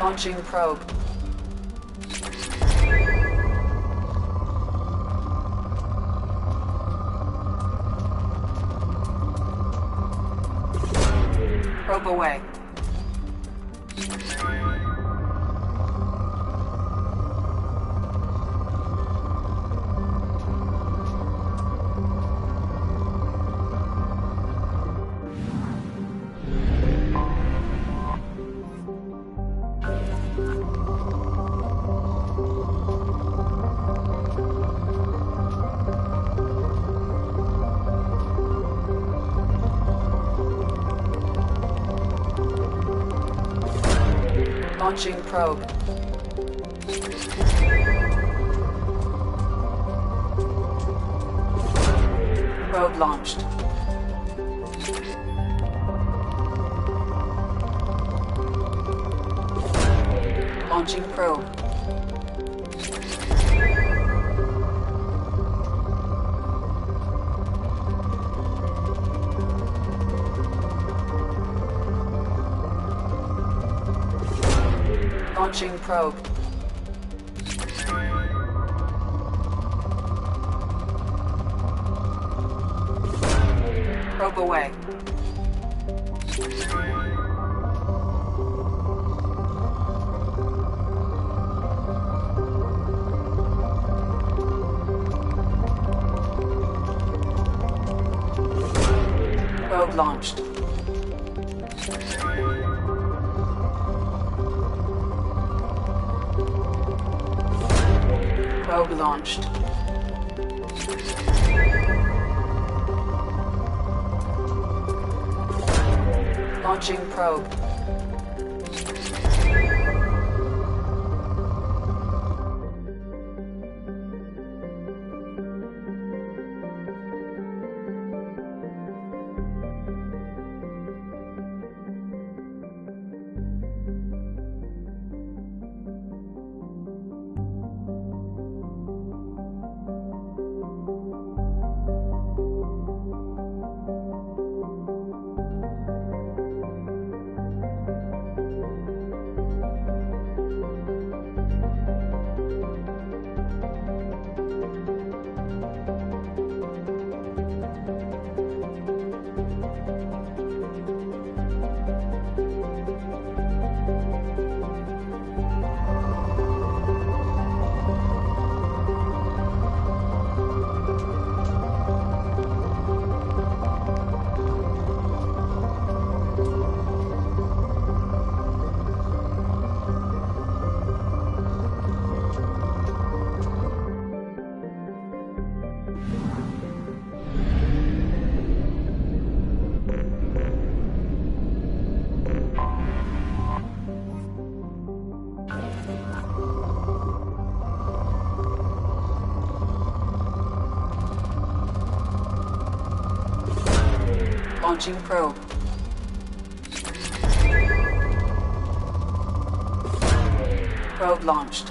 Launching probe. Probe away. Launching probe. Probe launched. Launching probe. Launching probe. Probe away. Probe launched. Probe launched. Launching probe. Launching probe. Probe launched.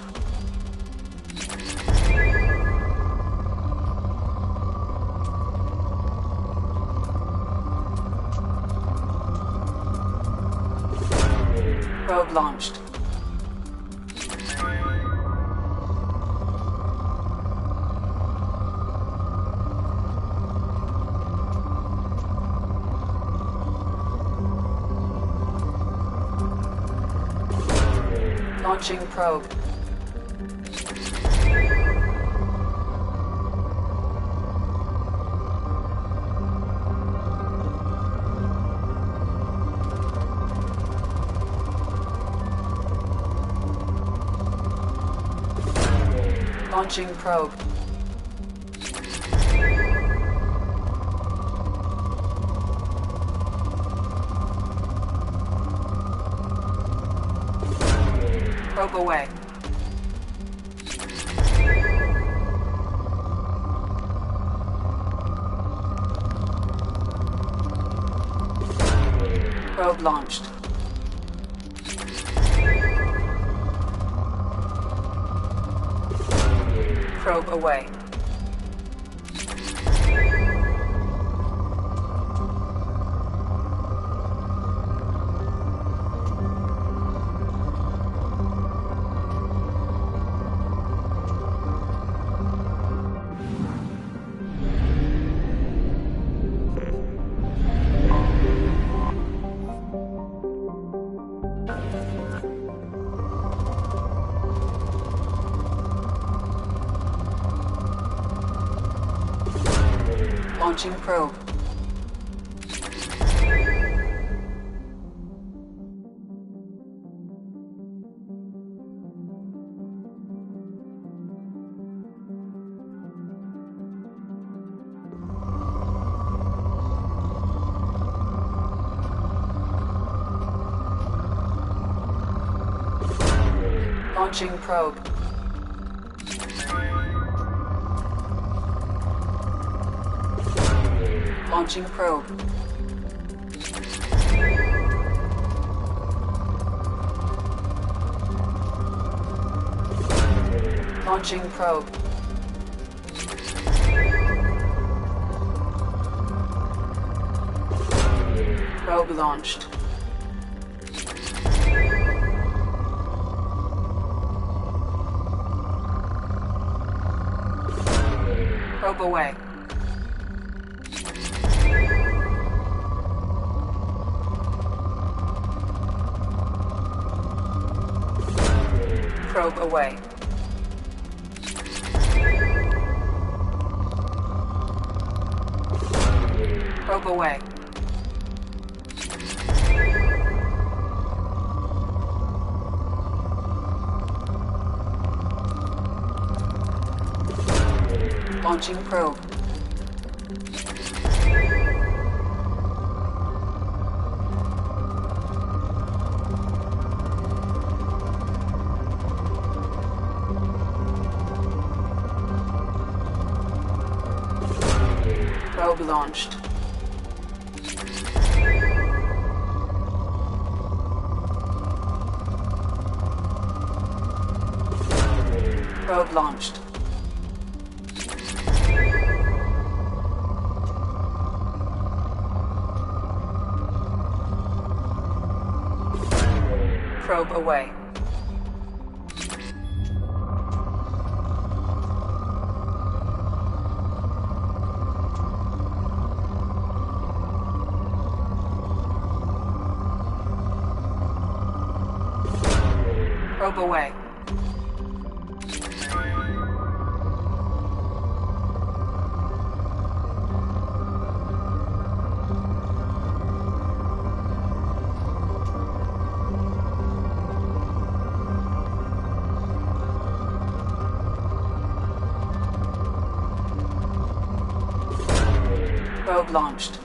Probe launched. Launching probe. Launching probe. Probe away. Probe launched. Probe away. Launching probe. Launching probe. Launching probe. Launching probe. Probe launched. Probe away. Probe away. Probe away. Launching probe. Probe launched. Probe launched. Probe away. Probe away. Probe launched.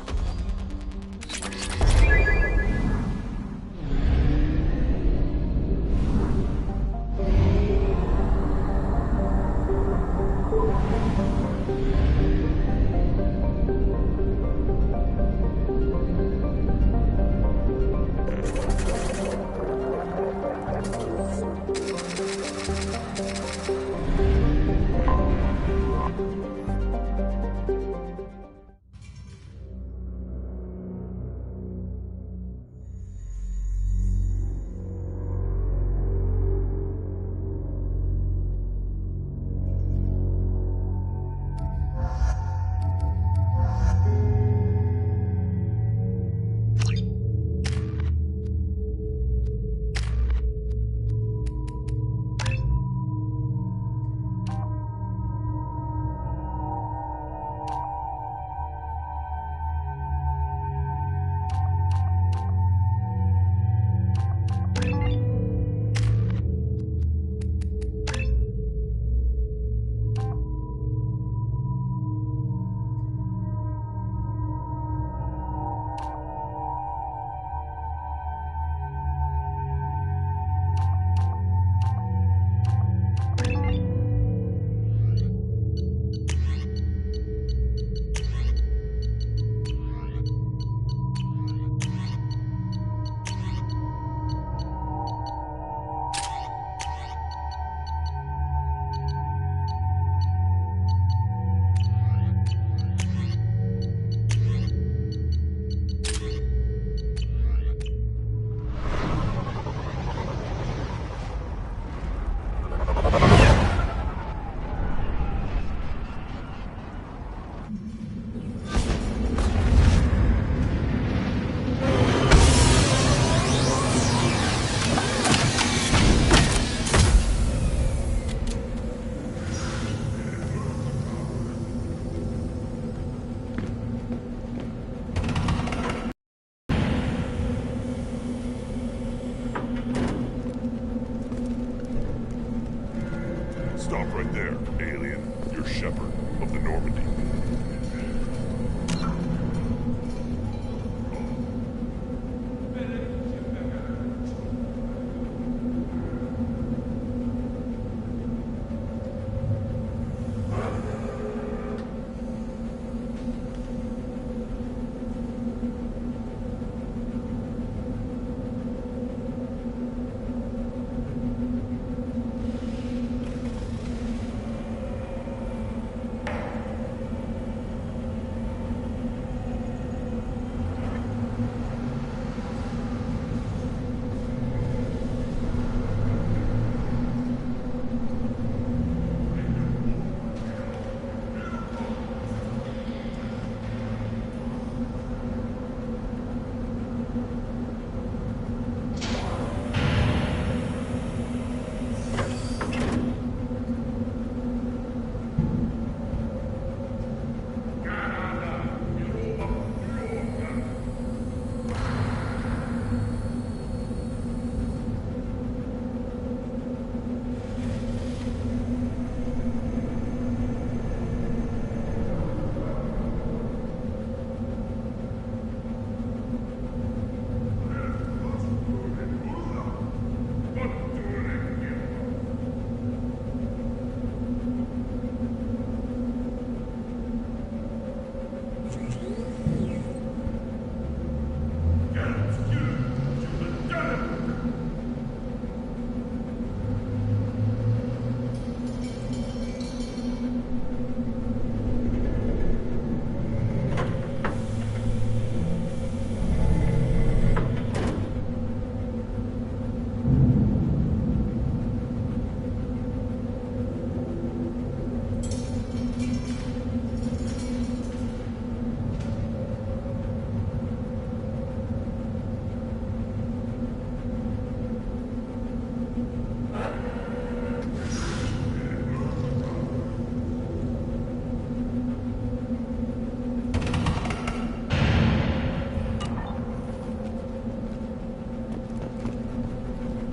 of the Normandy.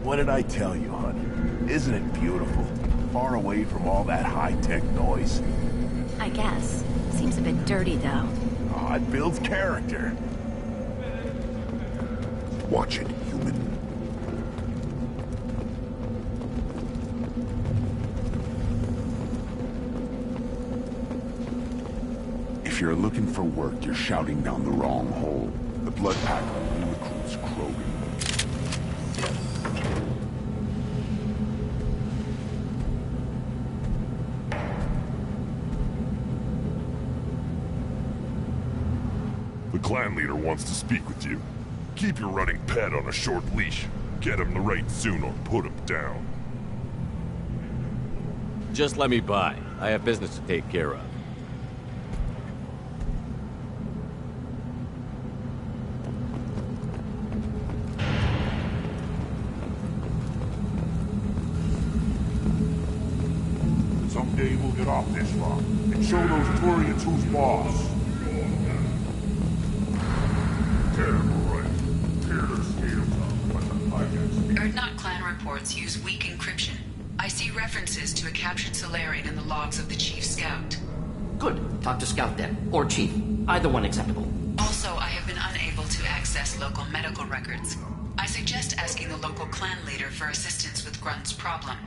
What did I tell you, honey? Isn't it beautiful? Far away from all that high-tech noise. I guess. Seems a bit dirty, though. Oh, it builds character. Watch it, human. If you're looking for work, you're shouting down the wrong hole. The Blood Pack only recruits Krogan. The clan leader wants to speak with you. Keep your running pet on a short leash. Get him the right soon or put him down. Just let me by. I have business to take care of. Someday we'll get off this rock and show those Turians who's boss. Erdnot clan reports use weak encryption. I see references to a captured Solarian in the logs of the Chief Scout. Good. Talk to Scout then. Or Chief. Either one acceptable. Also, I have been unable to access local medical records. I suggest asking the local clan leader for assistance with Grunt's problem.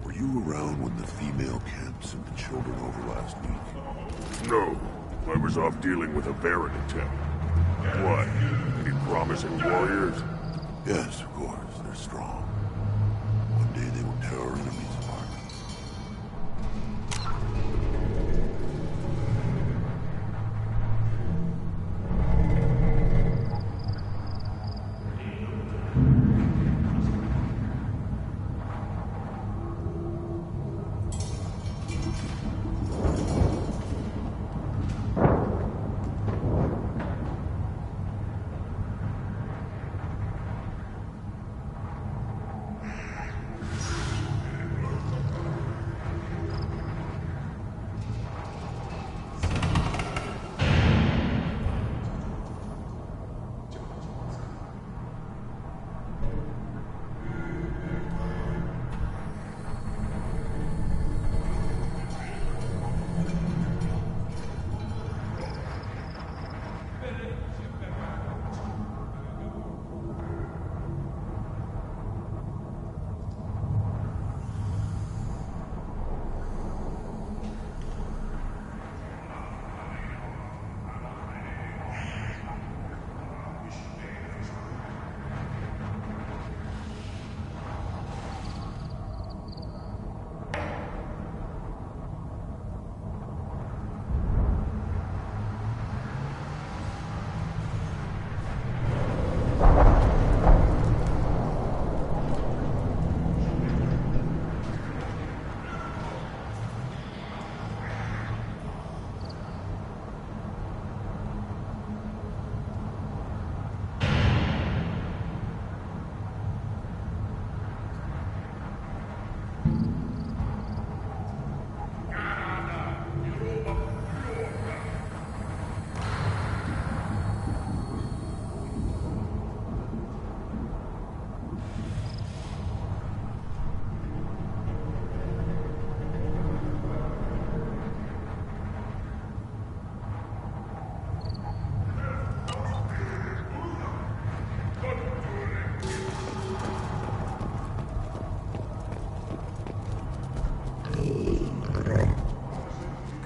Were you around when the female camp sent the children over last week? No. I was off dealing with a Baron attempt. What? Any promising warriors? Yes, of course. They're strong. One day they will tear our enemies apart.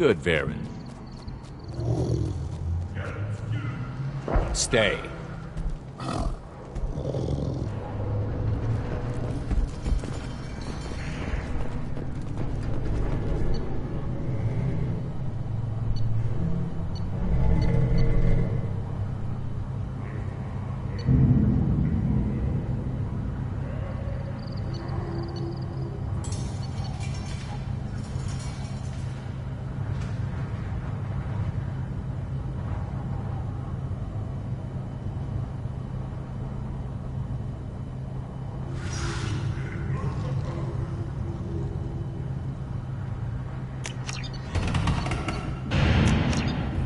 Good, Varen. Stay.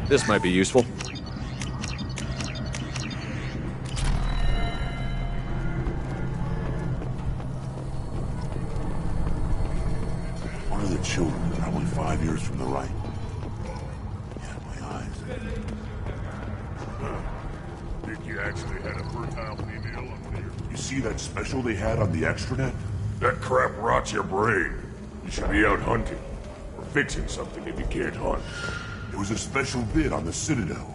This might be useful. One of the children, probably 5 years from the right. Yeah, my eyes. Think you actually had a fertile female up there? You see that special they had on the extranet? That crap rots your brain. You should be out hunting. Or fixing something if you can't hunt. It was a special bid on the Citadel.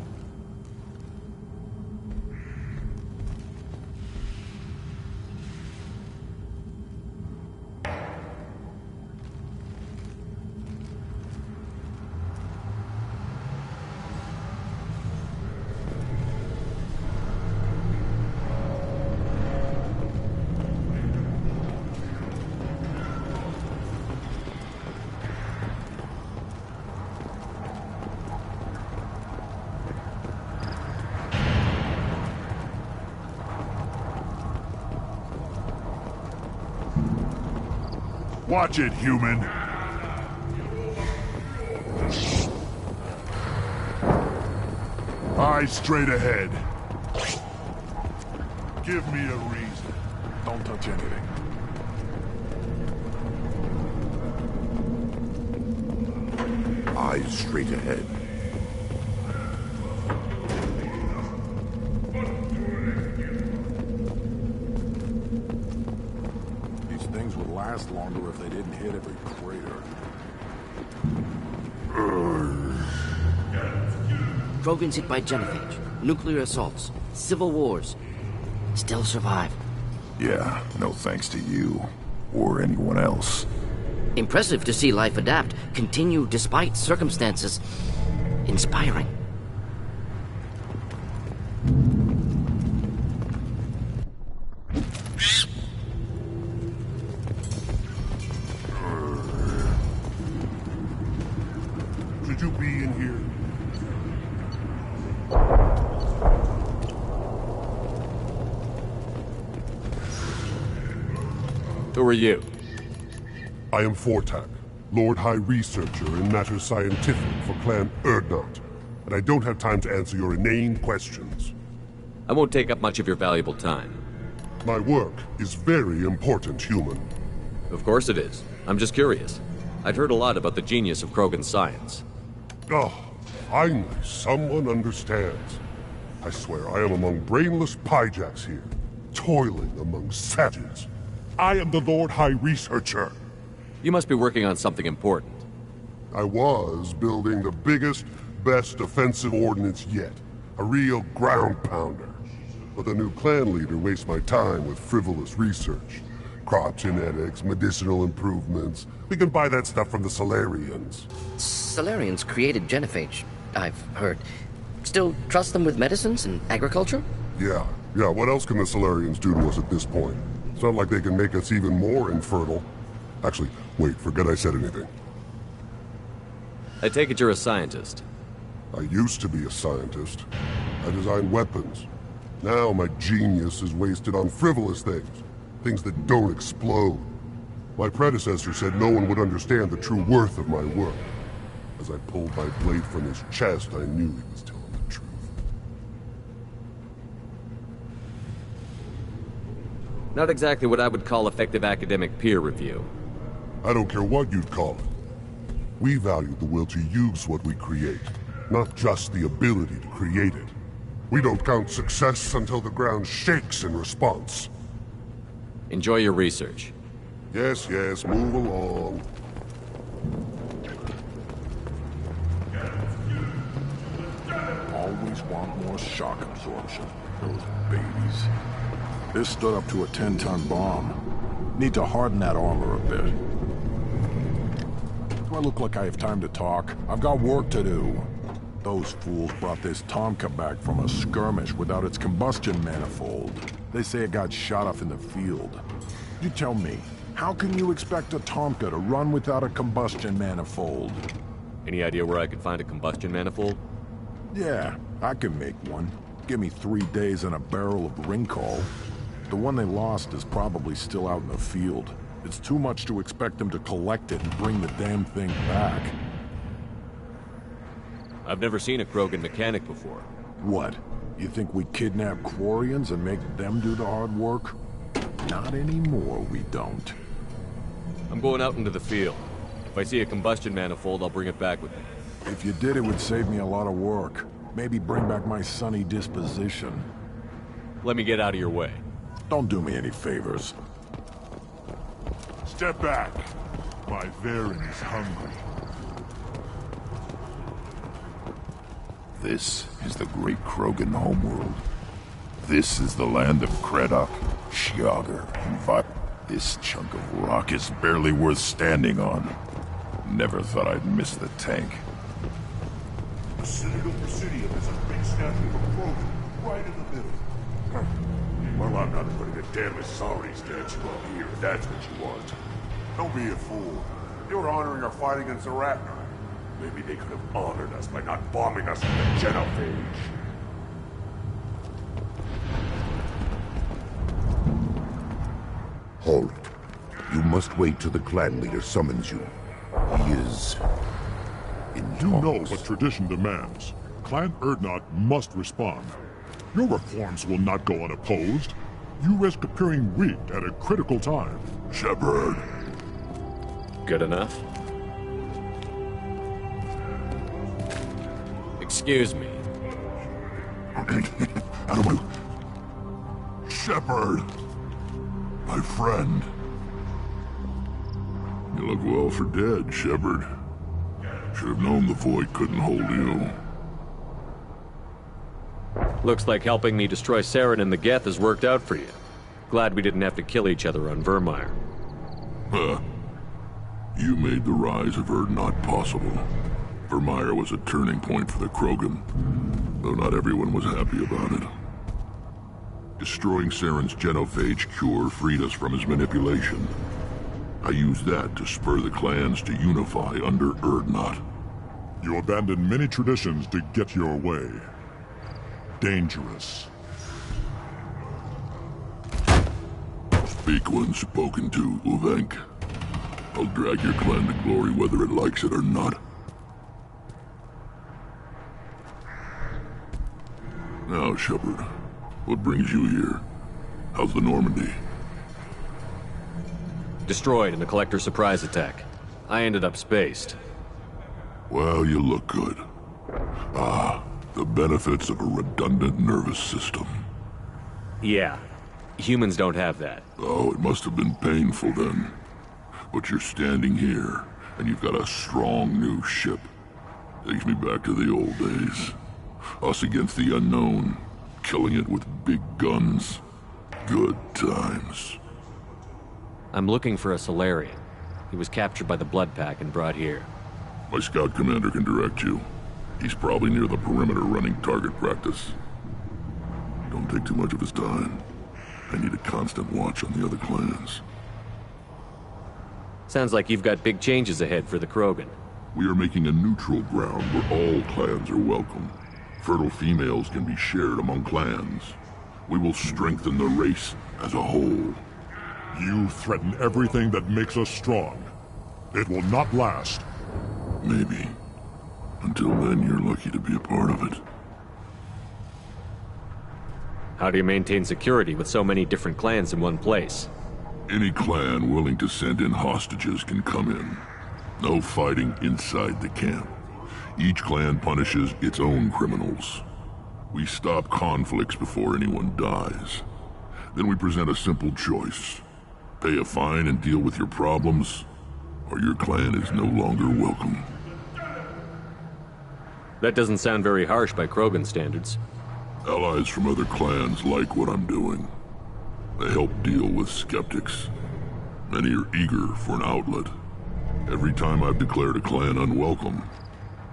Watch it, human. Eyes straight ahead. Give me a reason. Don't touch anything. Eyes straight ahead. Last longer if they didn't hit every crater. Krogan's hit by genophage, nuclear assaults, civil wars. Still survive. Yeah, no thanks to you. Or anyone else. Impressive to see life adapt, continue despite circumstances. Inspiring. Should you be in here? Who are you? I am Fortak, Lord High Researcher in matters scientific for Clan Urdnot, and I don't have time to answer your inane questions. I won't take up much of your valuable time. My work is very important, human. Of course it is. I'm just curious. I'd heard a lot about the genius of Krogan science. Oh, finally, someone understands. I swear I am among brainless pyjacks here, toiling among savages. I am the Lord High Researcher. You must be working on something important. I was building the biggest, best offensive ordnance yet. A real ground pounder. But the new clan leader wastes my time with frivolous research. Crop genetics, medicinal improvements. We can buy that stuff from the Solarians. Solarians created genophage, I've heard. Still trust them with medicines and agriculture? Yeah. What else can the Solarians do to us at this point? It's not like they can make us even more infertile. Actually, wait, forget I said anything. I take it you're a scientist. I used to be a scientist. I designed weapons. Now my genius is wasted on frivolous things. Things that don't explode. My predecessor said no one would understand the true worth of my work. As I pulled my blade from his chest, I knew he was telling the truth. Not exactly what I would call effective academic peer review. I don't care what you'd call it. We value the will to use what we create, not just the ability to create it. We don't count success until the ground shakes in response. Enjoy your research. Yes, move along. just want more shock absorption. Those babies. This stood up to a 10-ton bomb. Need to harden that armor a bit. Do I look like I have time to talk? I've got work to do. Those fools brought this Tomka back from a skirmish without its combustion manifold. They say it got shot off in the field. You tell me, how can you expect a Tomka to run without a combustion manifold? Any idea where I could find a combustion manifold? Yeah, I can make one. Give me 3 days and a barrel of Ringcall. The one they lost is probably still out in the field. It's too much to expect them to collect it and bring the damn thing back. I've never seen a Krogan mechanic before. What? You think we kidnap Quarians and make them do the hard work? Not anymore, we don't. I'm going out into the field. If I see a combustion manifold, I'll bring it back with me. If you did, it would save me a lot of work. Maybe bring back my sunny disposition. Let me get out of your way. Don't do me any favors. Step back. My Varen is hungry. This is the great Krogan homeworld. This is the land of Kredok, Shiagar, and Vi. This chunk of rock is barely worth standing on. Never thought I'd miss the tank. The Citadel Presidium is a big statue of a Krogan, right in the middle. Well, I'm not putting a damn Azari statue up here, if that's what you want. Don't be a fool. You're honoring our fight against the Arachni. Maybe they could have honored us by not bombing us in the genophage. Halt. You must wait till the clan leader summons you. He is... in talks. You know what tradition demands. Clan Urdnot must respond. Your reforms will not go unopposed. You risk appearing weak at a critical time. Shepard. Good enough? Excuse me. Out of my... Shepard! My friend. You look well for dead, Shepard. Should have known the Void couldn't hold you. Looks like helping me destroy Saren and the Geth has worked out for you. Glad we didn't have to kill each other on Vermeer. Huh. You made the rise of Urdnot possible. Vermeer was a turning point for the Krogan, though not everyone was happy about it. Destroying Saren's genophage cure freed us from his manipulation. I used that to spur the clans to unify under Urdnot. You abandoned many traditions to get your way. Dangerous. Speak when spoken to, Uvenk. I'll drag your clan to glory whether it likes it or not. Now, Shepard, what brings you here? How's the Normandy? Destroyed in the Collector surprise attack. I ended up spaced. Well, you look good. Ah, the benefits of a redundant nervous system. Yeah. Humans don't have that. Oh, it must have been painful then. But you're standing here, and you've got a strong new ship. Takes me back to the old days. Us against the unknown, killing it with big guns. Good times. I'm looking for a Solarian. He was captured by the Blood Pack and brought here. My scout commander can direct you. He's probably near the perimeter running target practice. Don't take too much of his time. I need a constant watch on the other clans. Sounds like you've got big changes ahead for the Krogan. We are making a neutral ground where all clans are welcome. Fertile females can be shared among clans. We will strengthen the race as a whole. You threaten everything that makes us strong. It will not last. Maybe. Until then, you're lucky to be a part of it. How do you maintain security with so many different clans in one place? Any clan willing to send in hostages can come in. No fighting inside the camp. Each clan punishes its own criminals. We stop conflicts before anyone dies. Then we present a simple choice. Pay a fine and deal with your problems, or your clan is no longer welcome. That doesn't sound very harsh by Krogan standards. Allies from other clans like what I'm doing. They help deal with skeptics. Many are eager for an outlet. Every time I've declared a clan unwelcome,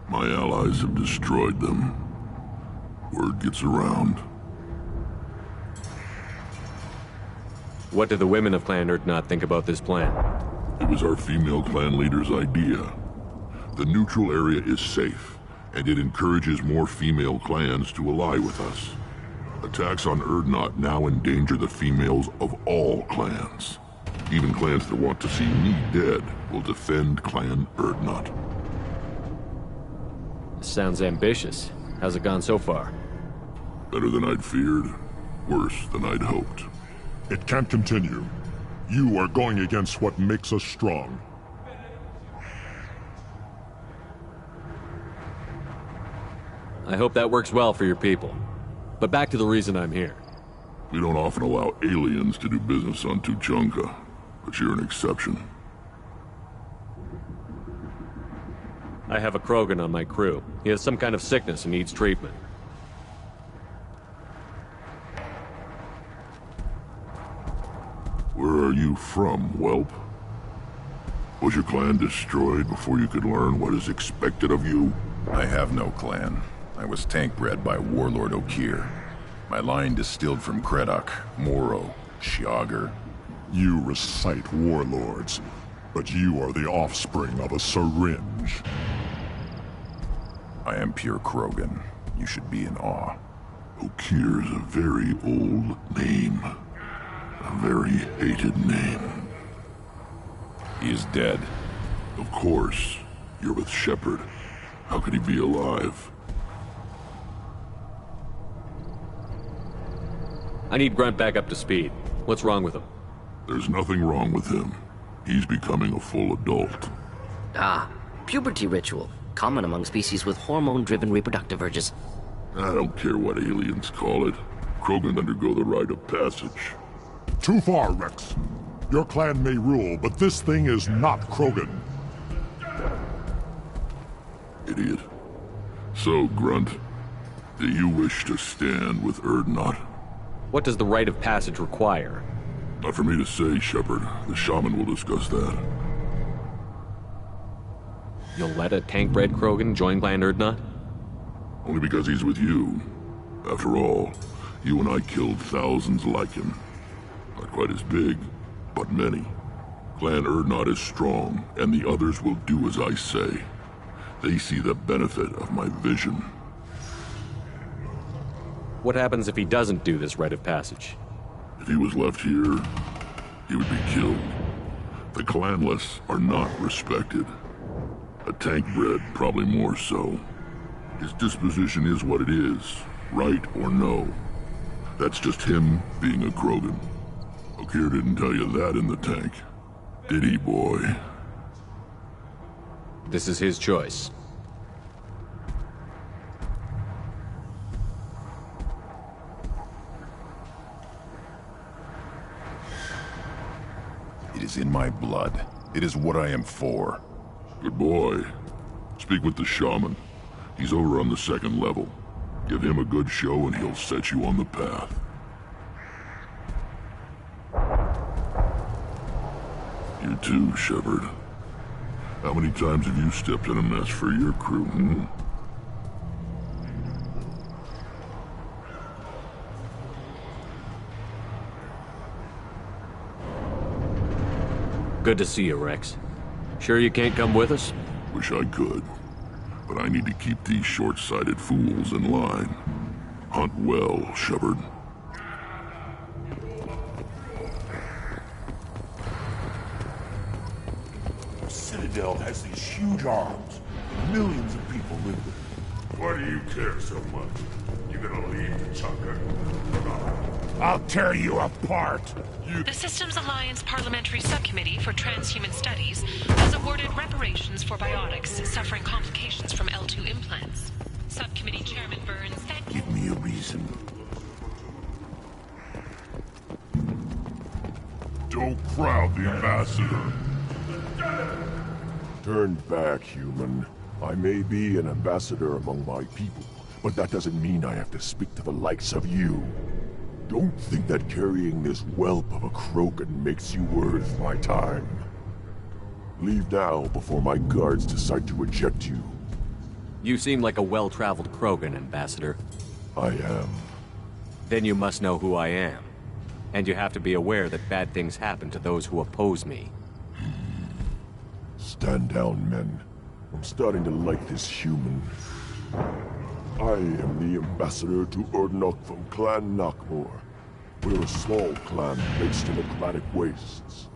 my allies have destroyed them. Word gets around. What do the women of Clan Urdnot think about this plan? It was our female clan leader's idea. The neutral area is safe, and it encourages more female clans to ally with us. Attacks on Urdnot now endanger the females of all clans. Even clans that want to see me dead will defend Clan Urdnot. Sounds ambitious. How's it gone so far? Better than I'd feared. Worse than I'd hoped. It can't continue. You are going against what makes us strong. I hope that works well for your people. But back to the reason I'm here. We don't often allow aliens to do business on Tuchanka, but you're an exception. I have a Krogan on my crew. He has some kind of sickness and needs treatment. Where are you from, whelp? Was your clan destroyed before you could learn what is expected of you? I have no clan. I was tank bred by Warlord Okir. My line distilled from Kredok, Moro, Shiagar. You recite warlords, but you are the offspring of a syringe. I am pure Krogan. You should be in awe. Okir is a very old name. A very hated name. He is dead. Of course. You're with Shepard. How could he be alive? I need Grunt back up to speed. What's wrong with him? There's nothing wrong with him. He's becoming a full adult. Ah, puberty ritual. Common among species with hormone-driven reproductive urges. I don't care what aliens call it. Krogan undergo the rite of passage. Too far, Rex. Your clan may rule, but this thing is not Krogan. Idiot. So, Grunt, do you wish to stand with Urdnot? What does the rite of passage require? Not for me to say, Shepard. The shaman will discuss that. You'll let a tank-bred Krogan join Clan Urdnot? Only because he's with you. After all, you and I killed thousands like him. Not quite as big, but many. Clan Urdnot is strong, and the others will do as I say. They see the benefit of my vision. What happens if he doesn't do this rite of passage? If he was left here, he would be killed. The clanless are not respected. A tank-bred, probably more so. His disposition is what it is, right or no. That's just him being a Krogan. Okir didn't tell you that in the tank. Did he, boy? This is his choice. It is in my blood. It is what I am for. Good boy. Speak with the shaman. He's over on the second level. Give him a good show and he'll set you on the path. You too, Shepard. How many times have you stepped in a mess for your crew, hmm? Good to see you, Rex. Sure you can't come with us? Wish I could. But I need to keep these short-sighted fools in line. Hunt well, Shepard. The Citadel has these huge arms. Millions of people live there. Why do you care so much? You gonna leave Tuchanka? I'll tear you apart! The Systems Alliance Parliamentary Subcommittee for Transhuman Studies has awarded reparations for biotics suffering complications from L2 implants. Subcommittee Chairman Burns, thank you. Give me a reason. Don't crowd the ambassador. Turn back, human. I may be an ambassador among my people, but that doesn't mean I have to speak to the likes of you. Don't think that carrying this whelp of a Krogan makes you worth my time. Leave now before my guards decide to eject you. You seem like a well-traveled Krogan, Ambassador. I am. Then you must know who I am. And you have to be aware that bad things happen to those who oppose me. Stand down, men. I'm starting to like this human. I am the ambassador to Urdnok from Clan Nakmor. We're a small clan based in the Cladic Wastes.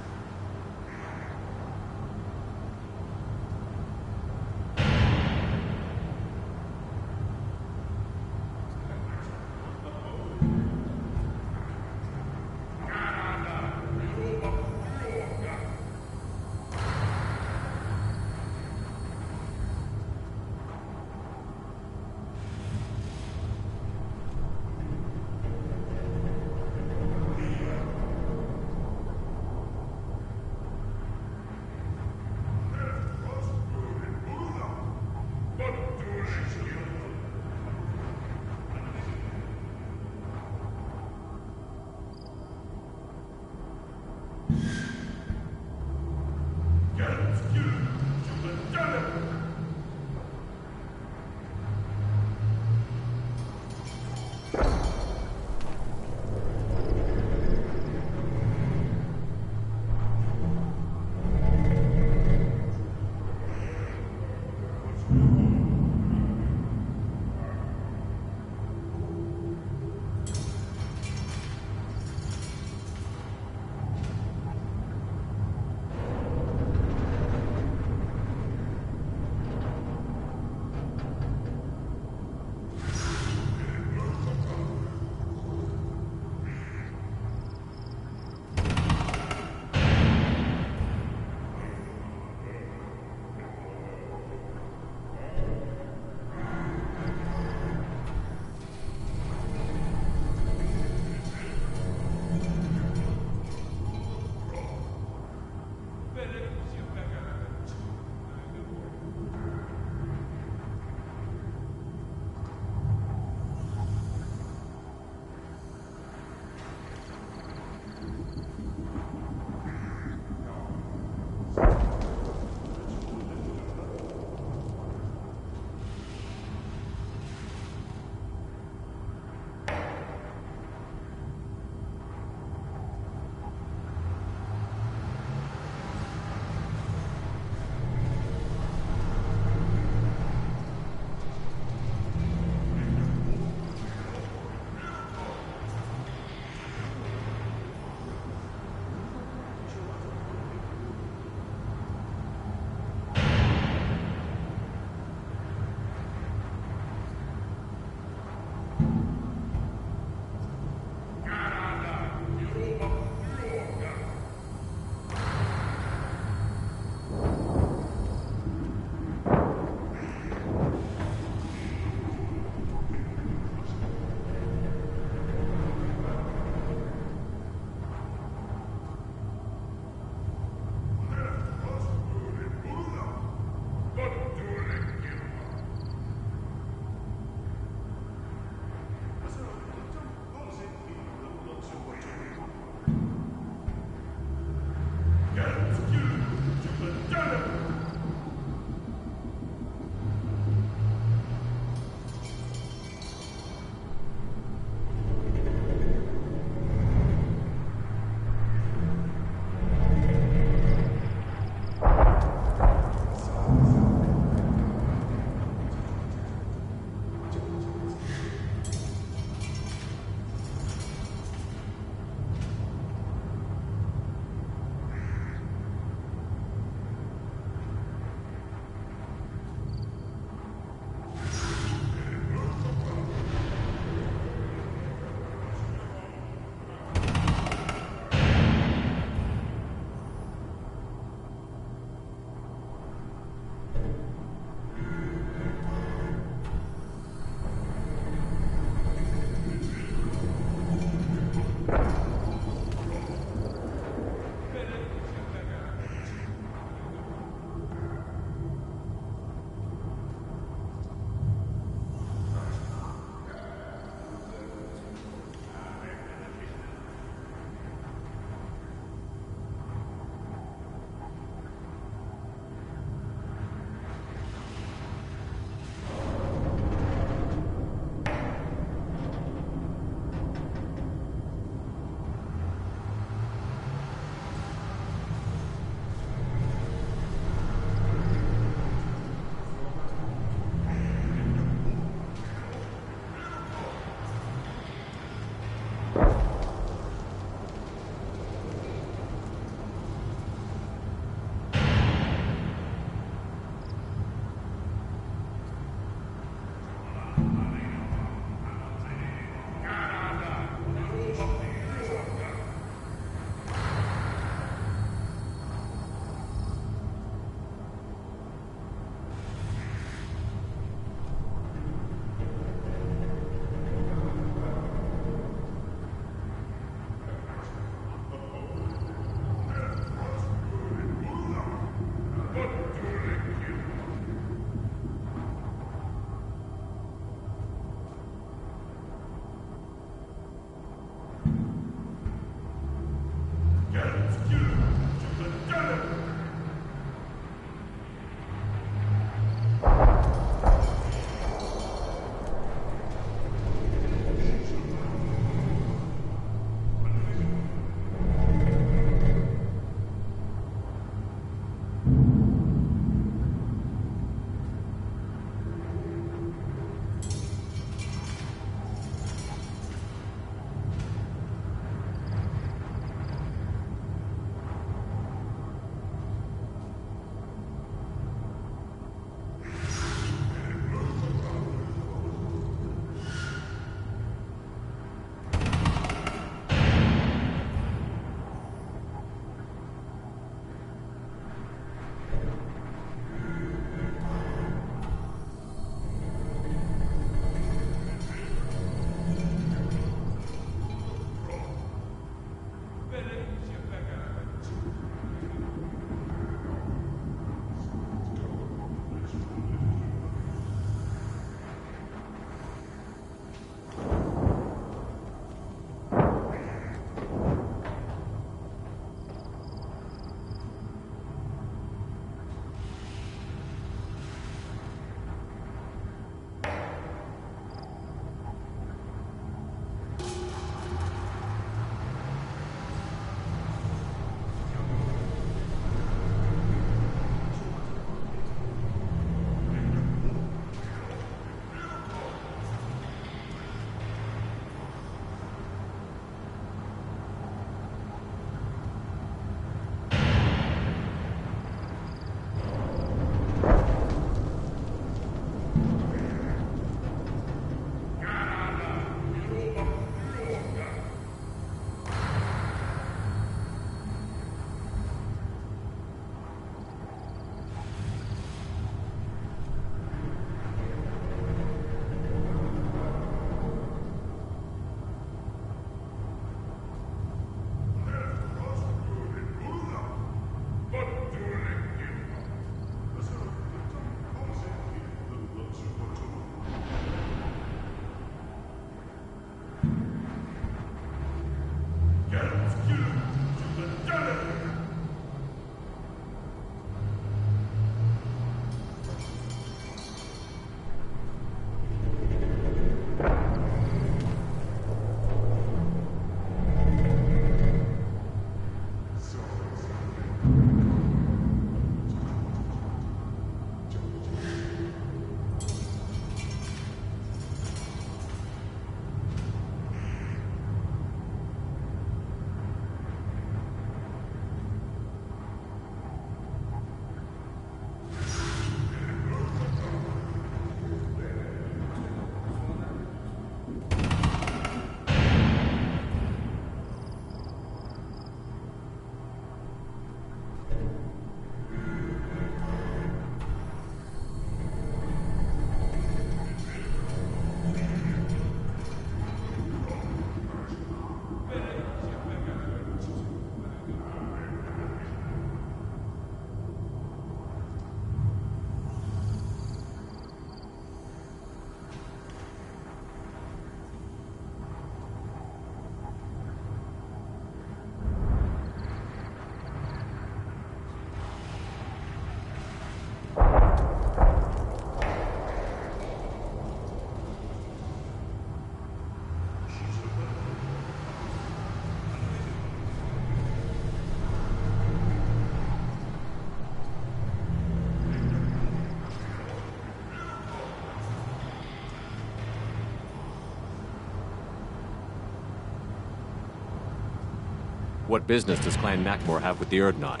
What business does Clan Nakmor have with the Urdnot?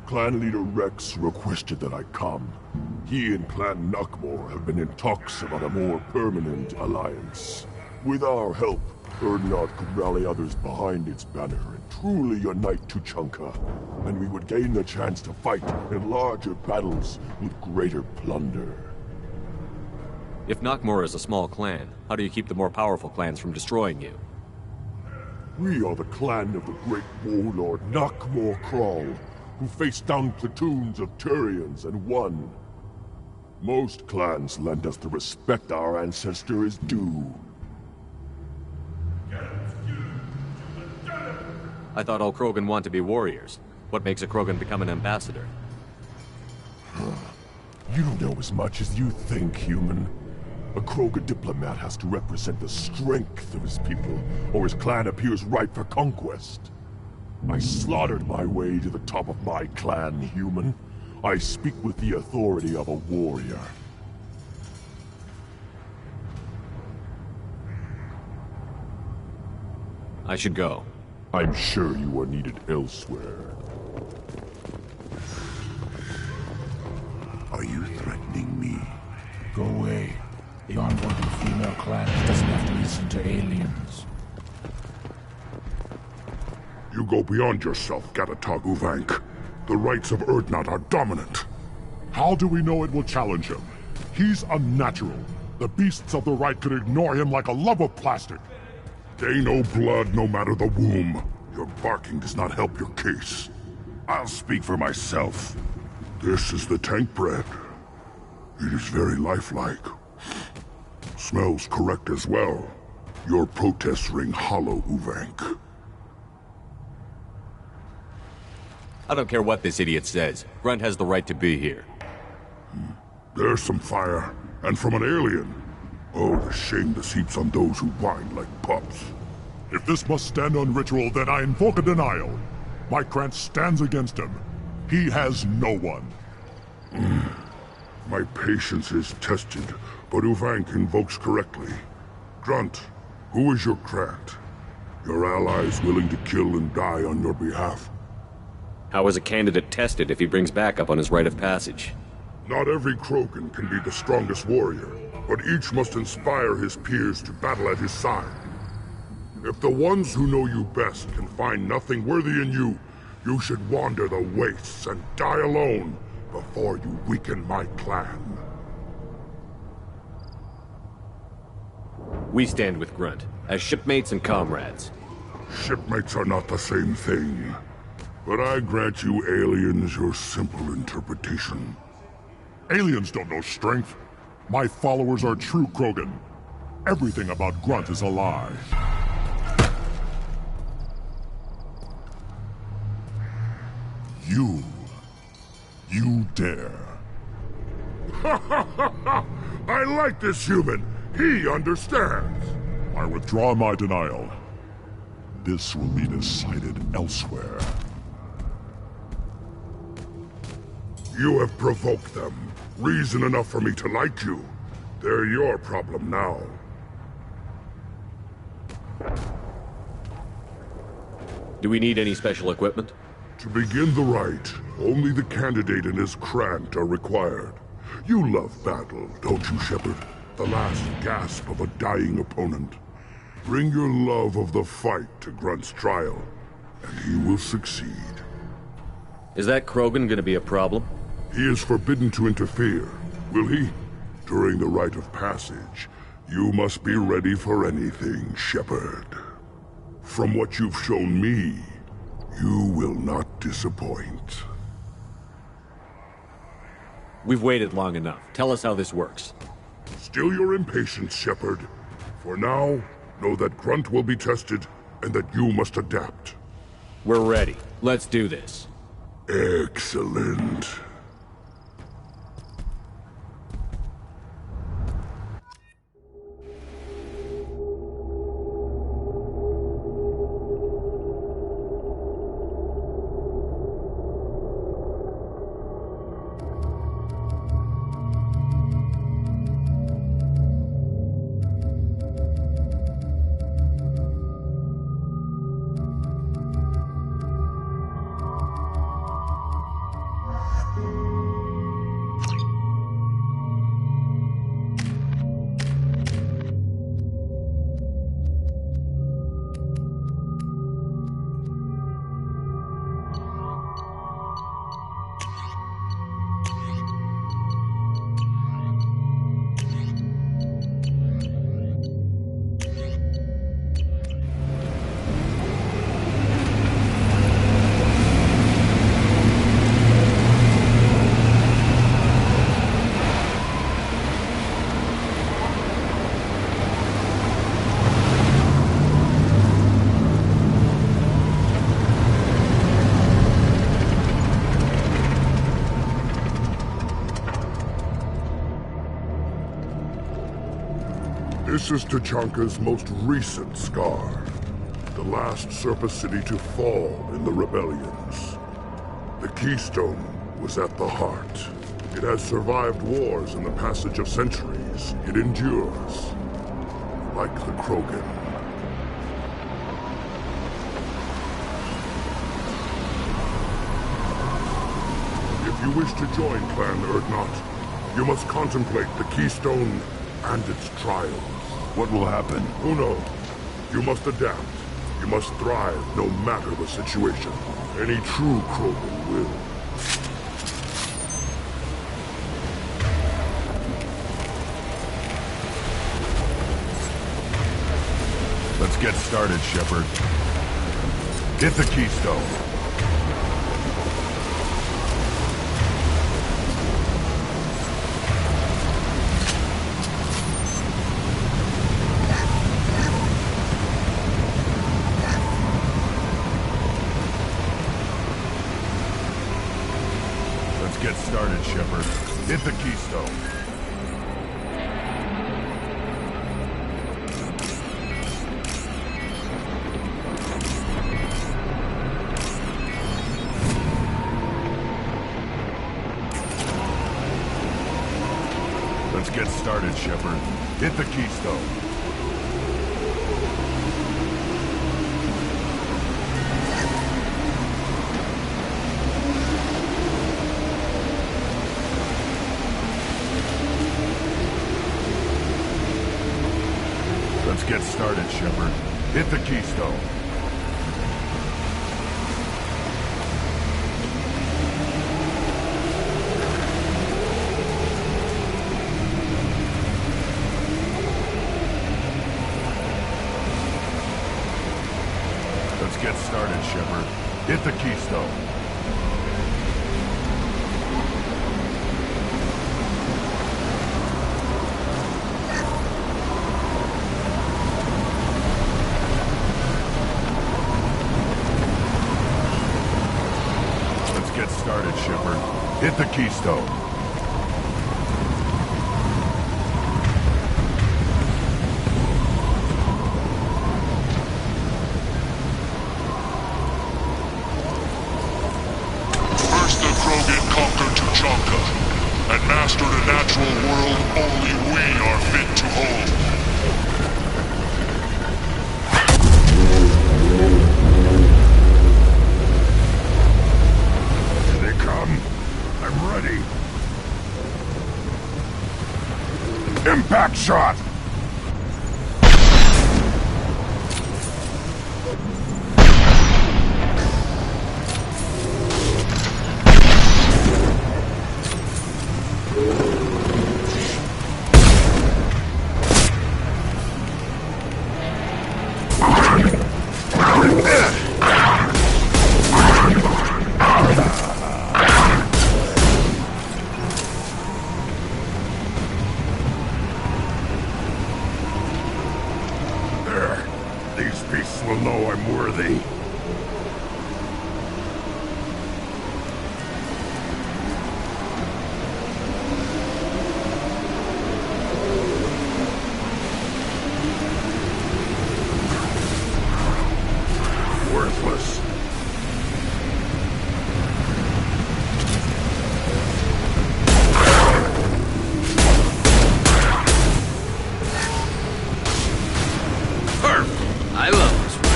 Clan leader Rex requested that I come. He and Clan Nakmor have been in talks about a more permanent alliance. With our help, Urdnot could rally others behind its banner and truly unite Tuchanka, and we would gain the chance to fight in larger battles with greater plunder. If Nakmor is a small clan, how do you keep the more powerful clans from destroying you? We are the clan of the great warlord Nakmor Kral, who faced down platoons of Turians and won. Most clans lend us the respect our ancestor is due. I thought all Krogan want to be warriors. What makes a Krogan become an ambassador? You don't know as much as you think, human. A Krogan diplomat has to represent the strength of his people, or his clan appears ripe for conquest. I slaughtered my way to the top of my clan, human. I speak with the authority of a warrior. I should go. I'm sure you are needed elsewhere. Are you threatening me? Go away. The onboarding female clan doesn't have to listen to aliens. You go beyond yourself, Gatatog Uvank. The rights of Urdnot are dominant. How do we know it will challenge him? He's unnatural. The beasts of the right could ignore him like a lump of plastic. They know blood no matter the womb. Your barking does not help your case. I'll speak for myself. This is the tank bread. It is very lifelike. Smells correct as well. Your protests ring hollow, Uvank. I don't care what this idiot says. Grunt has the right to be here. There's some fire, and from an alien. Oh, the shame this heaps on those who whine like pups. If this must stand on ritual, then I invoke a denial. My Krantz stands against him. He has no one. My patience is tested, but Uvank invokes correctly. Grunt, who is your Krant? Your allies willing to kill and die on your behalf? How is a candidate tested if he brings backup on his rite of passage? Not every Krogan can be the strongest warrior, but each must inspire his peers to battle at his side. If the ones who know you best can find nothing worthy in you, you should wander the wastes and die alone before you weaken my clan. We stand with Grunt, as shipmates and comrades. Shipmates are not the same thing. But I grant you aliens your simple interpretation. Aliens don't know strength. My followers are true Krogan. Everything about Grunt is a lie. You dare. I like this human. He understands. I withdraw my denial. This will be decided elsewhere. You have provoked them. Reason enough for me to like you. They're your problem now. Do we need any special equipment? To begin the rite, only the candidate and his Krant are required. You love battle, don't you, Shepard? The last gasp of a dying opponent. Bring your love of the fight to Grunt's trial, and he will succeed. Is that Krogan gonna be a problem? He is forbidden to interfere, will he? During the rite of passage, you must be ready for anything, Shepard. From what you've shown me, you will not disappoint. We've waited long enough. Tell us how this works. Still your impatience, Shepard. For now, know that Grunt will be tested, and that you must adapt. We're ready. Let's do this. Excellent. This is Tachanka's most recent scar. The last surface city to fall in the rebellions. The Keystone was at the heart. It has survived wars and the passage of centuries. It endures. Like the Krogan. If you wish to join Clan Urdnot, you must contemplate the Keystone and its trials. What will happen? Who knows? You must adapt. You must thrive no matter the situation. Any true Krogan will. Let's get started, Shepard. Hit the Keystone. Let's get started, Shepard. Hit the Keystone. Let's get started, Shepard. Hit the Keystone. Let's get started, Shepard. Hit the Keystone. Let's get started, Shepard. Hit the Keystone. Let's get started, Shepard. Hit the Keystone. And mastered a natural world only we are fit to hold. Here they come. I'm ready. Impact shot! These beasts will know I'm worthy. Worthless. I love this one.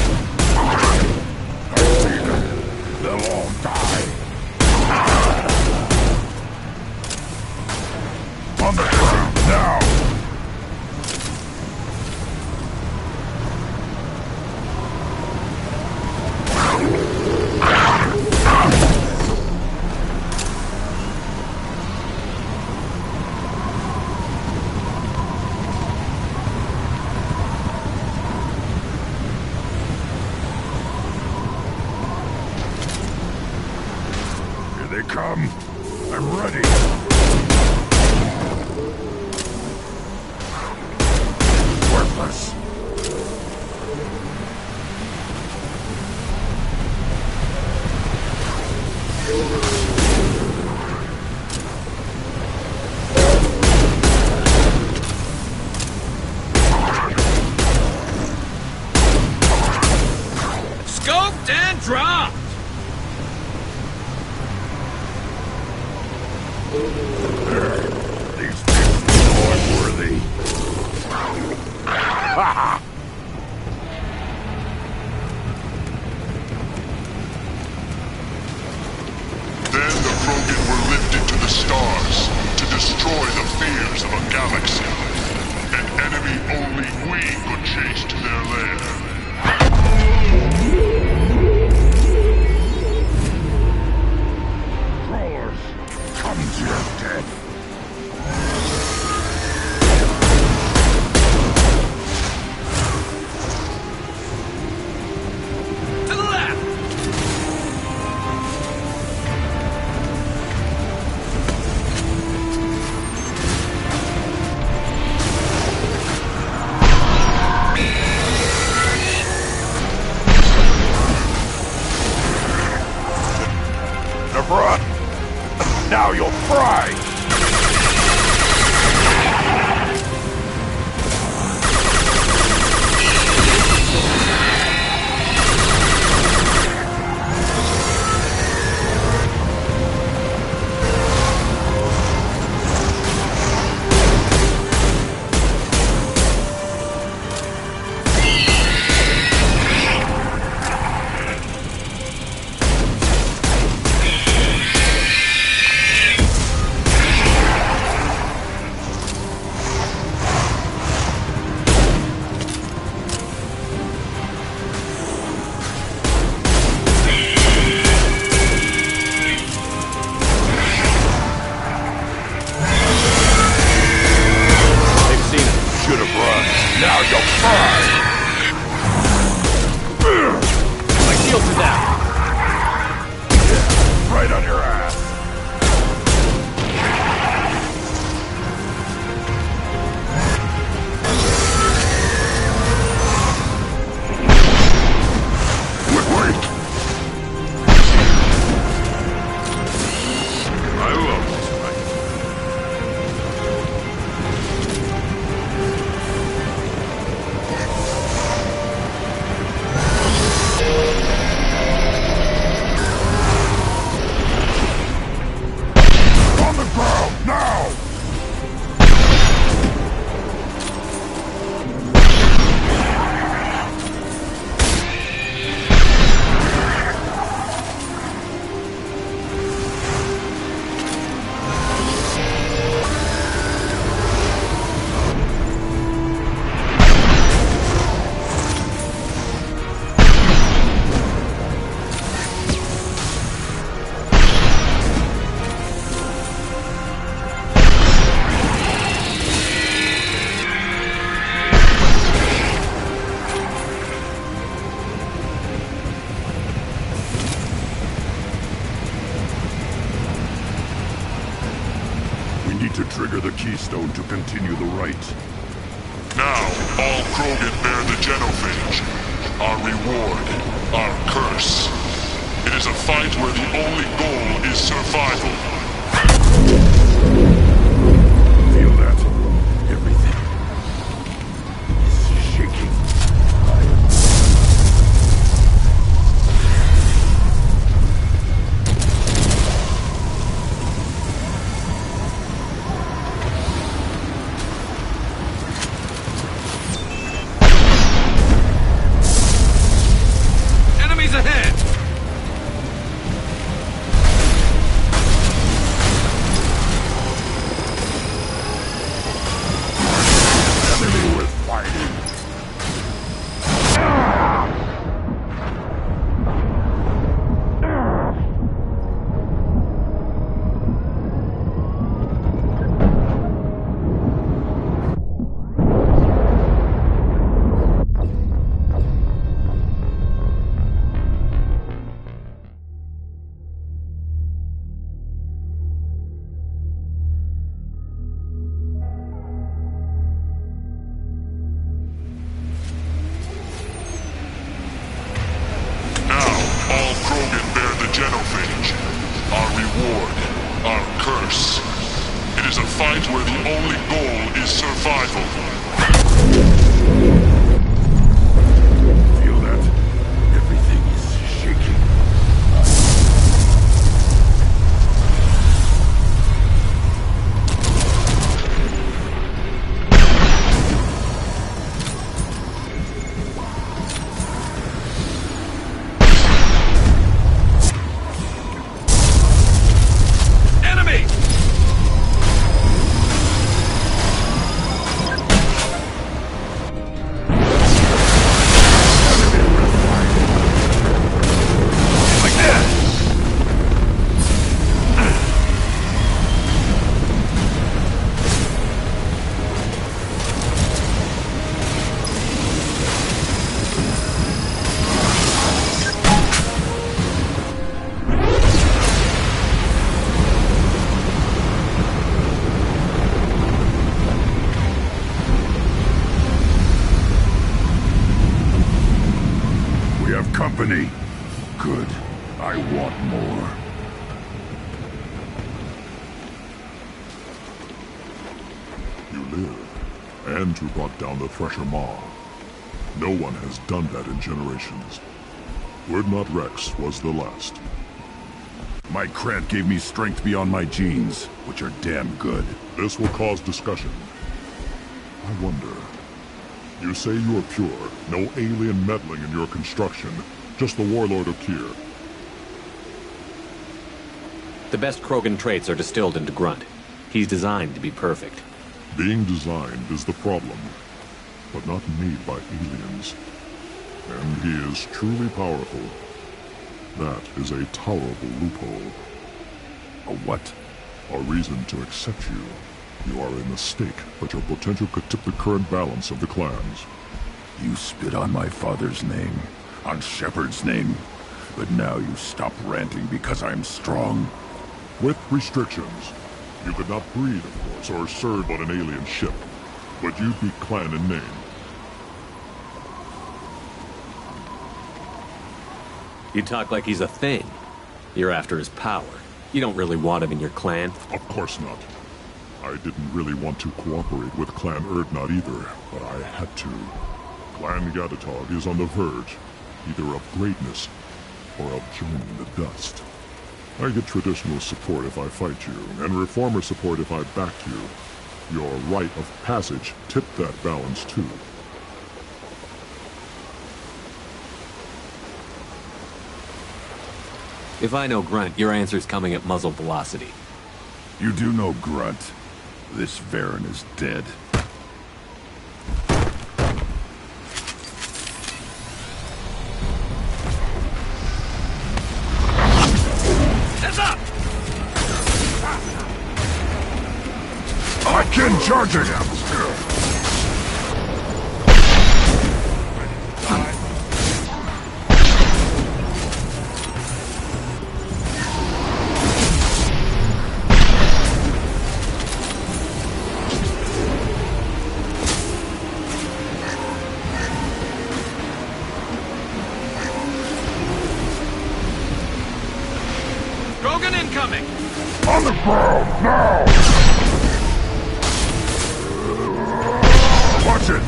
They'll all die. On the ground, now! They come. I'm ready. Worthless. Locked and dropped! These things are unworthy. Ha! Then the Krogan were lifted to the stars to destroy the fears of a galaxy. An enemy only we could chase to their lair. Crawlers, come to your death. To the left! Never. Now you'll fry. Now you'll fry! My shields are down! Yeah, right on your ass. Wait! I love this fight. On the ground, now! We need to trigger the keystone to continue the rite. Now, all Krogan bear the genophage. Our reward, our curse. It is a fight where the only goal is survival. Feel that? Everything is shaking. Enemies ahead! Enemy worth fighting. All Krogan bear the genophage. Our reward, our curse. It is a fight where the only goal is survival. Feel that? Everything is shaking. have company. Good. I want more. You live, and you brought down the Thresher Maw. No one has done that in generations. Urdnot Rex was the last. My Krant gave me strength beyond my genes, which are damn good. This will cause discussion. I wonder... You say you are pure, no alien meddling in your construction, just the Warlord O'Keer. The best Krogan traits are distilled into Grunt. He's designed to be perfect. Being designed is the problem, but not made by aliens. And he is truly powerful. That is a tolerable loophole. A what? A reason to accept you. You are a mistake, but your potential could tip the current balance of the clans. You spit on my father's name, on Shepard's name, but now you stop ranting because I'm strong. With restrictions. You could not breed, of course, or serve on an alien ship, but you'd be clan in name. You talk like he's a thing. You're after his power. You don't really want him in your clan. Of course not. I didn't really want to cooperate with Clan Urdnot either, but I had to. Clan Gatatog is on the verge, either of greatness or of joining the dust. I get traditional support if I fight you, and reformer support if I back you. Your rite of passage tipped that balance too. If I know Grunt, your answer's coming at muzzle velocity. You do know Grunt. This Varen is dead. Heads up! I can charge him! Incoming! On the ground, now! Watch it!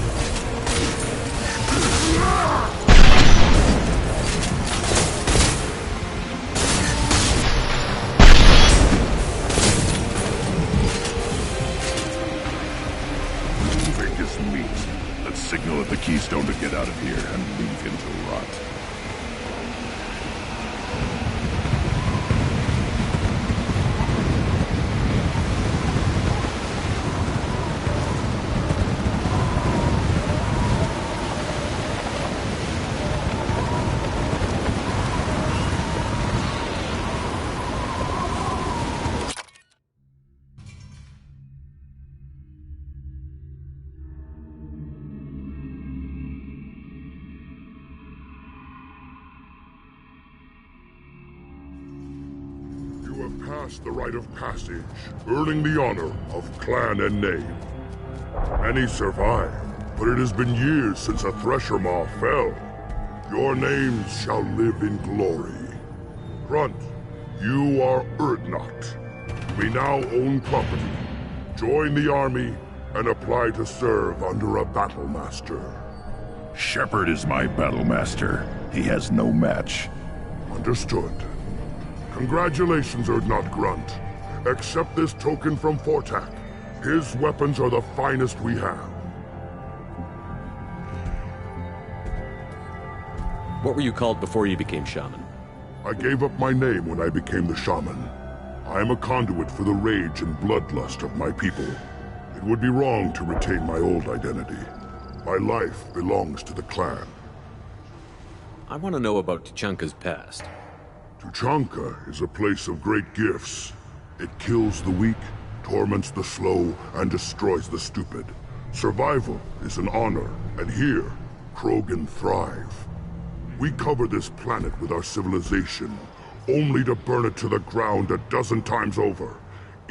Take his meat. Let's signal at the Keystone to get out of here and leave him to rot. The rite of passage, earning the honor of clan and name. Many survive, but it has been years since a Thresher Maw fell. Your names shall live in glory. Grunt, you are Urdnot. You may now own property, join the army, and apply to serve under a battle master. Shepard is my battle master. He has no match. Understood. Congratulations, Urdnot Grunt. Accept this token from Fortak. His weapons are the finest we have. What were you called before you became shaman? I gave up my name when I became the shaman. I am a conduit for the rage and bloodlust of my people. It would be wrong to retain my old identity. My life belongs to the clan. I want to know about Tuchanka's past. Tuchanka is a place of great gifts. It kills the weak, torments the slow, and destroys the stupid. Survival is an honor, and here, Krogan thrive. We cover this planet with our civilization, only to burn it to the ground a dozen times over.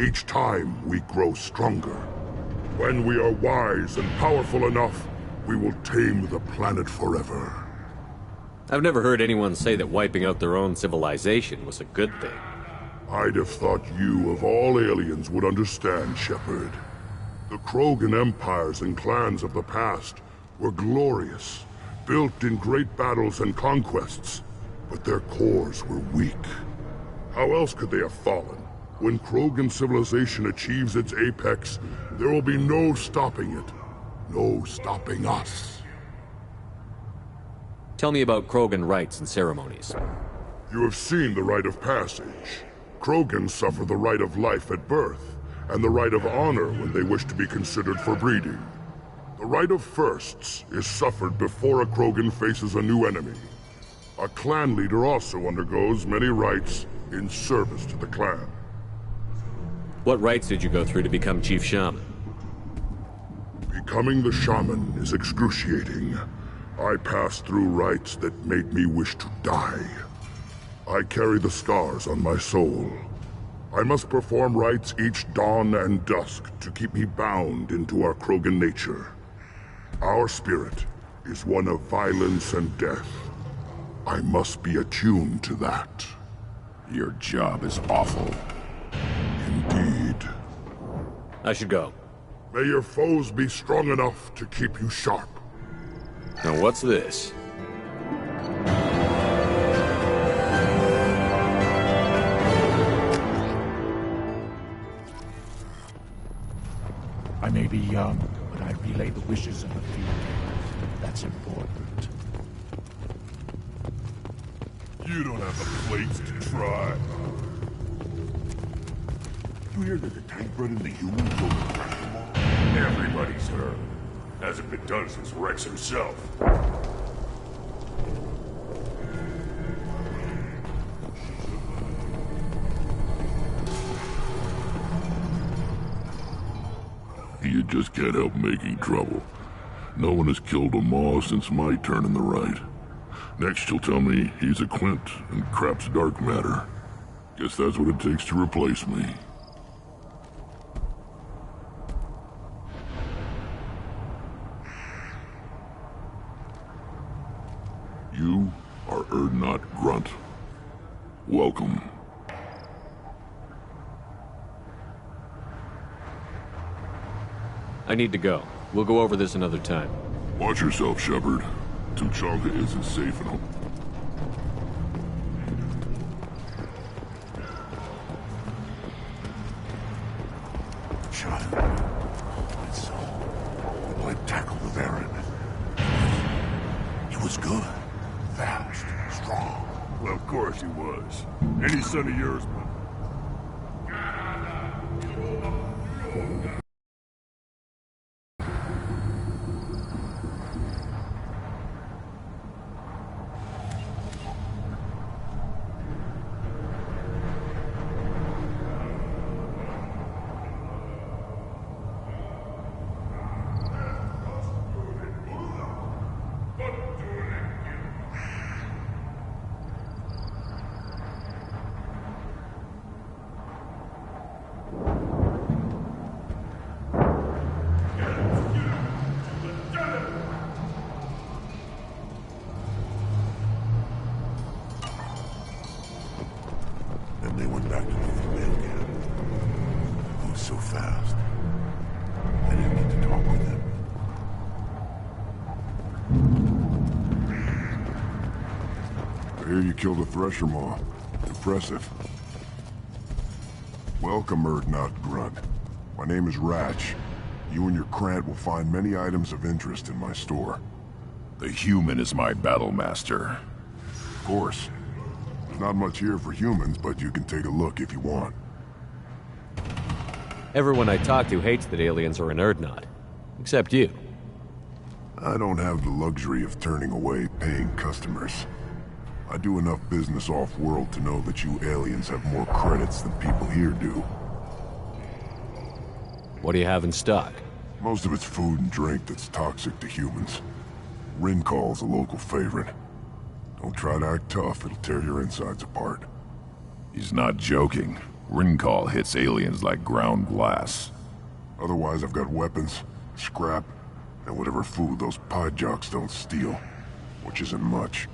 Each time, we grow stronger. When we are wise and powerful enough, we will tame the planet forever. I've never heard anyone say that wiping out their own civilization was a good thing. I'd have thought you, of all aliens, would understand, Shepard. The Krogan empires and clans of the past were glorious, built in great battles and conquests, but their cores were weak. How else could they have fallen? When Krogan civilization achieves its apex, there will be no stopping it. No stopping us. Tell me about Krogan rites and ceremonies. You have seen the rite of passage. Krogans suffer the rite of life at birth, and the rite of honor when they wish to be considered for breeding. The rite of firsts is suffered before a Krogan faces a new enemy. A clan leader also undergoes many rites in service to the clan. What rites did you go through to become Chief Shaman? Becoming the shaman is excruciating. I passed through rites that made me wish to die. I carry the scars on my soul. I must perform rites each dawn and dusk to keep me bound into our Krogan nature. Our spirit is one of violence and death. I must be attuned to that. Your job is awful. Indeed. I should go. May your foes be strong enough to keep you sharp. Now what's this? I may be young, but I relay the wishes of the few. That's important. You don't have the plates to try. You hear that the tank bred in the humans killed the Thresher? Everybody's heard. Hasn't been done since Rex himself. You just can't help making trouble. No one has killed a Maw since my turn in the right. Next you'll tell me he's a Quint and crap's dark matter. Guess that's what it takes to replace me. You are Urdnot Grunt. Welcome. I need to go. We'll go over this another time. Watch yourself, Shepard. Tuchanka isn't safe at home. Child. That's so. Well, I tackled the Baron. He was good. Fast. Strong. Well, of course he was. Any son of yours, man. They went back to the female camp. Moved so fast. I didn't get to talk with them. I hear you killed a Thresher Maw. Impressive. Welcome, Urdnot Grunt. My name is Ratch. You and your Krant will find many items of interest in my store. The human is my battle master. Of course. There's not much here for humans, but you can take a look if you want. Everyone I talk to hates that aliens are an Urdnot. Except you. I don't have the luxury of turning away paying customers. I do enough business off-world to know that you aliens have more credits than people here do. What do you have in stock? Most of it's food and drink that's toxic to humans. Rincall's a local favorite. Don't try to act tough, it'll tear your insides apart. He's not joking. Rincall hits aliens like ground glass. Otherwise, I've got weapons, scrap, and whatever food those pod jocks don't steal. Which isn't much.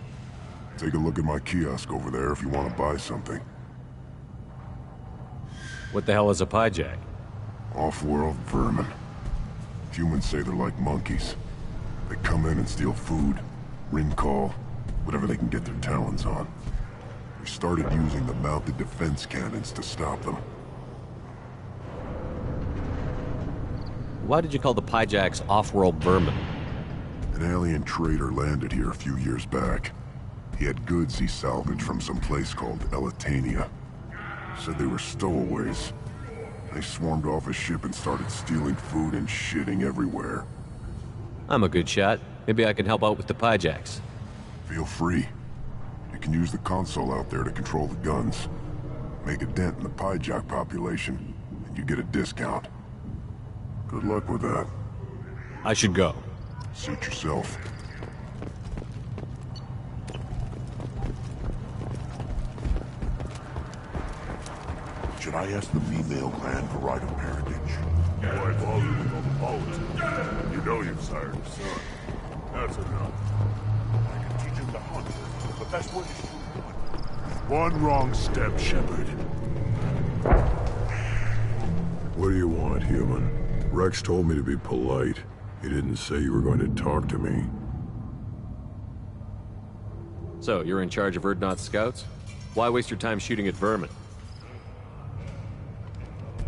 Take a look at my kiosk over there if you want to buy something. What the hell is a pyjak? Off-world vermin. Humans say they're like monkeys. They come in and steal food, ring call, whatever they can get their talons on. We started using the mounted defense cannons to stop them. Why did you call the pyjaks off-world vermin? An alien trader landed here a few years back. He had goods he salvaged from some place called Elitania. Said they were stowaways. They swarmed off his ship and started stealing food and shitting everywhere. I'm a good shot. Maybe I can help out with the pyjaks. Feel free. You can use the console out there to control the guns. Make a dent in the pyjak population, and you get a discount. Good luck with that. I should go. Suit yourself. Should I ask the female clan for right of parentage? Why bother with all the politics? You know you've sired a son. That's enough. I can teach him to hunt. The best way is to shoot one wrong step, Shepard. What do you want, human? Rex told me to be polite. He didn't say you were going to talk to me. So, you're in charge of Urdnot's scouts? Why waste your time shooting at vermin?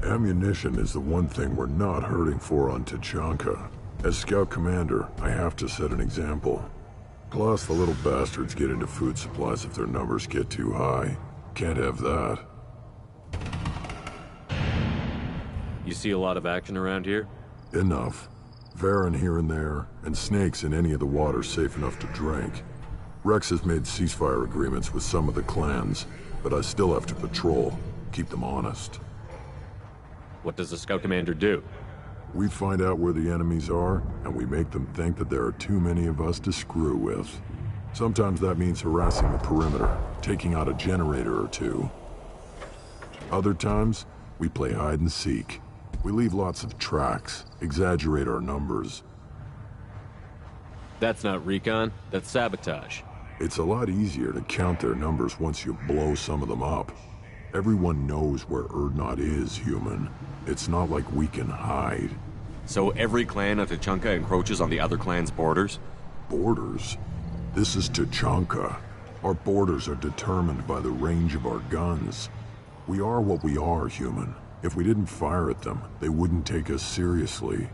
Ammunition is the one thing we're not hurting for on Tachanka. As scout commander, I have to set an example. Plus, the little bastards get into food supplies if their numbers get too high. Can't have that. You see a lot of action around here? Enough. Varen here and there, and snakes in any of the water safe enough to drink. Rex has made ceasefire agreements with some of the clans, but I still have to patrol, keep them honest. What does the scout commander do? We find out where the enemies are, and we make them think that there are too many of us to screw with. Sometimes that means harassing the perimeter, taking out a generator or two. Other times, we play hide and seek. We leave lots of tracks, exaggerate our numbers. That's not recon, that's sabotage. It's a lot easier to count their numbers once you blow some of them up. Everyone knows where Urdnot is, human. It's not like we can hide. So every clan of Tachanka encroaches on the other clan's borders? Borders? This is Tachanka. Our borders are determined by the range of our guns. We are what we are, human. If we didn't fire at them, they wouldn't take us seriously.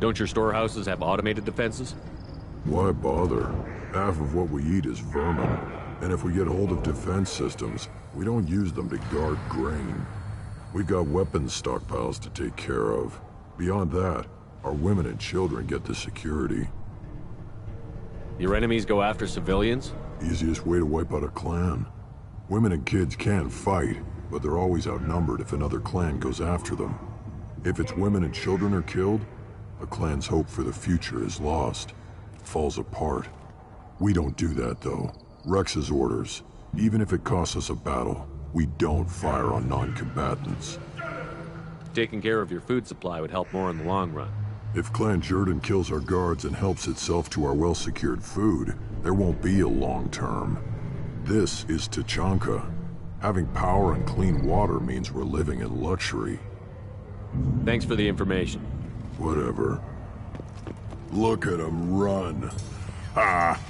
Don't your storehouses have automated defenses? Why bother? Half of what we eat is vermin. And if we get hold of defense systems, we don't use them to guard grain. We've got weapons stockpiles to take care of. Beyond that, our women and children get the security. Your enemies go after civilians? Easiest way to wipe out a clan. Women and kids can fight, but they're always outnumbered if another clan goes after them. If its women and children are killed, a clan's hope for the future is lost. Falls apart. We don't do that, though. Rex's orders. Even if it costs us a battle, we don't fire on non-combatants. Taking care of your food supply would help more in the long run. If Clan Jordan kills our guards and helps itself to our well-secured food, there won't be a long term. This is Tachanka. Having power and clean water means we're living in luxury. Thanks for the information. Whatever. Look at him run. Ha!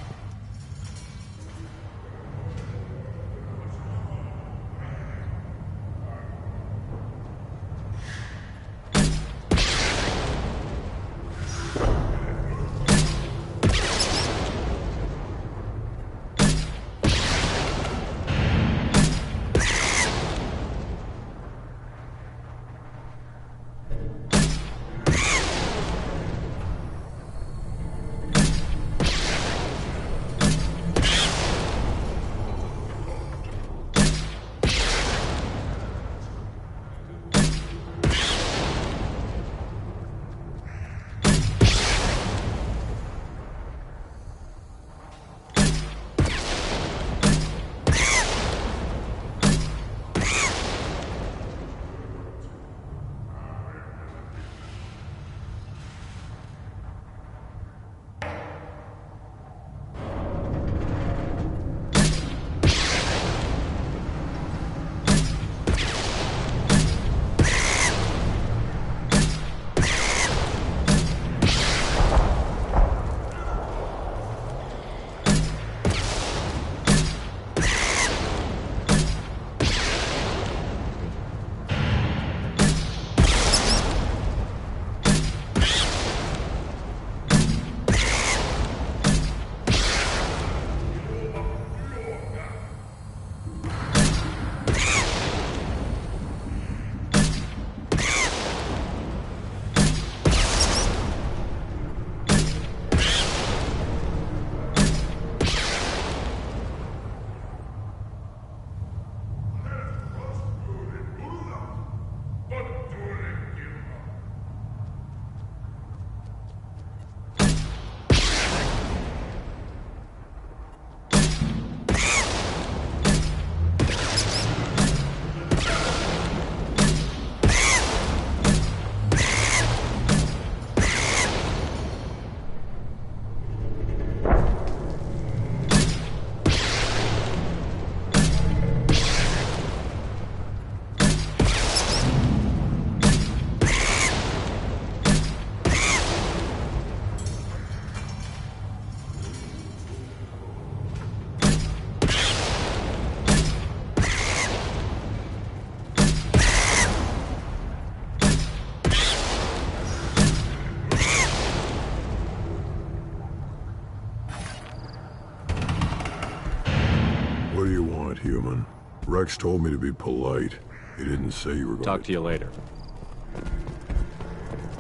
What do you want, human? Rex told me to be polite. He didn't say you were going Talk to you later.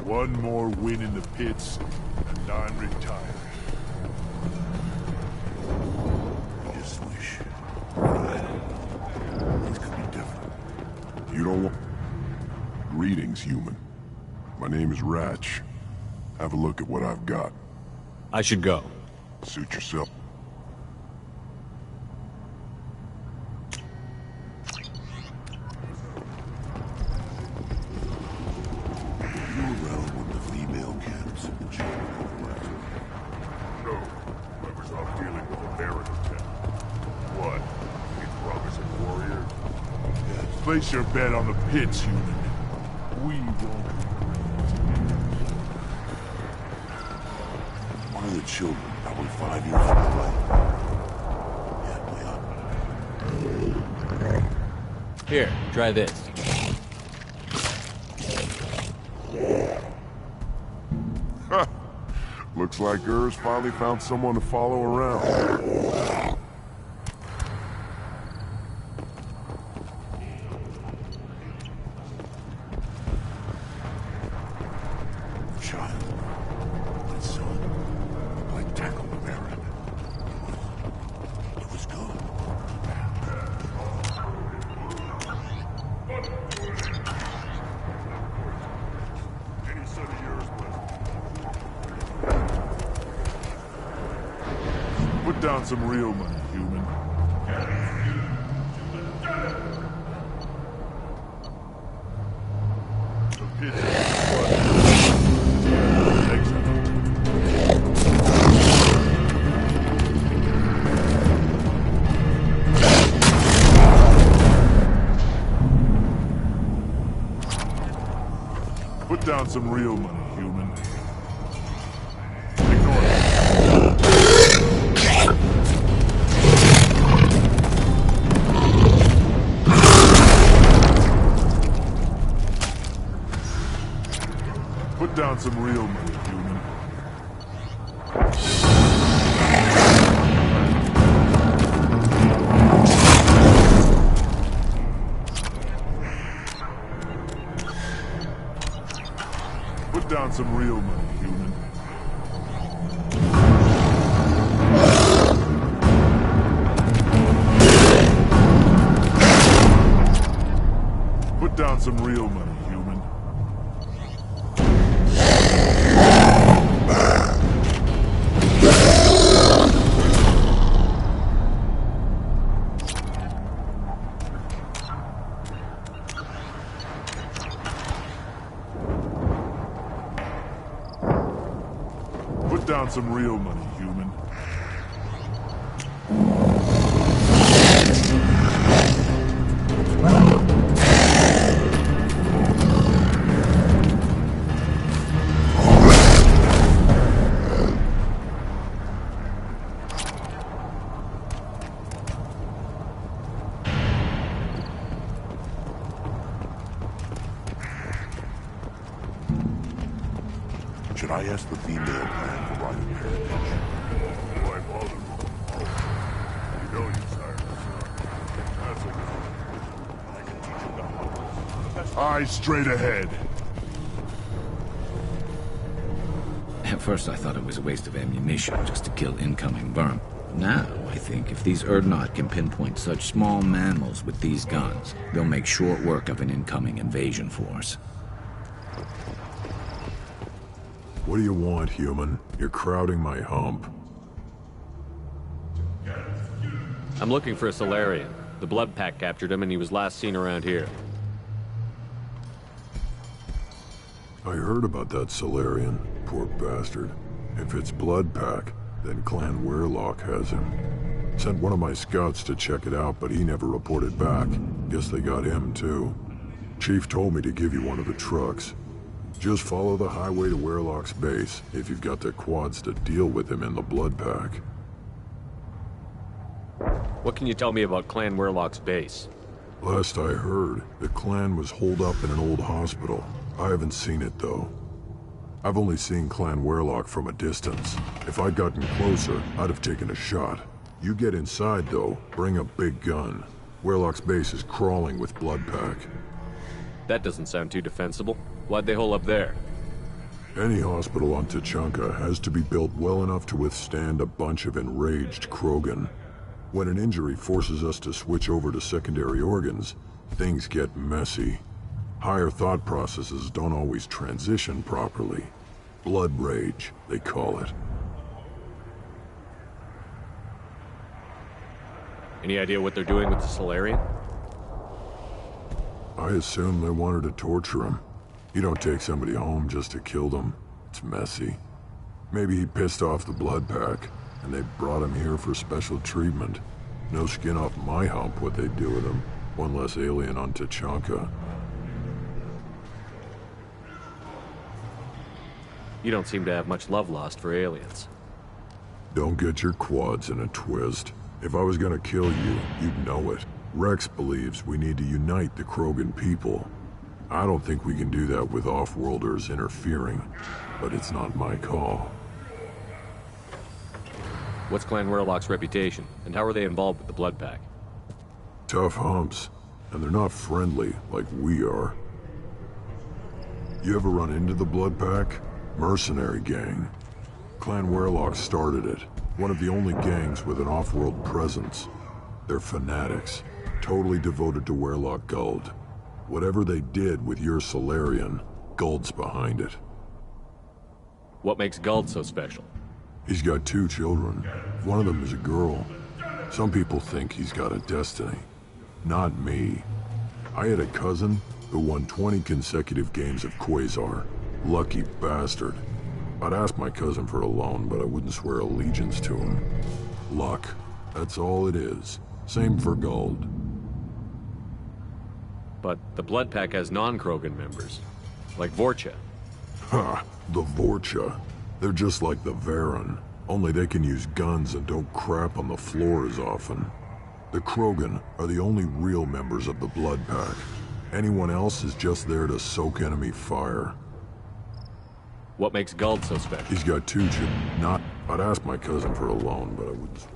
One more win in the pits, and I'm retired. Just wish. I don't know. Things could be different. You don't want... Greetings, human. My name is Ratch. Have a look at what I've got. I should go. Suit yourself. Place your bet on the pits, human. We won't. One of the children, probably 5 years from life. Here, try this. Looks like Urs finally found someone to follow around. Put down some real money, human. The pits Put down some real money, human. Ignore it. Put down some real money, human. Put down some real money, human. Put down some real money, human. Put down some real money, human. Should I ask the female plan for right of parentage? Why bother? You know you, sire. That's enough. I can teach him the hunt. Eyes straight ahead. At first I thought it was a waste of ammunition just to kill incoming vermin. Now, I think if these Urdnot can pinpoint such small mammals with these guns, they'll make short work of an incoming invasion force. What do you want, human? You're crowding my hump. I'm looking for a Solarian. The Blood Pack captured him and he was last seen around here. I heard about that Solarian. Poor bastard. If it's Blood Pack, then Clan Weirlock has him. Sent one of my scouts to check it out, but he never reported back. Guess they got him, too. Chief told me to give you one of the trucks. Just follow the highway to Weirlock's base, if you've got the quads to deal with him in the Blood Pack. What can you tell me about Clan Weirlock's base? Last I heard, the clan was holed up in an old hospital. I haven't seen it, though. I've only seen Clan Weirlock from a distance. If I'd gotten closer, I'd have taken a shot. You get inside, though. Bring a big gun. Warlock's base is crawling with Bloodpack. That doesn't sound too defensible. Why'd they hole up there? Any hospital on Tachanka has to be built well enough to withstand a bunch of enraged Krogan. When an injury forces us to switch over to secondary organs, things get messy. Higher thought processes don't always transition properly. Blood rage, they call it. Any idea what they're doing with the Solarian? I assume they wanted to torture him. You don't take somebody home just to kill them. It's messy. Maybe he pissed off the Bloodpack, and they brought him here for special treatment. No skin off my hump what they'd do with him. One less alien on Tachanka. You don't seem to have much love lost for aliens. Don't get your quads in a twist. If I was gonna kill you, you'd know it. Rex believes we need to unite the Krogan people. I don't think we can do that with off-worlders interfering, but it's not my call. What's Clan Warlock's reputation, and how are they involved with the Bloodpack? Tough humps, and they're not friendly like we are. You ever run into the Bloodpack? Mercenary gang. Clan Warlock started it. One of the only gangs with an off-world presence. They're fanatics, totally devoted to Warlock Guld. Whatever they did with your Solarian, Guld's behind it. What makes Guld so special? He's got 2 children. One of them is a girl. Some people think he's got a destiny. Not me. I had a cousin who won 20 consecutive games of Quasar. Lucky bastard. I'd ask my cousin for a loan, but I wouldn't swear allegiance to him. Luck. That's all it is. Same for Guld. But the Bloodpack has non-Krogan members, like Vorcha. Ha! The Vorcha. They're just like the Varen, only they can use guns and don't crap on the floor as often. The Krogan are the only real members of the Bloodpack. Anyone else is just there to soak enemy fire. What makes Guld so special? He's got 2 children. I'd ask my cousin for a loan, but I wouldn't.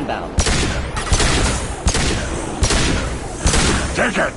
inbound. Take it!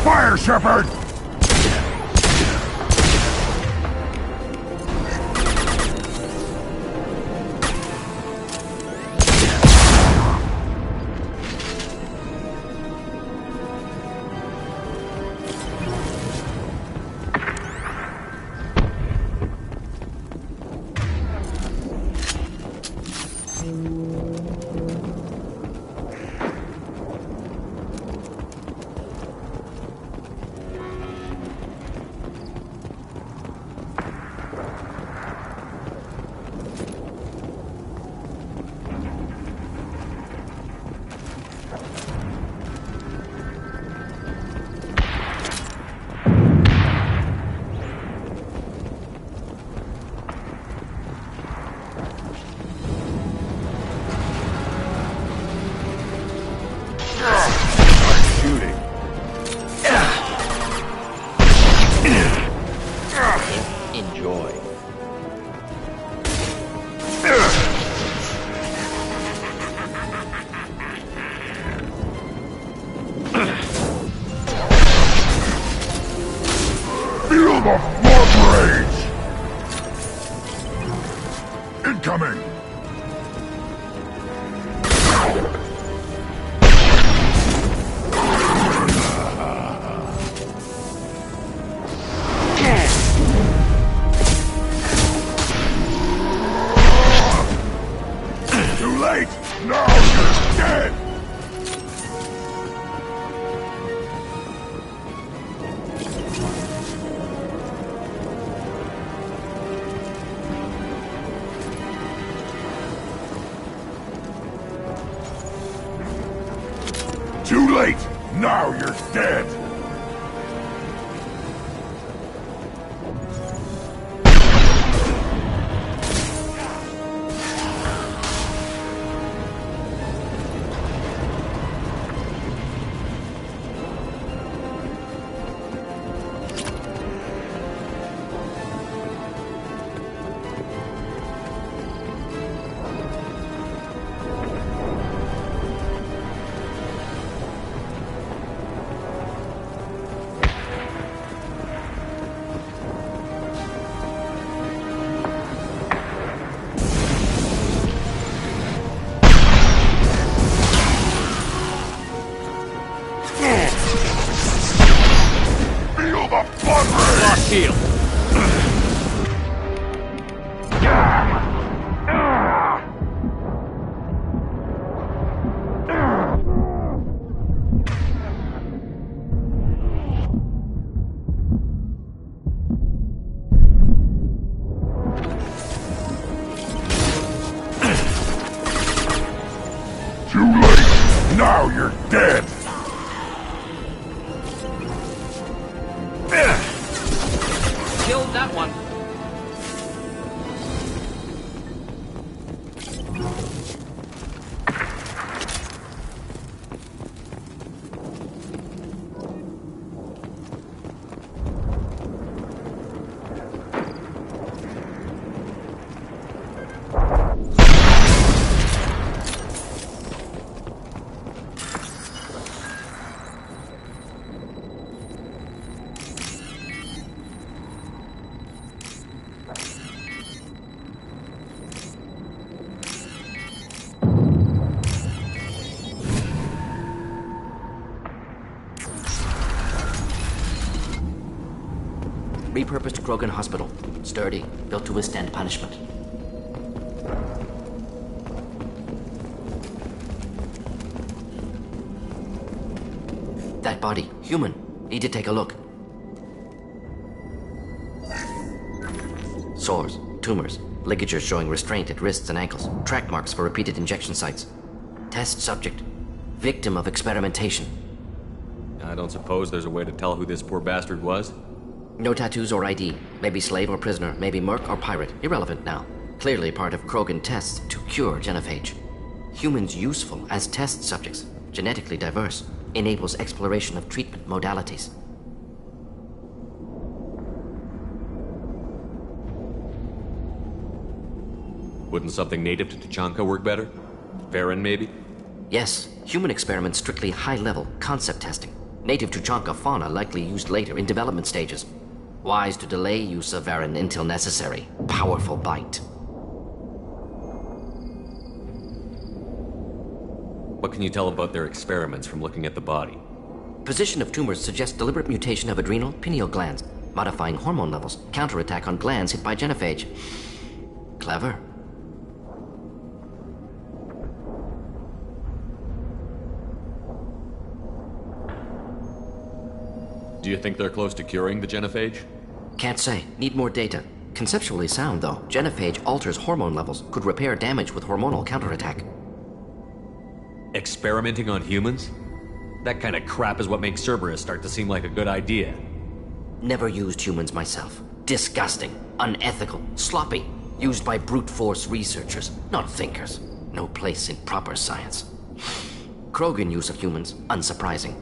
Fire, Shepard! Feel the flood rage! Incoming! Too late! Now you're dead! Too late! Now you're dead! Shield. Too late! Now you're dead! Killed that one. Repurposed Krogan hospital. Sturdy, built to withstand punishment. That body, human. Need to take a look. Sores, tumors, ligatures showing restraint at wrists and ankles, track marks for repeated injection sites. Test subject. Victim of experimentation. I don't suppose there's a way to tell who this poor bastard was? No tattoos or ID. Maybe slave or prisoner, maybe merc or pirate. Irrelevant now. Clearly part of Krogan tests to cure genophage. Humans useful as test subjects. Genetically diverse. Enables exploration of treatment modalities. Wouldn't something native to Tuchanka work better? Varen, maybe? Yes. Human experiments strictly high-level concept testing. Native Tuchanka fauna likely used later in development stages. Wise to delay use of Varen until necessary. Powerful bite. What can you tell about their experiments from looking at the body? Position of tumors suggests deliberate mutation of adrenal, pineal glands, modifying hormone levels, counterattack on glands hit by genophage. Clever. Do you think they're close to curing the genophage? Can't say. Need more data. Conceptually sound, though. Genophage alters hormone levels, could repair damage with hormonal counterattack. Experimenting on humans? That kind of crap is what makes Cerberus start to seem like a good idea. Never used humans myself. Disgusting, unethical, sloppy. Used by brute force researchers, not thinkers. No place in proper science. Krogan use of humans, unsurprising.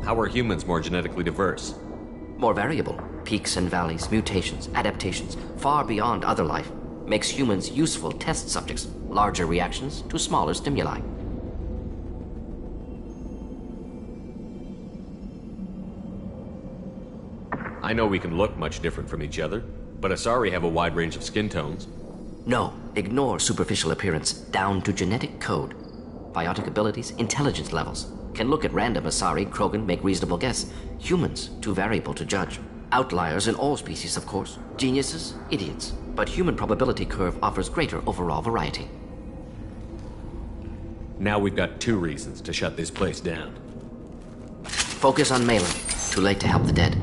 How are humans more genetically diverse? More variable. Peaks and valleys, mutations, adaptations, far beyond other life. Makes humans useful test subjects. Larger reactions to smaller stimuli. I know we can look much different from each other, but Asari have a wide range of skin tones. No, ignore superficial appearance, down to genetic code. Biotic abilities, intelligence levels. Can look at random Asari, Krogan, make reasonable guess. Humans, too variable to judge. Outliers in all species, of course. Geniuses, idiots. But human probability curve offers greater overall variety. Now we've got 2 reasons to shut this place down. Focus on Malin. Too late to help the dead.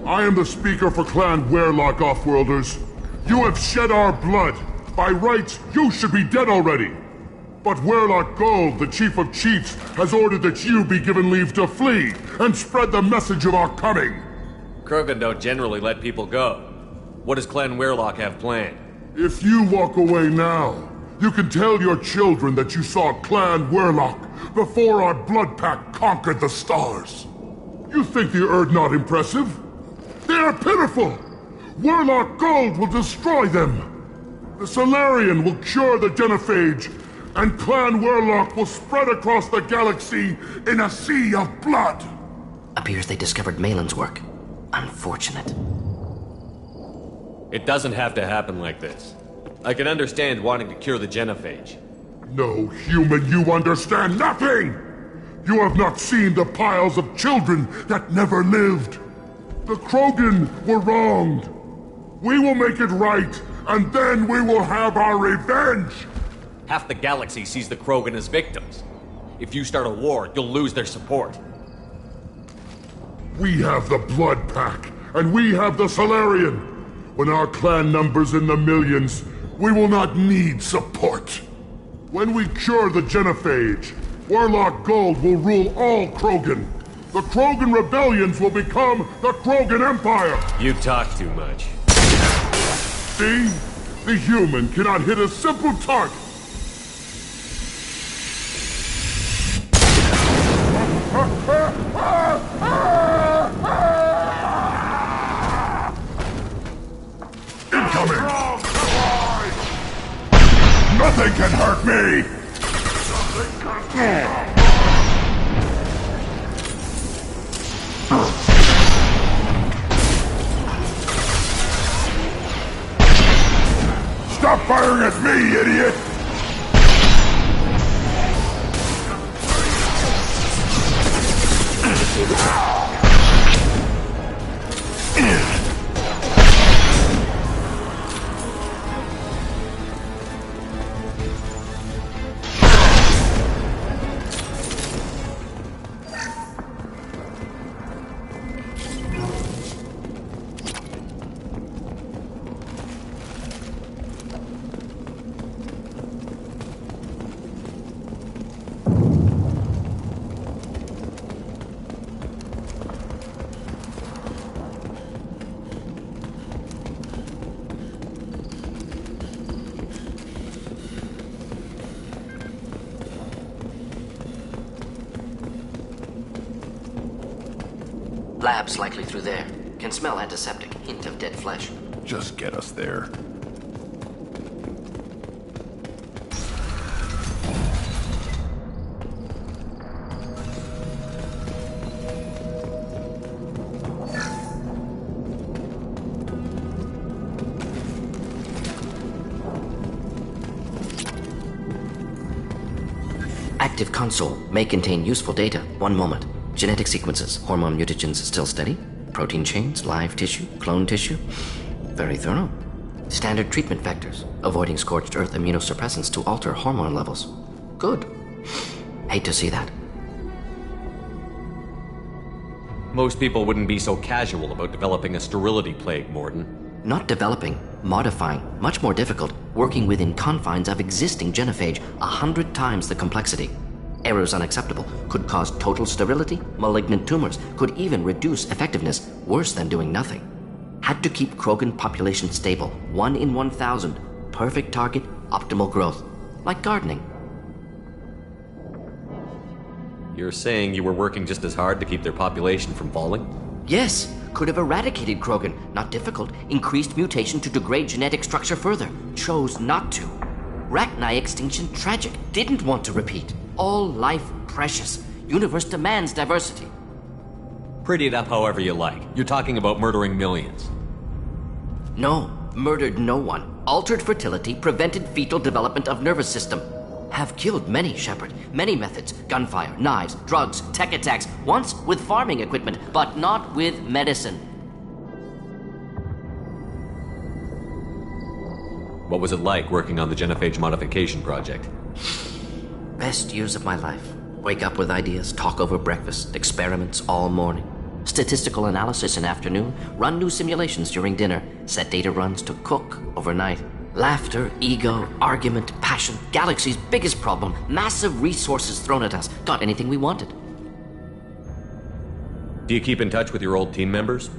I am the speaker for Clan Werlock, Offworlders. You have shed our blood. By rights, you should be dead already. But Werlock Gold, the Chief of Chiefs, has ordered that you be given leave to flee and spread the message of our coming. Krogan don't generally let people go. What does Clan Werlock have planned? If you walk away now, you can tell your children that you saw Clan Werlock before our blood pact conquered the stars. You think the Erd not impressive? They are pitiful! Werlock Gold will destroy them! The Solarian will cure the genophage, and Clan Werlock will spread across the galaxy in a sea of blood! Appears they discovered Malin's work. Unfortunate. It doesn't have to happen like this. I can understand wanting to cure the genophage. No, human, you understand nothing! You have not seen the piles of children that never lived. The Krogan were wronged. We will make it right, and then we will have our revenge! Half the galaxy sees the Krogan as victims. If you start a war, you'll lose their support. We have the Blood Pack, and we have the Solarian. When our clan numbers in the millions, we will not need support. When we cure the genophage, Werlock Gold will rule all Krogan. The Krogan rebellions will become the Krogan Empire! You talk too much. See? The human cannot hit a simple target. Incoming! Nothing can hurt me! Stop firing at me, idiot! Lab's likely through there. Can smell antiseptic, hint of dead flesh. Just get us there. Active console may contain useful data. One moment. Genetic sequences, hormone mutagens still steady. Protein chains, live tissue, clone tissue. Very thorough. Standard treatment vectors, avoiding scorched earth immunosuppressants to alter hormone levels. Good. Hate to see that. Most people wouldn't be so casual about developing a sterility plague, Morden. Not developing, modifying, much more difficult, working within confines of existing genophage, 100 times the complexity. Errors unacceptable, could cause total sterility, malignant tumors, could even reduce effectiveness, worse than doing nothing. Had to keep Krogan population stable, 1 in 1,000, perfect target, optimal growth, like gardening. You're saying you were working just as hard to keep their population from falling? Yes, could have eradicated Krogan, not difficult, increased mutation to degrade genetic structure further, chose not to. Rachni extinction tragic, didn't want to repeat. All life precious. Universe demands diversity. Pretty it up however you like. You're talking about murdering millions. No, murdered no one. Altered fertility, prevented fetal development of nervous system. Have killed many, Shepard. Many methods. Gunfire, knives, drugs, tech attacks. Once with farming equipment, but not with medicine. What was it like working on the genophage modification project? Best years of my life. Wake up with ideas, talk over breakfast, experiments all morning. Statistical analysis in afternoon, run new simulations during dinner, set data runs to cook overnight. Laughter, ego, argument, passion, galaxy's biggest problem, massive resources thrown at us. Got anything we wanted. Do you keep in touch with your old team members?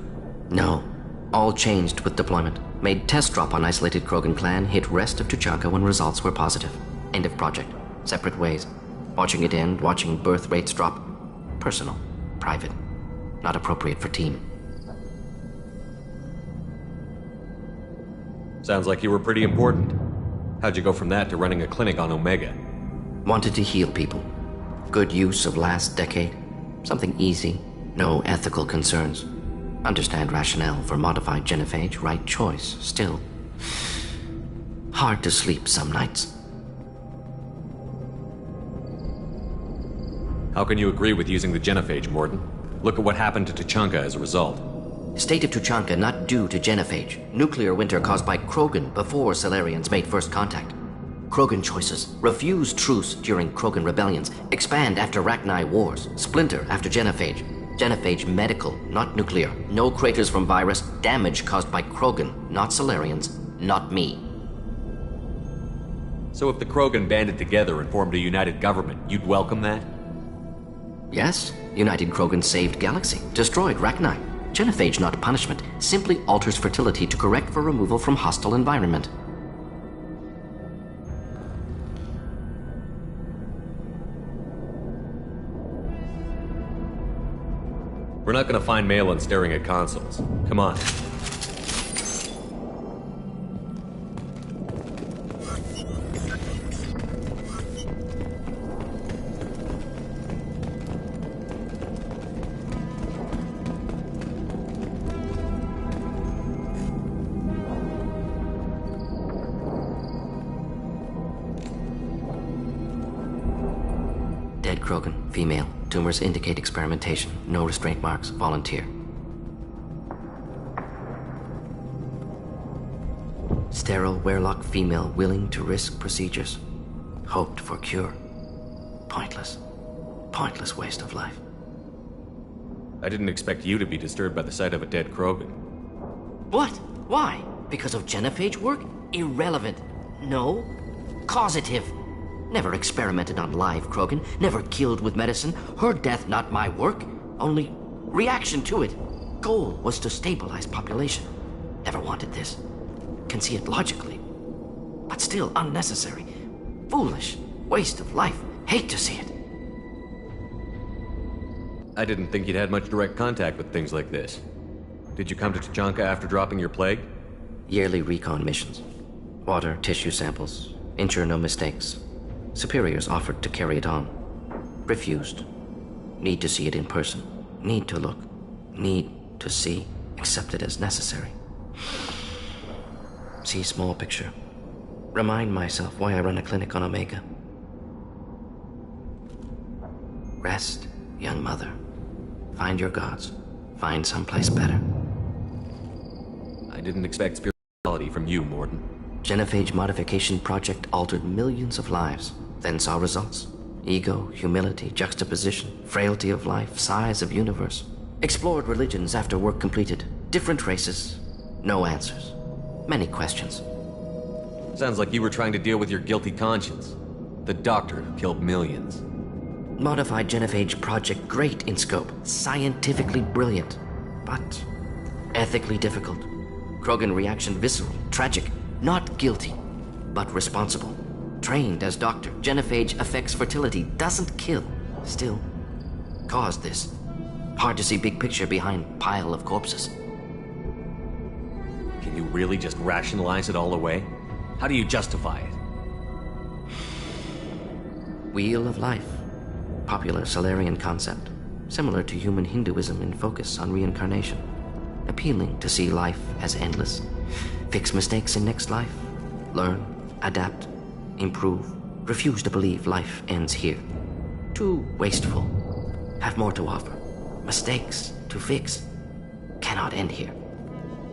No. All changed with deployment. Made test drop on isolated Krogan clan, hit rest of Tuchanka when results were positive. End of project. Separate ways. Watching it end, watching birth rates drop. Personal. Private. Not appropriate for team. Sounds like you were pretty important. How'd you go from that to running a clinic on Omega? Wanted to heal people. Good use of last decade. Something easy. No ethical concerns. Understand rationale for modified genophage. Right choice. Still. Hard to sleep some nights. How can you agree with using the genophage, Morden? Look at what happened to Tuchanka as a result. State of Tuchanka not due to genophage. Nuclear winter caused by Krogan before Salarians made first contact. Krogan choices. Refuse truce during Krogan rebellions. Expand after Rachni wars. Splinter after genophage. Genophage medical, not nuclear. No craters from virus. Damage caused by Krogan, not Salarians, not me. So if the Krogan banded together and formed a united government, you'd welcome that? Yes, United Krogan saved Galaxy, destroyed Rachni. Genophage not punishment, simply alters fertility to correct for removal from hostile environment. We're not gonna find Malin staring at consoles. Come on. Female. Tumors indicate experimentation. No restraint marks. Volunteer. Sterile Werelock female willing to risk procedures. Hoped for cure. Pointless. Pointless waste of life. I didn't expect you to be disturbed by the sight of a dead Krogan. What? Why? Because of genophage work? Irrelevant. No. Causative. Never experimented on live Krogan. Never killed with medicine. Her death not my work. Only reaction to it. Goal was to stabilize population. Never wanted this. Can see it logically. But still unnecessary. Foolish. Waste of life. Hate to see it. I didn't think you'd had much direct contact with things like this. Did you come to Tuchanka after dropping your plague? Yearly recon missions. Water, tissue samples. Ensure no mistakes. Superiors offered to carry it on. Refused. Need to see it in person. Need to look. Need to see. Accept it as necessary. See small picture. Remind myself why I run a clinic on Omega. Rest, young mother. Find your gods. Find someplace better. I didn't expect spirituality from you, Morden. Genophage modification project altered millions of lives, then saw results. Ego, humility, juxtaposition, frailty of life, size of universe. Explored religions after work completed. Different races. No answers. Many questions. Sounds like you were trying to deal with your guilty conscience. The doctor who killed millions. Modified genophage project great in scope. Scientifically brilliant. But ethically difficult. Krogan reaction visceral, tragic. Not guilty, but responsible. Trained as doctor. Genophage affects fertility. Doesn't kill. Still, caused this. Hard to see big picture behind pile of corpses. Can you really just rationalize it all away? How do you justify it? Wheel of life. Popular Solarian concept. Similar to human Hinduism in focus on reincarnation. Appealing to see life as endless. Fix mistakes in next life. Learn, adapt, improve. Refuse to believe life ends here. Too wasteful. Have more to offer. Mistakes to fix. Cannot end here.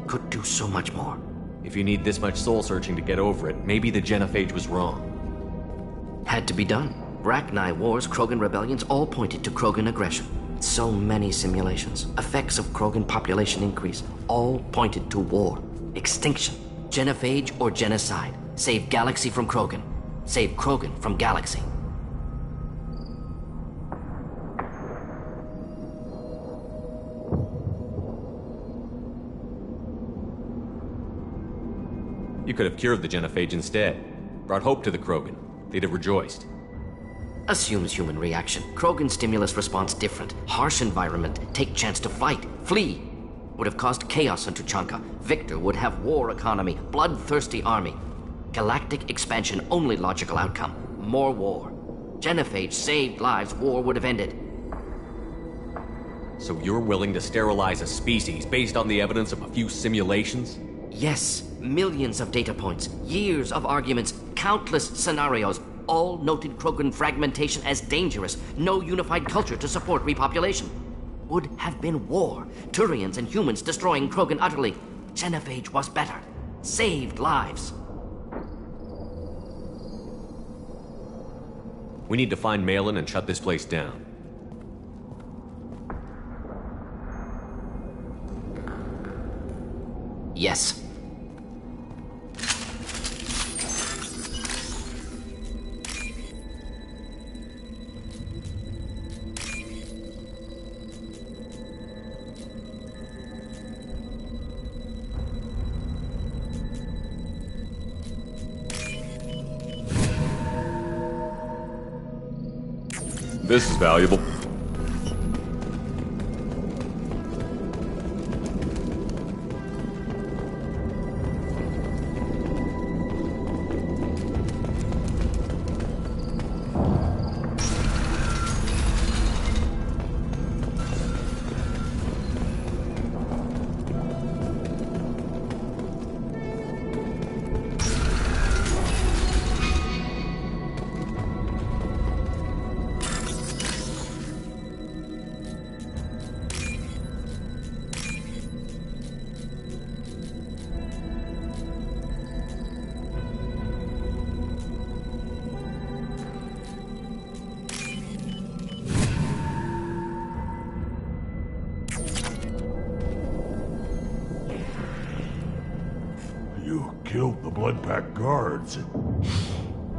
Could do so much more. If you need this much soul searching to get over it, maybe the genophage was wrong. Had to be done. Rachni wars, Krogan rebellions, all pointed to Krogan aggression. So many simulations. Effects of Krogan population increase. All pointed to war. Extinction. Genophage or genocide. Save galaxy from Krogan. Save Krogan from galaxy. You could have cured the genophage instead. Brought hope to the Krogan. They'd have rejoiced. Assumes human reaction. Krogan stimulus response different. Harsh environment. Take chance to fight. Flee. Would have caused chaos in Tuchanka. Victor would have war economy. Bloodthirsty army. Galactic expansion only logical outcome. More war. Genophage saved lives. War would have ended. So you're willing to sterilize a species based on the evidence of a few simulations? Yes. Millions of data points. Years of arguments. Countless scenarios. All noted Krogan fragmentation as dangerous. No unified culture to support repopulation. Would have been war. Turians and humans destroying Krogan utterly. Genophage was better. Saved lives. We need to find Malin and shut this place down. Yes. This is valuable. You killed the Bloodpack guards.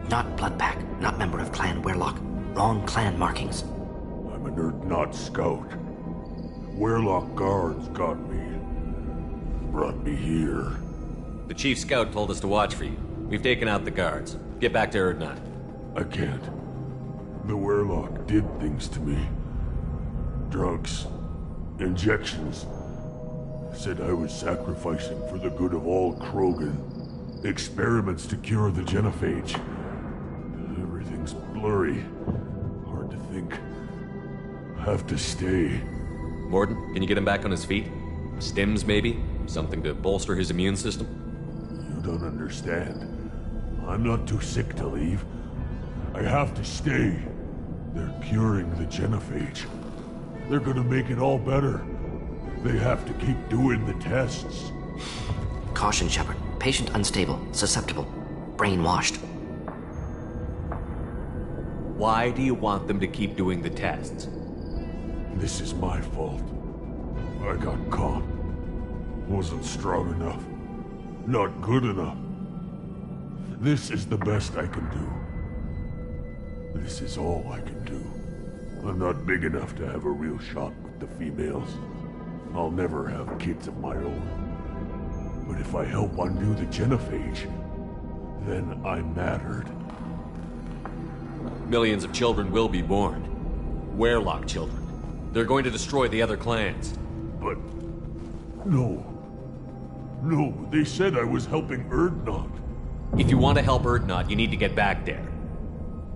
Not Bloodpack, not member of Clan Werlock. Wrong clan markings. I'm an Urdnot scout. Werlock guards got me. Brought me here. The chief scout told us to watch for you. We've taken out the guards. Get back to Urdnot. I can't. The Werlock did things to me. Drugs. Injections. Said I was sacrificing for the good of all Krogan. Experiments to cure the genophage. Everything's blurry. Hard to think. Have to stay. Morden, can you get him back on his feet? Stims, maybe? Something to bolster his immune system? You don't understand. I'm not too sick to leave. I have to stay. They're curing the genophage. They're gonna make it all better. They have to keep doing the tests. Caution, Shepard. Patient unstable, susceptible, brainwashed. Why do you want them to keep doing the tests? This is my fault. I got caught. Wasn't strong enough. Not good enough. This is the best I can do. This is all I can do. I'm not big enough to have a real shot with the females. I'll never have kids of my own. But if I help undo the genophage, then I'm mattered. Millions of children will be born. Werlock children. They're going to destroy the other clans. But... no. No, they said I was helping Urdnot. If you want to help Urdnot, you need to get back there.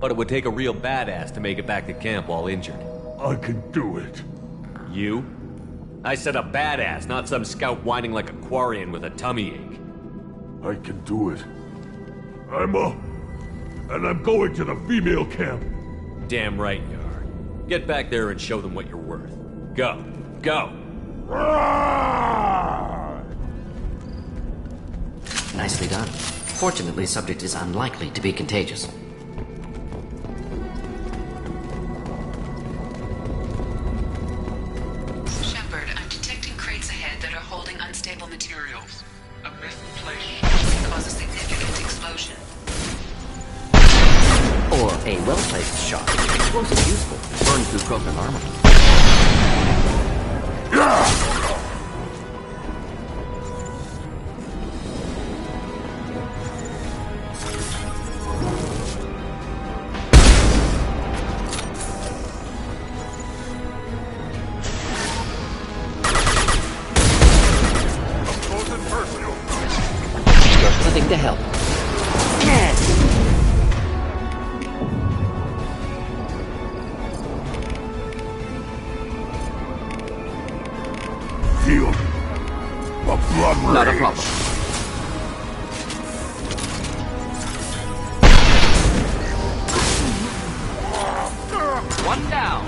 But it would take a real badass to make it back to camp while injured. I can do it. You? I said a badass, not some scout whining like a Quarian with a tummy ache. I can do it. I'm up. And I'm going to the female camp. Damn right you are. Get back there and show them what you're worth. Go. Go! Nicely done. Fortunately, subject is unlikely to be contagious. Shepard, I'm detecting crates ahead that are holding unstable materials. A misplaced shot cause a significant explosion. Or a well-placed shot. Explosive useful. Burn through Krogan armor. Just nothing to help. Feel the blood rage. Not a problem. One down.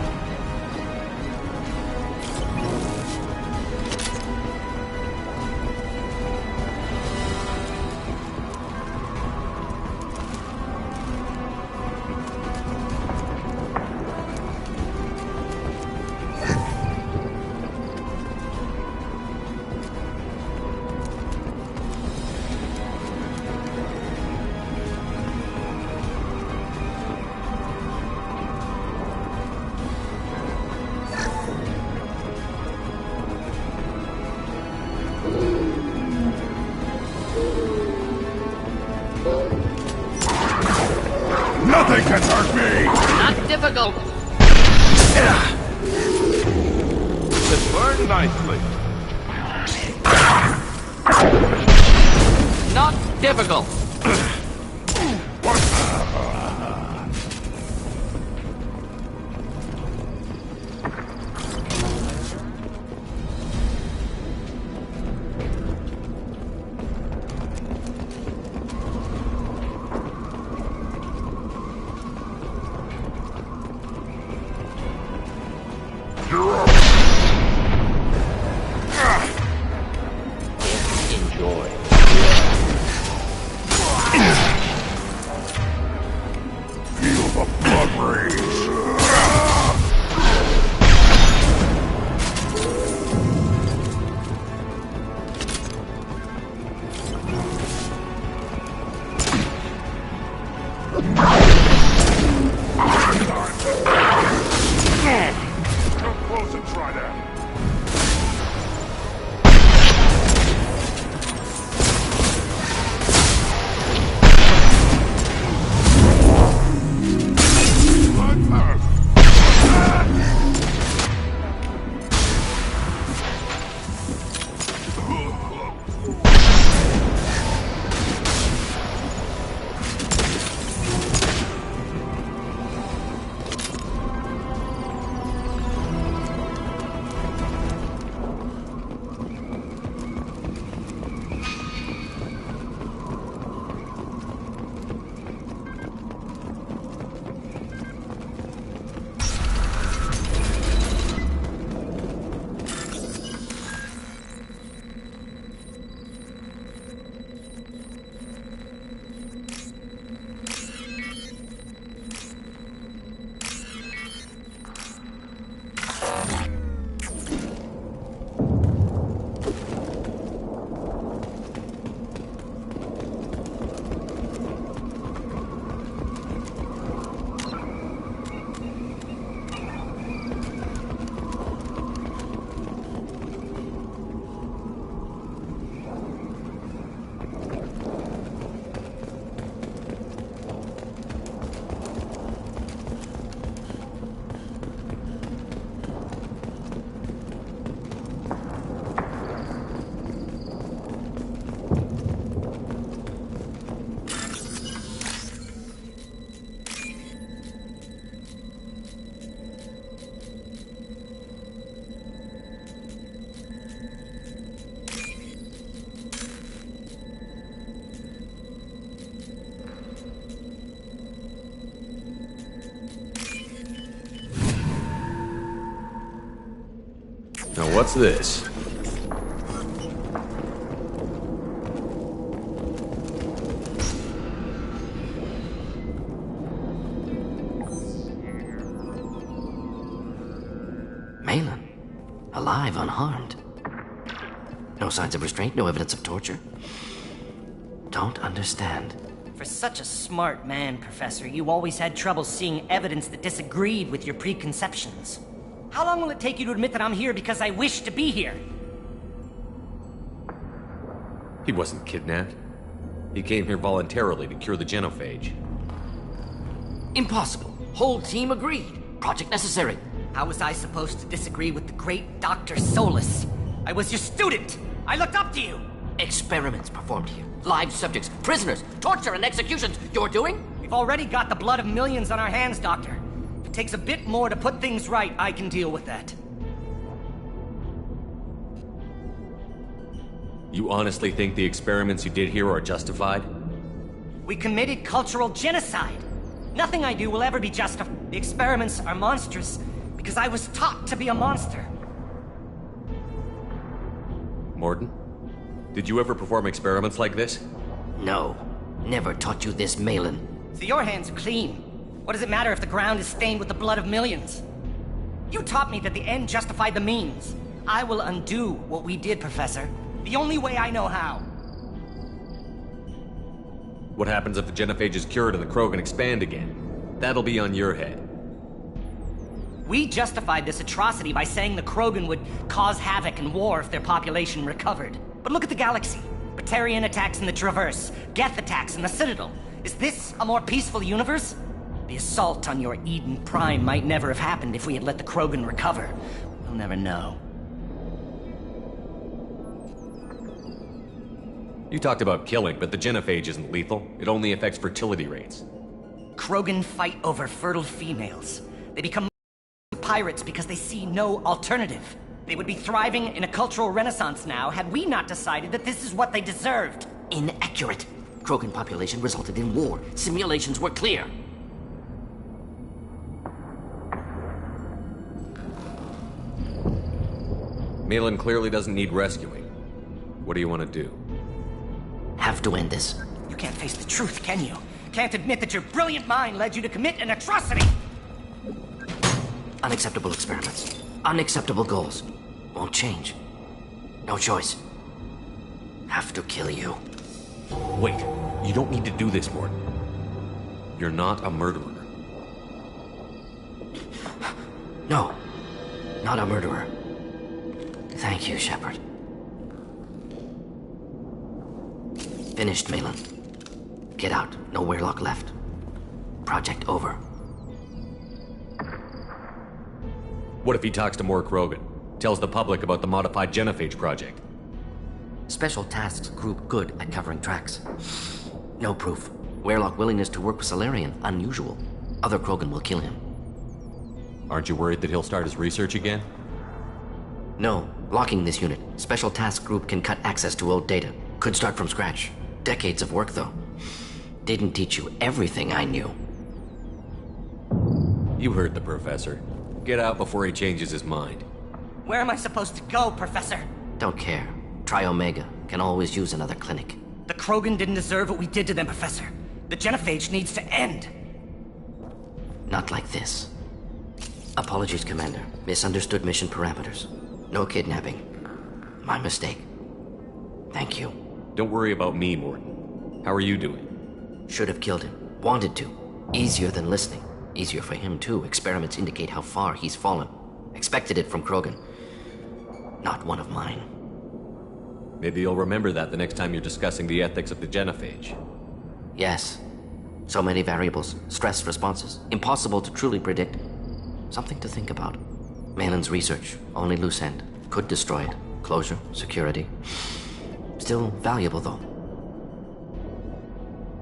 Nothing can hurt me! Not difficult. It burned nicely. Not difficult. Enjoy. What's this? Malin. Alive, unharmed. No signs of restraint, no evidence of torture. Don't understand. For such a smart man, Professor, you always had trouble seeing evidence that disagreed with your preconceptions. How long will it take you to admit that I'm here because I wish to be here? He wasn't kidnapped. He came here voluntarily to cure the genophage. Impossible. Whole team agreed. Project necessary. How was I supposed to disagree with the great Dr. Solus? I was your student! I looked up to you! Experiments performed here. Live subjects, prisoners, torture and executions. You're doing? We've already got the blood of millions on our hands, Doctor. If it takes a bit more to put things right, I can deal with that. You honestly think the experiments you did here are justified? We committed cultural genocide. Nothing I do will ever be justified. The experiments are monstrous because I was taught to be a monster. Morden? Did you ever perform experiments like this? No. Never taught you this, Malin. So your hands are clean. What does it matter if the ground is stained with the blood of millions? You taught me that the end justified the means. I will undo what we did, Professor. The only way I know how. What happens if the genophage is cured and the Krogan expand again? That'll be on your head. We justified this atrocity by saying the Krogan would cause havoc and war if their population recovered. But look at the galaxy. Batarian attacks in the Traverse, Geth attacks in the Citadel. Is this a more peaceful universe? The assault on your Eden Prime might never have happened if we had let the Krogan recover. We'll never know. You talked about killing, but the genophage isn't lethal. It only affects fertility rates. Krogan fight over fertile females. They become pirates because they see no alternative. They would be thriving in a cultural renaissance now had we not decided that this is what they deserved. Inaccurate. Krogan population resulted in war. Simulations were clear. Malin clearly doesn't need rescuing. What do you want to do? Have to end this. You can't face the truth, can you? Can't admit that your brilliant mind led you to commit an atrocity! Unacceptable experiments. Unacceptable goals. Won't change. No choice. Have to kill you. Wait, you don't need to do this, Morden. You're not a murderer. No. Not a murderer. Thank you, Shepard. Finished, Malin. Get out. No Weirlock left. Project over. What if he talks to more Krogan? Tells the public about the modified genophage project? Special Tasks Group good at covering tracks. No proof. Weirlock willingness to work with Salarian, unusual. Other Krogan will kill him. Aren't you worried that he'll start his research again? No. Locking this unit. Special Task Group can cut access to old data. Could start from scratch. Decades of work, though. Didn't teach you everything I knew. You heard the professor. Get out before he changes his mind. Where am I supposed to go, Professor? Don't care. Try Omega. Can always use another clinic. The Krogan didn't deserve what we did to them, Professor. The genophage needs to end. Not like this. Apologies, Commander. Misunderstood mission parameters. No kidnapping. My mistake. Thank you. Don't worry about me, Morden. How are you doing? Should have killed him. Wanted to. Easier than listening. Easier for him, too. Experiments indicate how far he's fallen. Expected it from Krogan. Not one of mine. Maybe you'll remember that the next time you're discussing the ethics of the genophage. Yes. So many variables. Stress responses. Impossible to truly predict. Something to think about. Malin's research. Only loose end. Could destroy it. Closure. Security. Still valuable, though.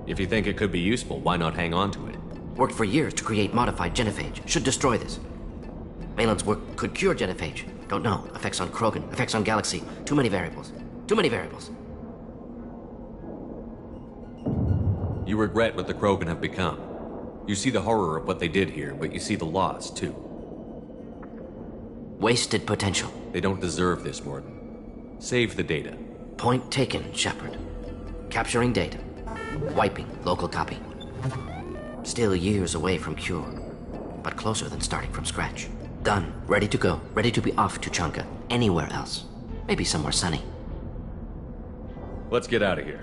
If you think it could be useful, why not hang on to it? Worked for years to create modified genophage. Should destroy this. Malin's work could cure genophage. Don't know. Effects on Krogan. Effects on Galaxy. Too many variables. Too many variables. You regret what the Krogan have become. You see the horror of what they did here, but you see the loss, too. Wasted potential. They don't deserve this, Morden. Save the data. Point taken, Shepard. Capturing data. Wiping local copy. Still years away from cure, but closer than starting from scratch. Done. Ready to go. Ready to be off to Chunka. Anywhere else. Maybe somewhere sunny. Let's get out of here.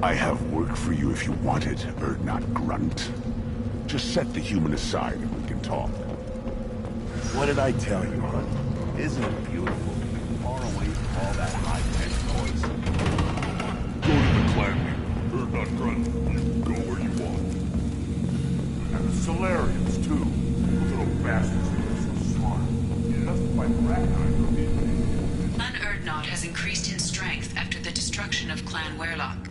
I have work for you if you want it, Urdnot Grunt. Just set the human aside and we can talk. What did I tell you, hon? Isn't it beautiful to be far away from all that high-tech noise? Go to the clan leader, Urdnot Grunt. You go where you want. And the Solarians, too. Those little bastards are so smart. Justified Ragnar for being Clan Urdnot has increased in strength after the destruction of Clan Werlock.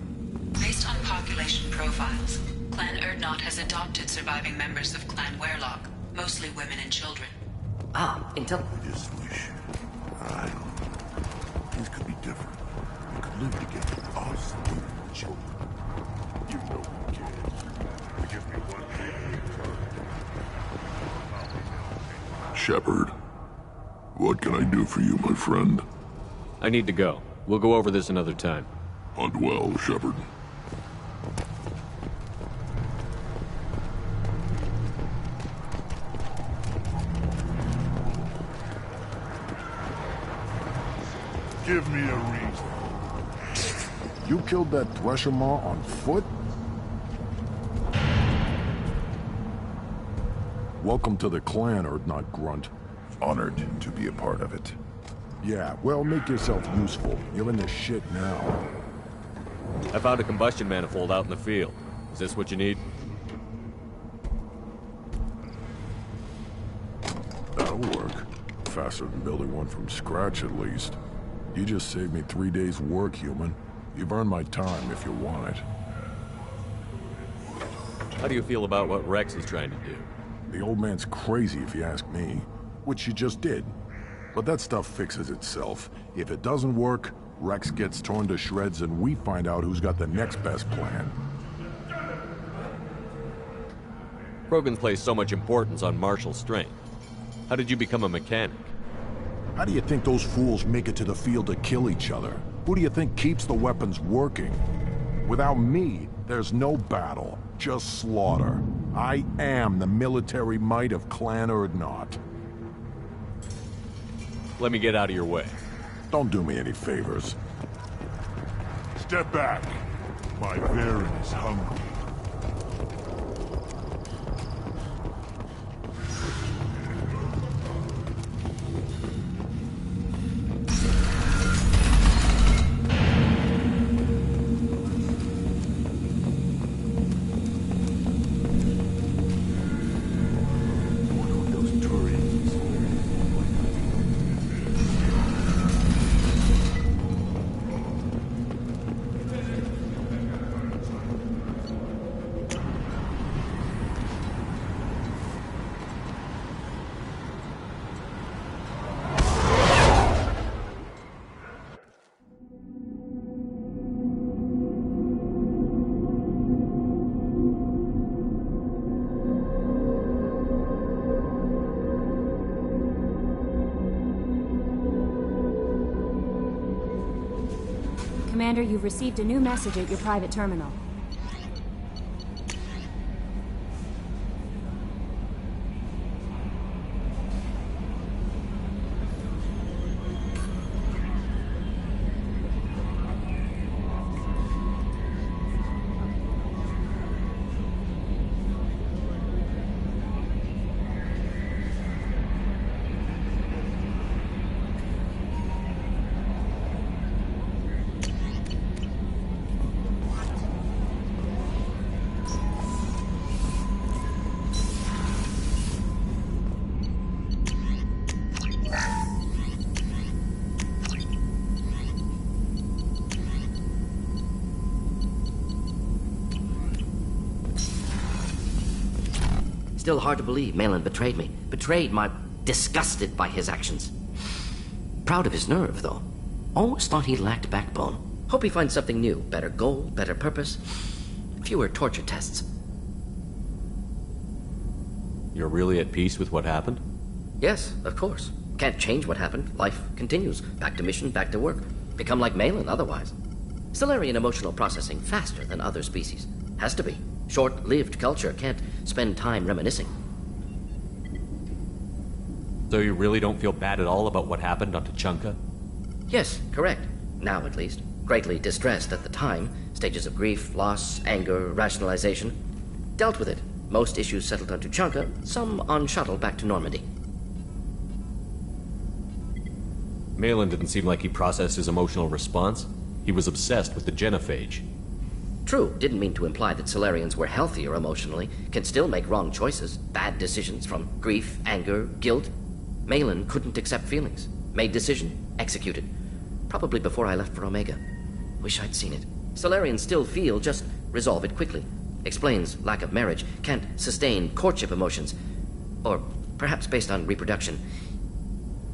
Based on population profiles, Clan Urdnot has adopted surviving members of Clan Werlock, mostly women and children. Intel. I just wish. I don't know. Things could be different. We could live together, us, women and children. You know we can. Give me one thing. Shepard, what can I do for you, my friend? I need to go. We'll go over this another time. Hunt well, Shepard. Give me a reason. You killed that Thresher Maw on foot? Welcome to the clan, Urdnot Grunt. Honored to be a part of it. Yeah, well, make yourself useful. You're in this shit now. I found a combustion manifold out in the field. Is this what you need? That'll work. Faster than building one from scratch, at least. You just saved me 3 days' work, human. You've earned my time if you want it. How do you feel about what Rex is trying to do? The old man's crazy, if you ask me. Which you just did. But that stuff fixes itself. If it doesn't work, Rex gets torn to shreds and we find out who's got the next best plan. Krogan's placed so much importance on martial strength. How did you become a mechanic? How do you think those fools make it to the field to kill each other? Who do you think keeps the weapons working? Without me, there's no battle, just slaughter. I am the military might of Clan Urdnot. Let me get out of your way. Don't do me any favors. Step back. My Baron is hungry. Commander, you've received a new message at your private terminal. Still hard to believe Malin betrayed me. Betrayed my... disgusted by his actions. Proud of his nerve, though. Almost thought he lacked backbone. Hope he finds something new. Better goal, better purpose. Fewer torture tests. You're really at peace with what happened? Yes, of course. Can't change what happened. Life continues. Back to mission, back to work. Become like Malin otherwise. Stellarian emotional processing faster than other species. Has to be. Short-lived culture can't spend time reminiscing. So you really don't feel bad at all about what happened on Tuchanka? Yes, correct. Now at least. Greatly distressed at the time. Stages of grief, loss, anger, rationalization. Dealt with it. Most issues settled on Tuchanka, some on shuttle back to Normandy. Malin didn't seem like he processed his emotional response. He was obsessed with the genophage. True, didn't mean to imply that Solarians were healthier emotionally, can still make wrong choices, bad decisions from grief, anger, guilt. Malin couldn't accept feelings. Made decision, executed. Probably before I left for Omega. Wish I'd seen it. Solarians still feel, just resolve it quickly. Explains lack of marriage, can't sustain courtship emotions. Or perhaps based on reproduction.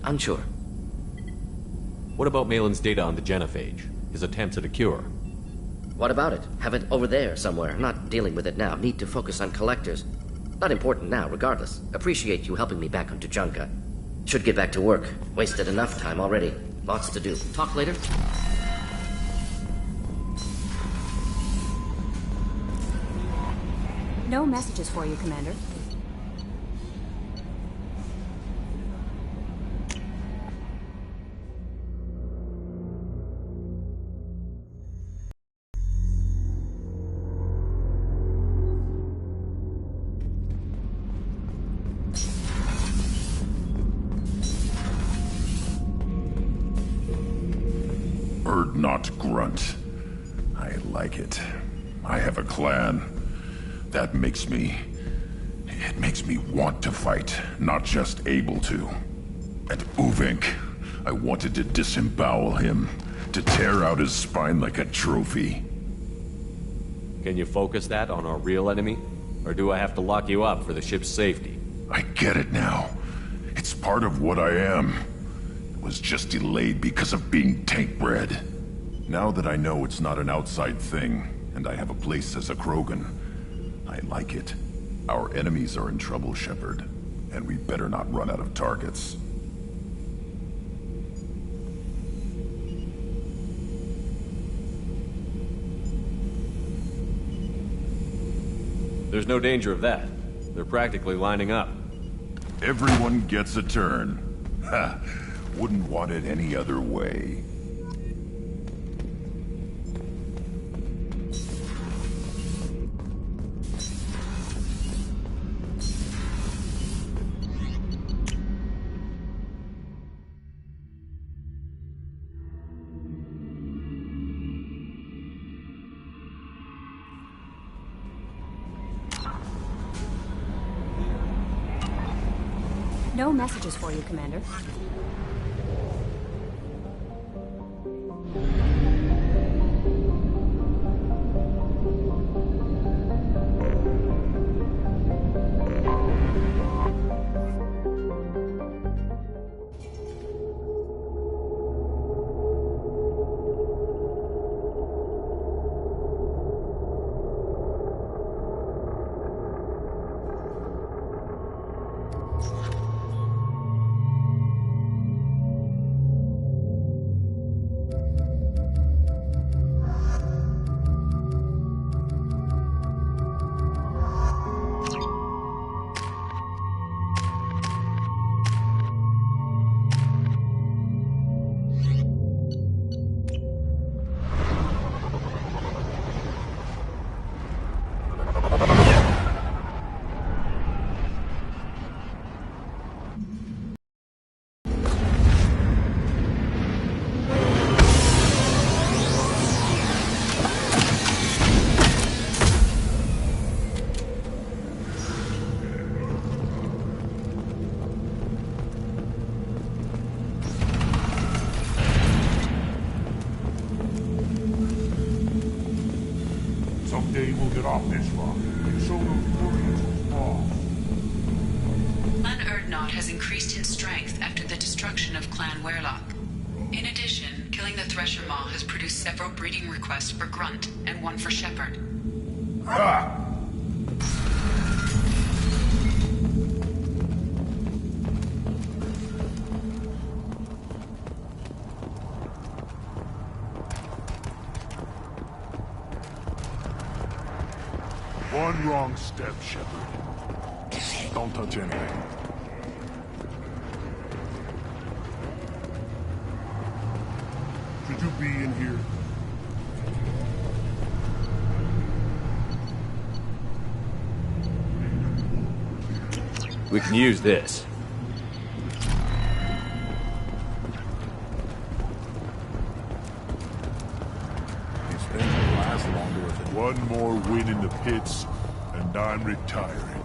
Unsure. What about Malin's data on the genophage? His attempts at a cure? What about it? Have it over there somewhere. Not dealing with it now. Need to focus on collectors. Not important now, regardless. Appreciate you helping me back on Tuchanka. Should get back to work. Wasted enough time already. Lots to do. Talk later? No messages for you, Commander. Not grunt. I like it. I have a clan. That makes me... It makes me want to fight, not just able to. And Uvink, I wanted to disembowel him, to tear out his spine like a trophy. Can you focus that on our real enemy? Or do I have to lock you up for the ship's safety? I get it now. It's part of what I am. It was just delayed because of being tank-bred. Now that I know it's not an outside thing, and I have a place as a Krogan, I like it. Our enemies are in trouble, Shepard, and we better not run out of targets. There's no danger of that. They're practically lining up. Everyone gets a turn. Ha! Wouldn't want it any other way. No messages for you, Commander. Someday we'll get off this rock and show those Orientals off. has increased in strength after the destruction of Clan Werlock. In addition, killing the Thresher Maw has produced several breeding requests for Grunt and one for Shepherd. Ha! One wrong step, Shepherd. Don't touch anything. Should you be in here? We can use this. These things will last longer if one more win in the pits, and I'm retiring.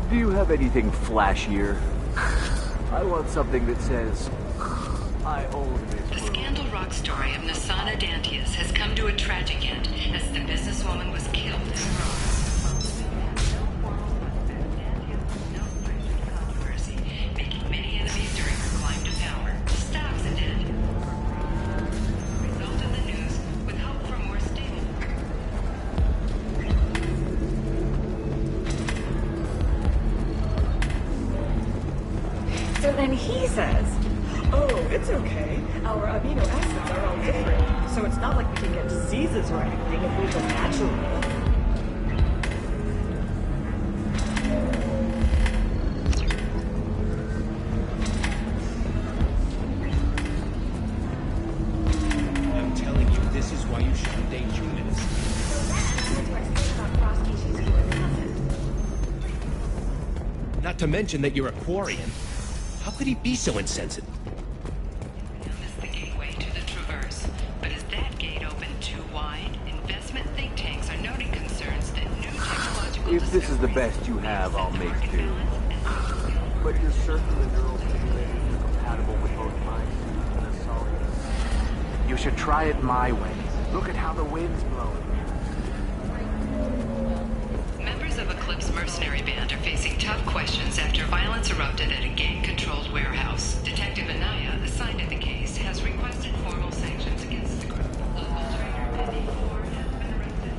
Do you have anything flashier? I want something that says, I own this. The Scandal Rock story of Nasana Dantius has come to a tragic end as the businesswoman was killed in controversy, making many enemies during her climb to power. Stops it did. Result in the news with hope for more stable. So then he says, oh, it's okay. Our amino acids are all different. So it's not like we can get diseases or anything if we go natural. I'm telling you, this is why you shouldn't date humans. Not to mention that you're a Quarian. How could he be so insensitive? This is the gateway to the Traverse. But is that gate open too wide? Investment think tanks are noting concerns that new technological If this is the best you have, I'll make do. But you're certain the neural stimulators are compatible with both mine and Asari? You should try it my way. Look at how the wind's blowing. Members of Eclipse mercenary band are facing tough questions after violence erupted at a gang-controlled warehouse. Detective Anaya, assigned to the case, has requested formal sanctions against the group. Local trader Penny Moore has been arrested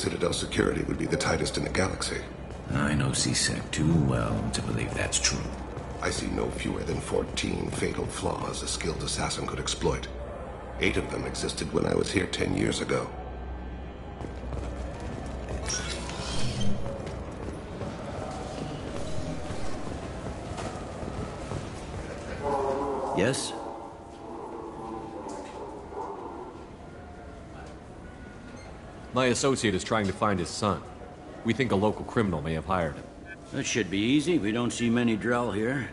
Citadel security would be the tightest in the galaxy. I know CSEC too well to believe that's true. I see no fewer than 14 fatal flaws a skilled assassin could exploit. 8 of them existed when I was here 10 years ago. Yes? My associate is trying to find his son. We think a local criminal may have hired him. That should be easy. We don't see many Drell here.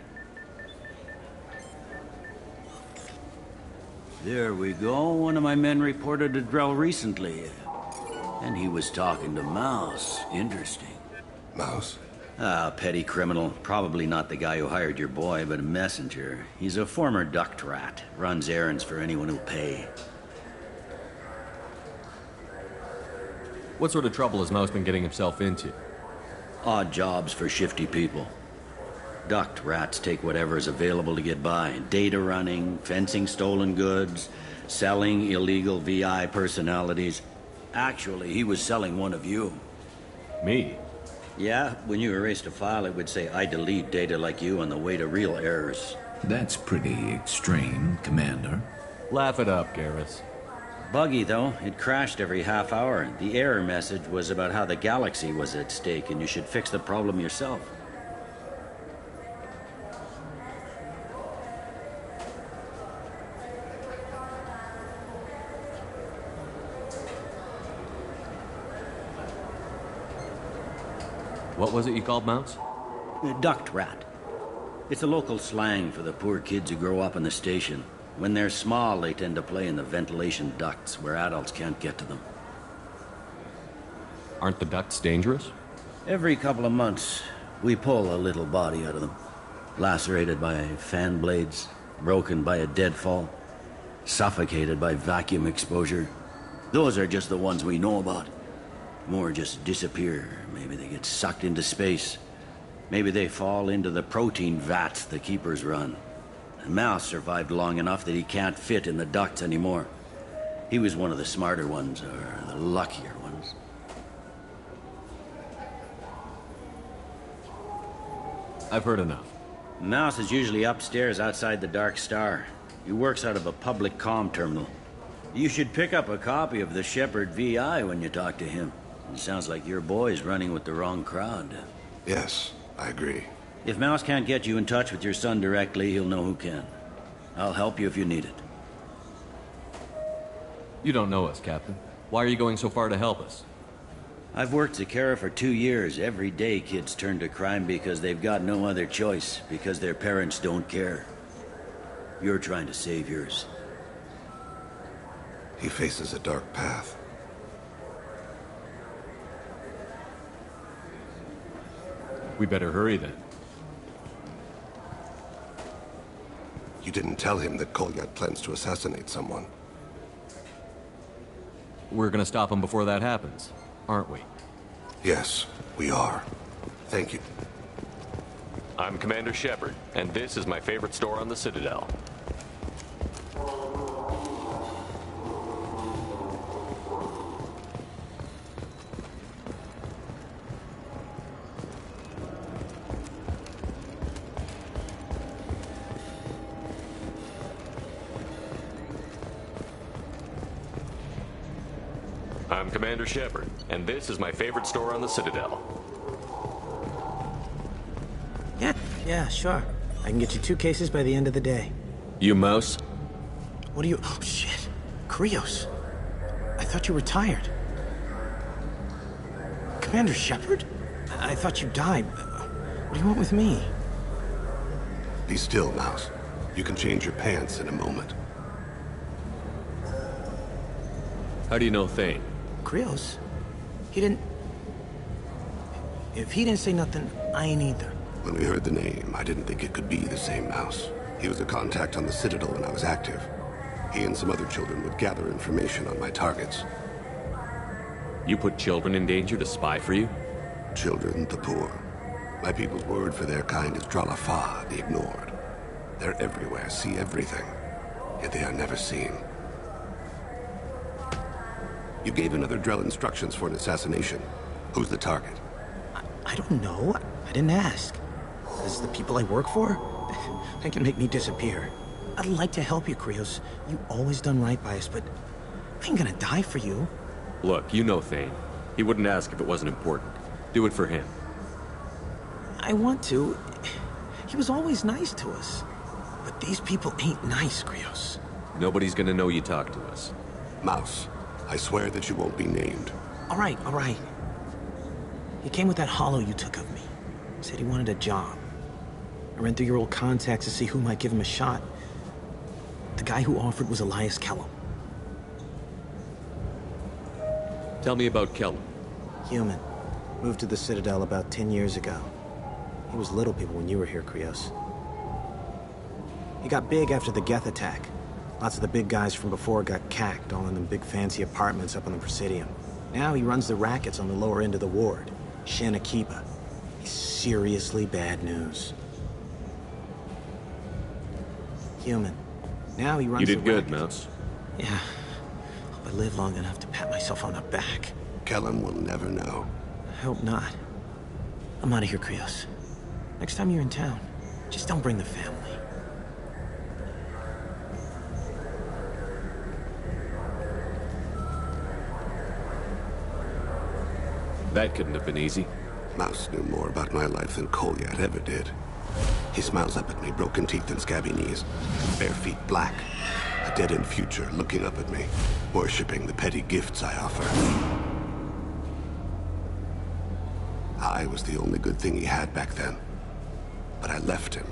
There we go. One of my men reported a Drell recently. And he was talking to Mouse. Interesting. Mouse? Ah, petty criminal. Probably not the guy who hired your boy, but a messenger. He's a former duct rat. Runs errands for anyone who'll pay. What sort of trouble has Mouse been getting himself into? Odd jobs for shifty people. Duct rats take whatever is available to get by. Data running, fencing stolen goods, selling illegal VI personalities. Actually, he was selling one of you. Me? Yeah, when you erased a file, it would say, I delete data like you on the way to real errors. That's pretty extreme, Commander. Laugh it up, Garrus. Buggy, though. It crashed every half hour. The error message was about how the galaxy was at stake, and you should fix the problem yourself. What was it you called Mouse? Duct rat. It's a local slang for the poor kids who grow up in the station. When they're small, they tend to play in the ventilation ducts where adults can't get to them. Aren't the ducts dangerous? Every couple of months, we pull a little body out of them. Lacerated by fan blades, broken by a deadfall, suffocated by vacuum exposure. Those are just the ones we know about. More just disappear. Maybe they get sucked into space. Maybe they fall into the protein vats the keepers run. Mouse survived long enough that he can't fit in the ducts anymore. He was one of the smarter ones, or the luckier ones. I've heard enough. Mouse is usually upstairs outside the Dark Star. He works out of a public comm terminal. You should pick up a copy of the Shepherd VI when you talk to him. It sounds like your boy's running with the wrong crowd. Yes, I agree. If Mouse can't get you in touch with your son directly, he'll know who can. I'll help you if you need it. You don't know us, Captain. Why are you going so far to help us? I've worked Zakara for 2 years. Every day kids turn to crime because they've got no other choice, because their parents don't care. You're trying to save yours. He faces a dark path. We better hurry then. You didn't tell him that Kolyat plans to assassinate someone. We're gonna stop him before that happens, aren't we? Yes, we are. Thank you. I'm Commander Shepard, and this is my favorite store on the Citadel. I'm Commander Shepard, and this is my favorite store on the Citadel. Yeah, sure. I can get you 2 cases by the end of the day. You Mouse? What are you... Oh, shit. Krios. I thought you were retired. Commander Shepard? I thought you died. What do you want with me? Be still, Mouse. You can change your pants in a moment. How do you know Thane? Krios? He didn't... If he didn't say nothing, I ain't either. When we heard the name, I didn't think it could be the same Mouse. He was a contact on the Citadel when I was active. He and some other children would gather information on my targets. You put children in danger to spy for you? Children, the poor. My people's word for their kind is Dralafa, the ignored. They're everywhere, see everything, yet they are never seen. You gave another Drell instructions for an assassination. Who's the target? I don't know. I didn't ask. Is the people I work for? They can make me disappear. I'd like to help you, Krios. You always done right by us, but I ain't gonna die for you. Look, you know Thane. He wouldn't ask if it wasn't important. Do it for him. I want to. He was always nice to us. But these people ain't nice, Krios. Nobody's gonna know you talked to us. Mouse, I swear that you won't be named. All right. He came with that hollow you took of me. Said he wanted a job. I ran through your old contacts to see who might give him a shot. The guy who offered was Elias Kellum. Tell me about Kellum. Human. Moved to the Citadel about 10 years ago. He was Little People when you were here, Krios. He got big after the Geth attack. Lots of the big guys from before got cacked, all in them big fancy apartments up on the Presidium. Now he runs the rackets on the lower end of the ward. Shin Akiba. He's seriously bad news. Human. Now he runs the You did good, rackets. Mouse. Yeah. Hope I live long enough to pat myself on the back. Kellum will never know. I hope not. I'm out of here, Krios. Next time you're in town, just don't bring the family. That couldn't have been easy. Mouse knew more about my life than Kolyat ever did. He smiles up at me, broken teeth and scabby knees, bare feet black, a dead-end future looking up at me, worshipping the petty gifts I offer. I was the only good thing he had back then, but I left him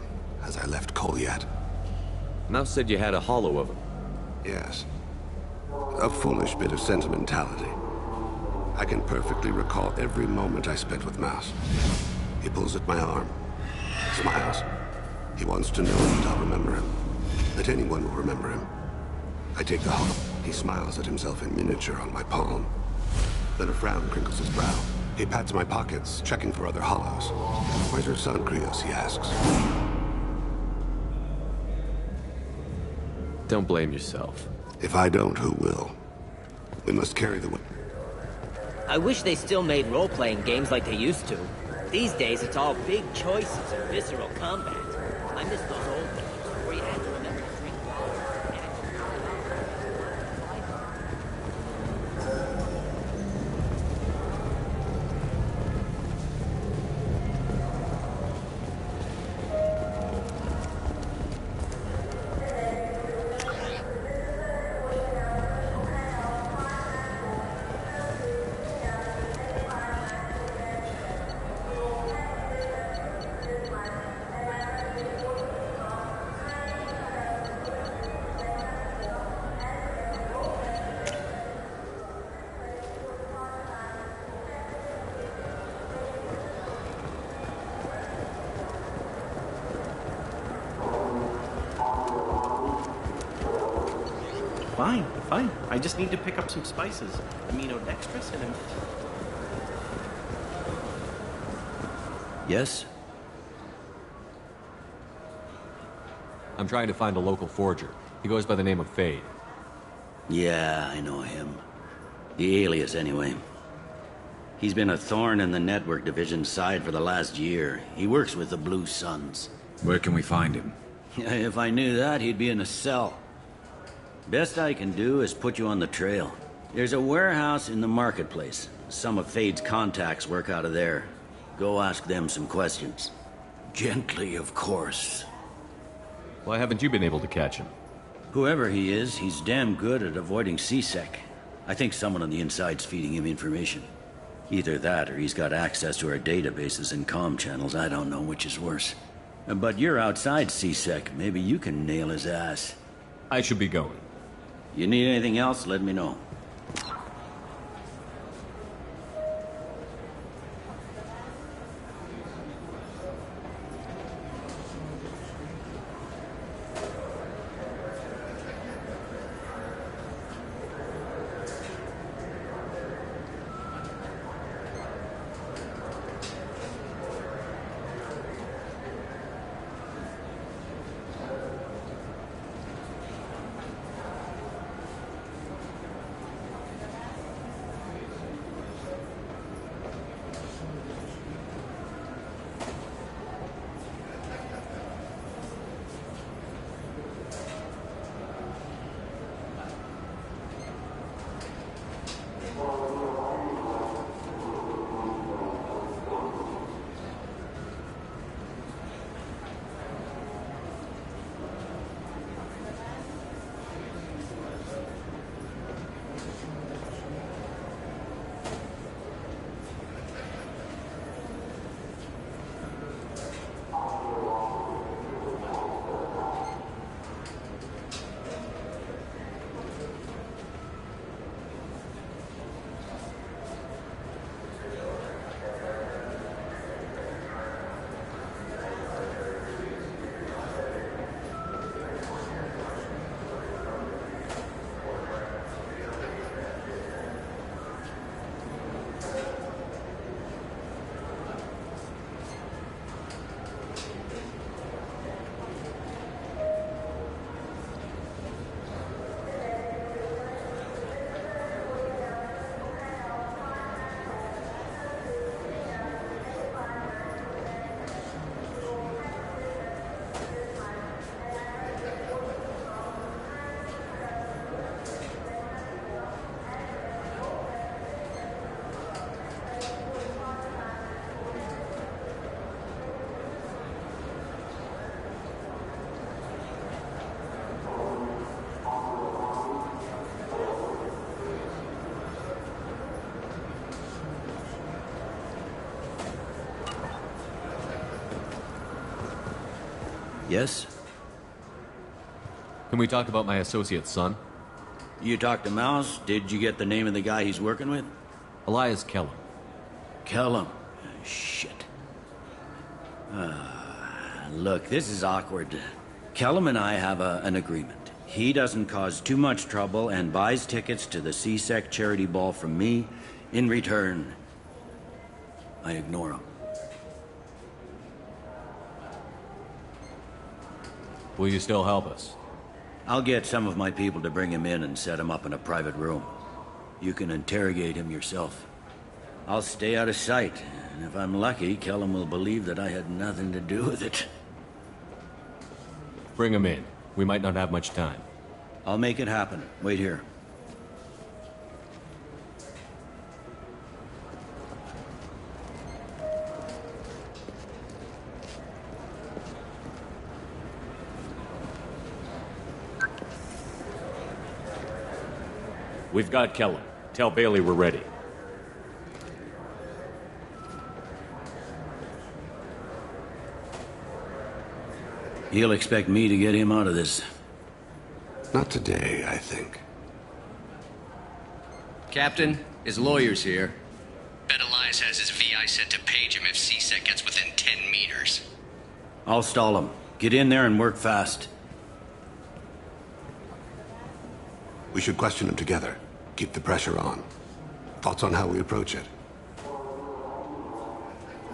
as I left Kolyat. Mouse said you had a hollow of him. Yes. A foolish bit of sentimentality. I can perfectly recall every moment I spent with Mouse. He pulls at my arm, smiles. He wants to know that I'll remember him, that anyone will remember him. I take the hollow. He smiles at himself in miniature on my palm. Then a frown crinkles his brow. He pats my pockets, checking for other hollows. Where's your son, Krios, he asks. Don't blame yourself. If I don't, who will? We must carry the weight. I wish they still made role-playing games like they used to. These days, it's all big choices and visceral combat. I miss those old days where you had to remember to drink water. Fine. I just need to pick up some spices. Aminodextrous and... Yes? I'm trying to find a local forger. He goes by the name of Fade. Yeah, I know him. The alias, anyway. He's been a thorn in the network division's side for the last year. He works with the Blue Suns. Where can we find him? If I knew that, he'd be in a cell. Best I can do is put you on the trail. There's a warehouse in the marketplace. Some of Fade's contacts work out of there. Go ask them some questions. Gently, of course. Why haven't you been able to catch him? Whoever he is, he's damn good at avoiding CSEC. I think someone on the inside's feeding him information. Either that, or he's got access to our databases and comm channels. I don't know which is worse. But you're outside CSEC. Maybe you can nail his ass. I should be going. You need anything else, let me know. Yes? Can we talk about my associate's son? You talked to Mouse? Did you get the name of the guy he's working with? Elias Kellum. Kellum? Shit. Look, this is awkward. Kellum and I have an agreement. He doesn't cause too much trouble and buys tickets to the CSEC charity ball from me. In return, I ignore him. Will you still help us? I'll get some of my people to bring him in and set him up in a private room. You can interrogate him yourself. I'll stay out of sight. And if I'm lucky, Kellum will believe that I had nothing to do with it. Bring him in. We might not have much time. I'll make it happen. Wait here. We've got Kellum. Tell Bailey we're ready. He'll expect me to get him out of this. Not today, I think. Captain, his lawyer's here. Bet Elias has his VI set to page him if CSEC gets within 10 meters. I'll stall him. Get in there and work fast. We should question him together. Keep the pressure on. Thoughts on how we approach it?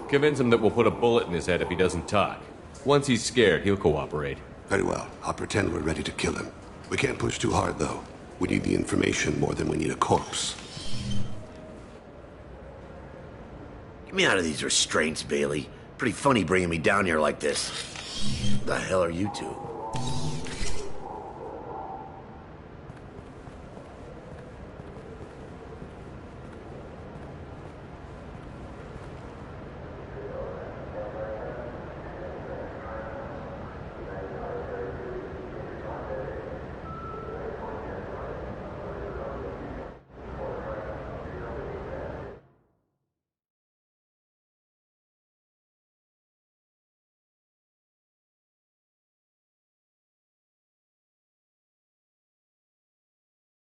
Convince him that we'll put a bullet in his head if he doesn't talk. Once he's scared, he'll cooperate. Very well. I'll pretend we're ready to kill him. We can't push too hard, though. We need the information more than we need a corpse. Get me out of these restraints, Bailey. Pretty funny bringing me down here like this. What the hell are you two?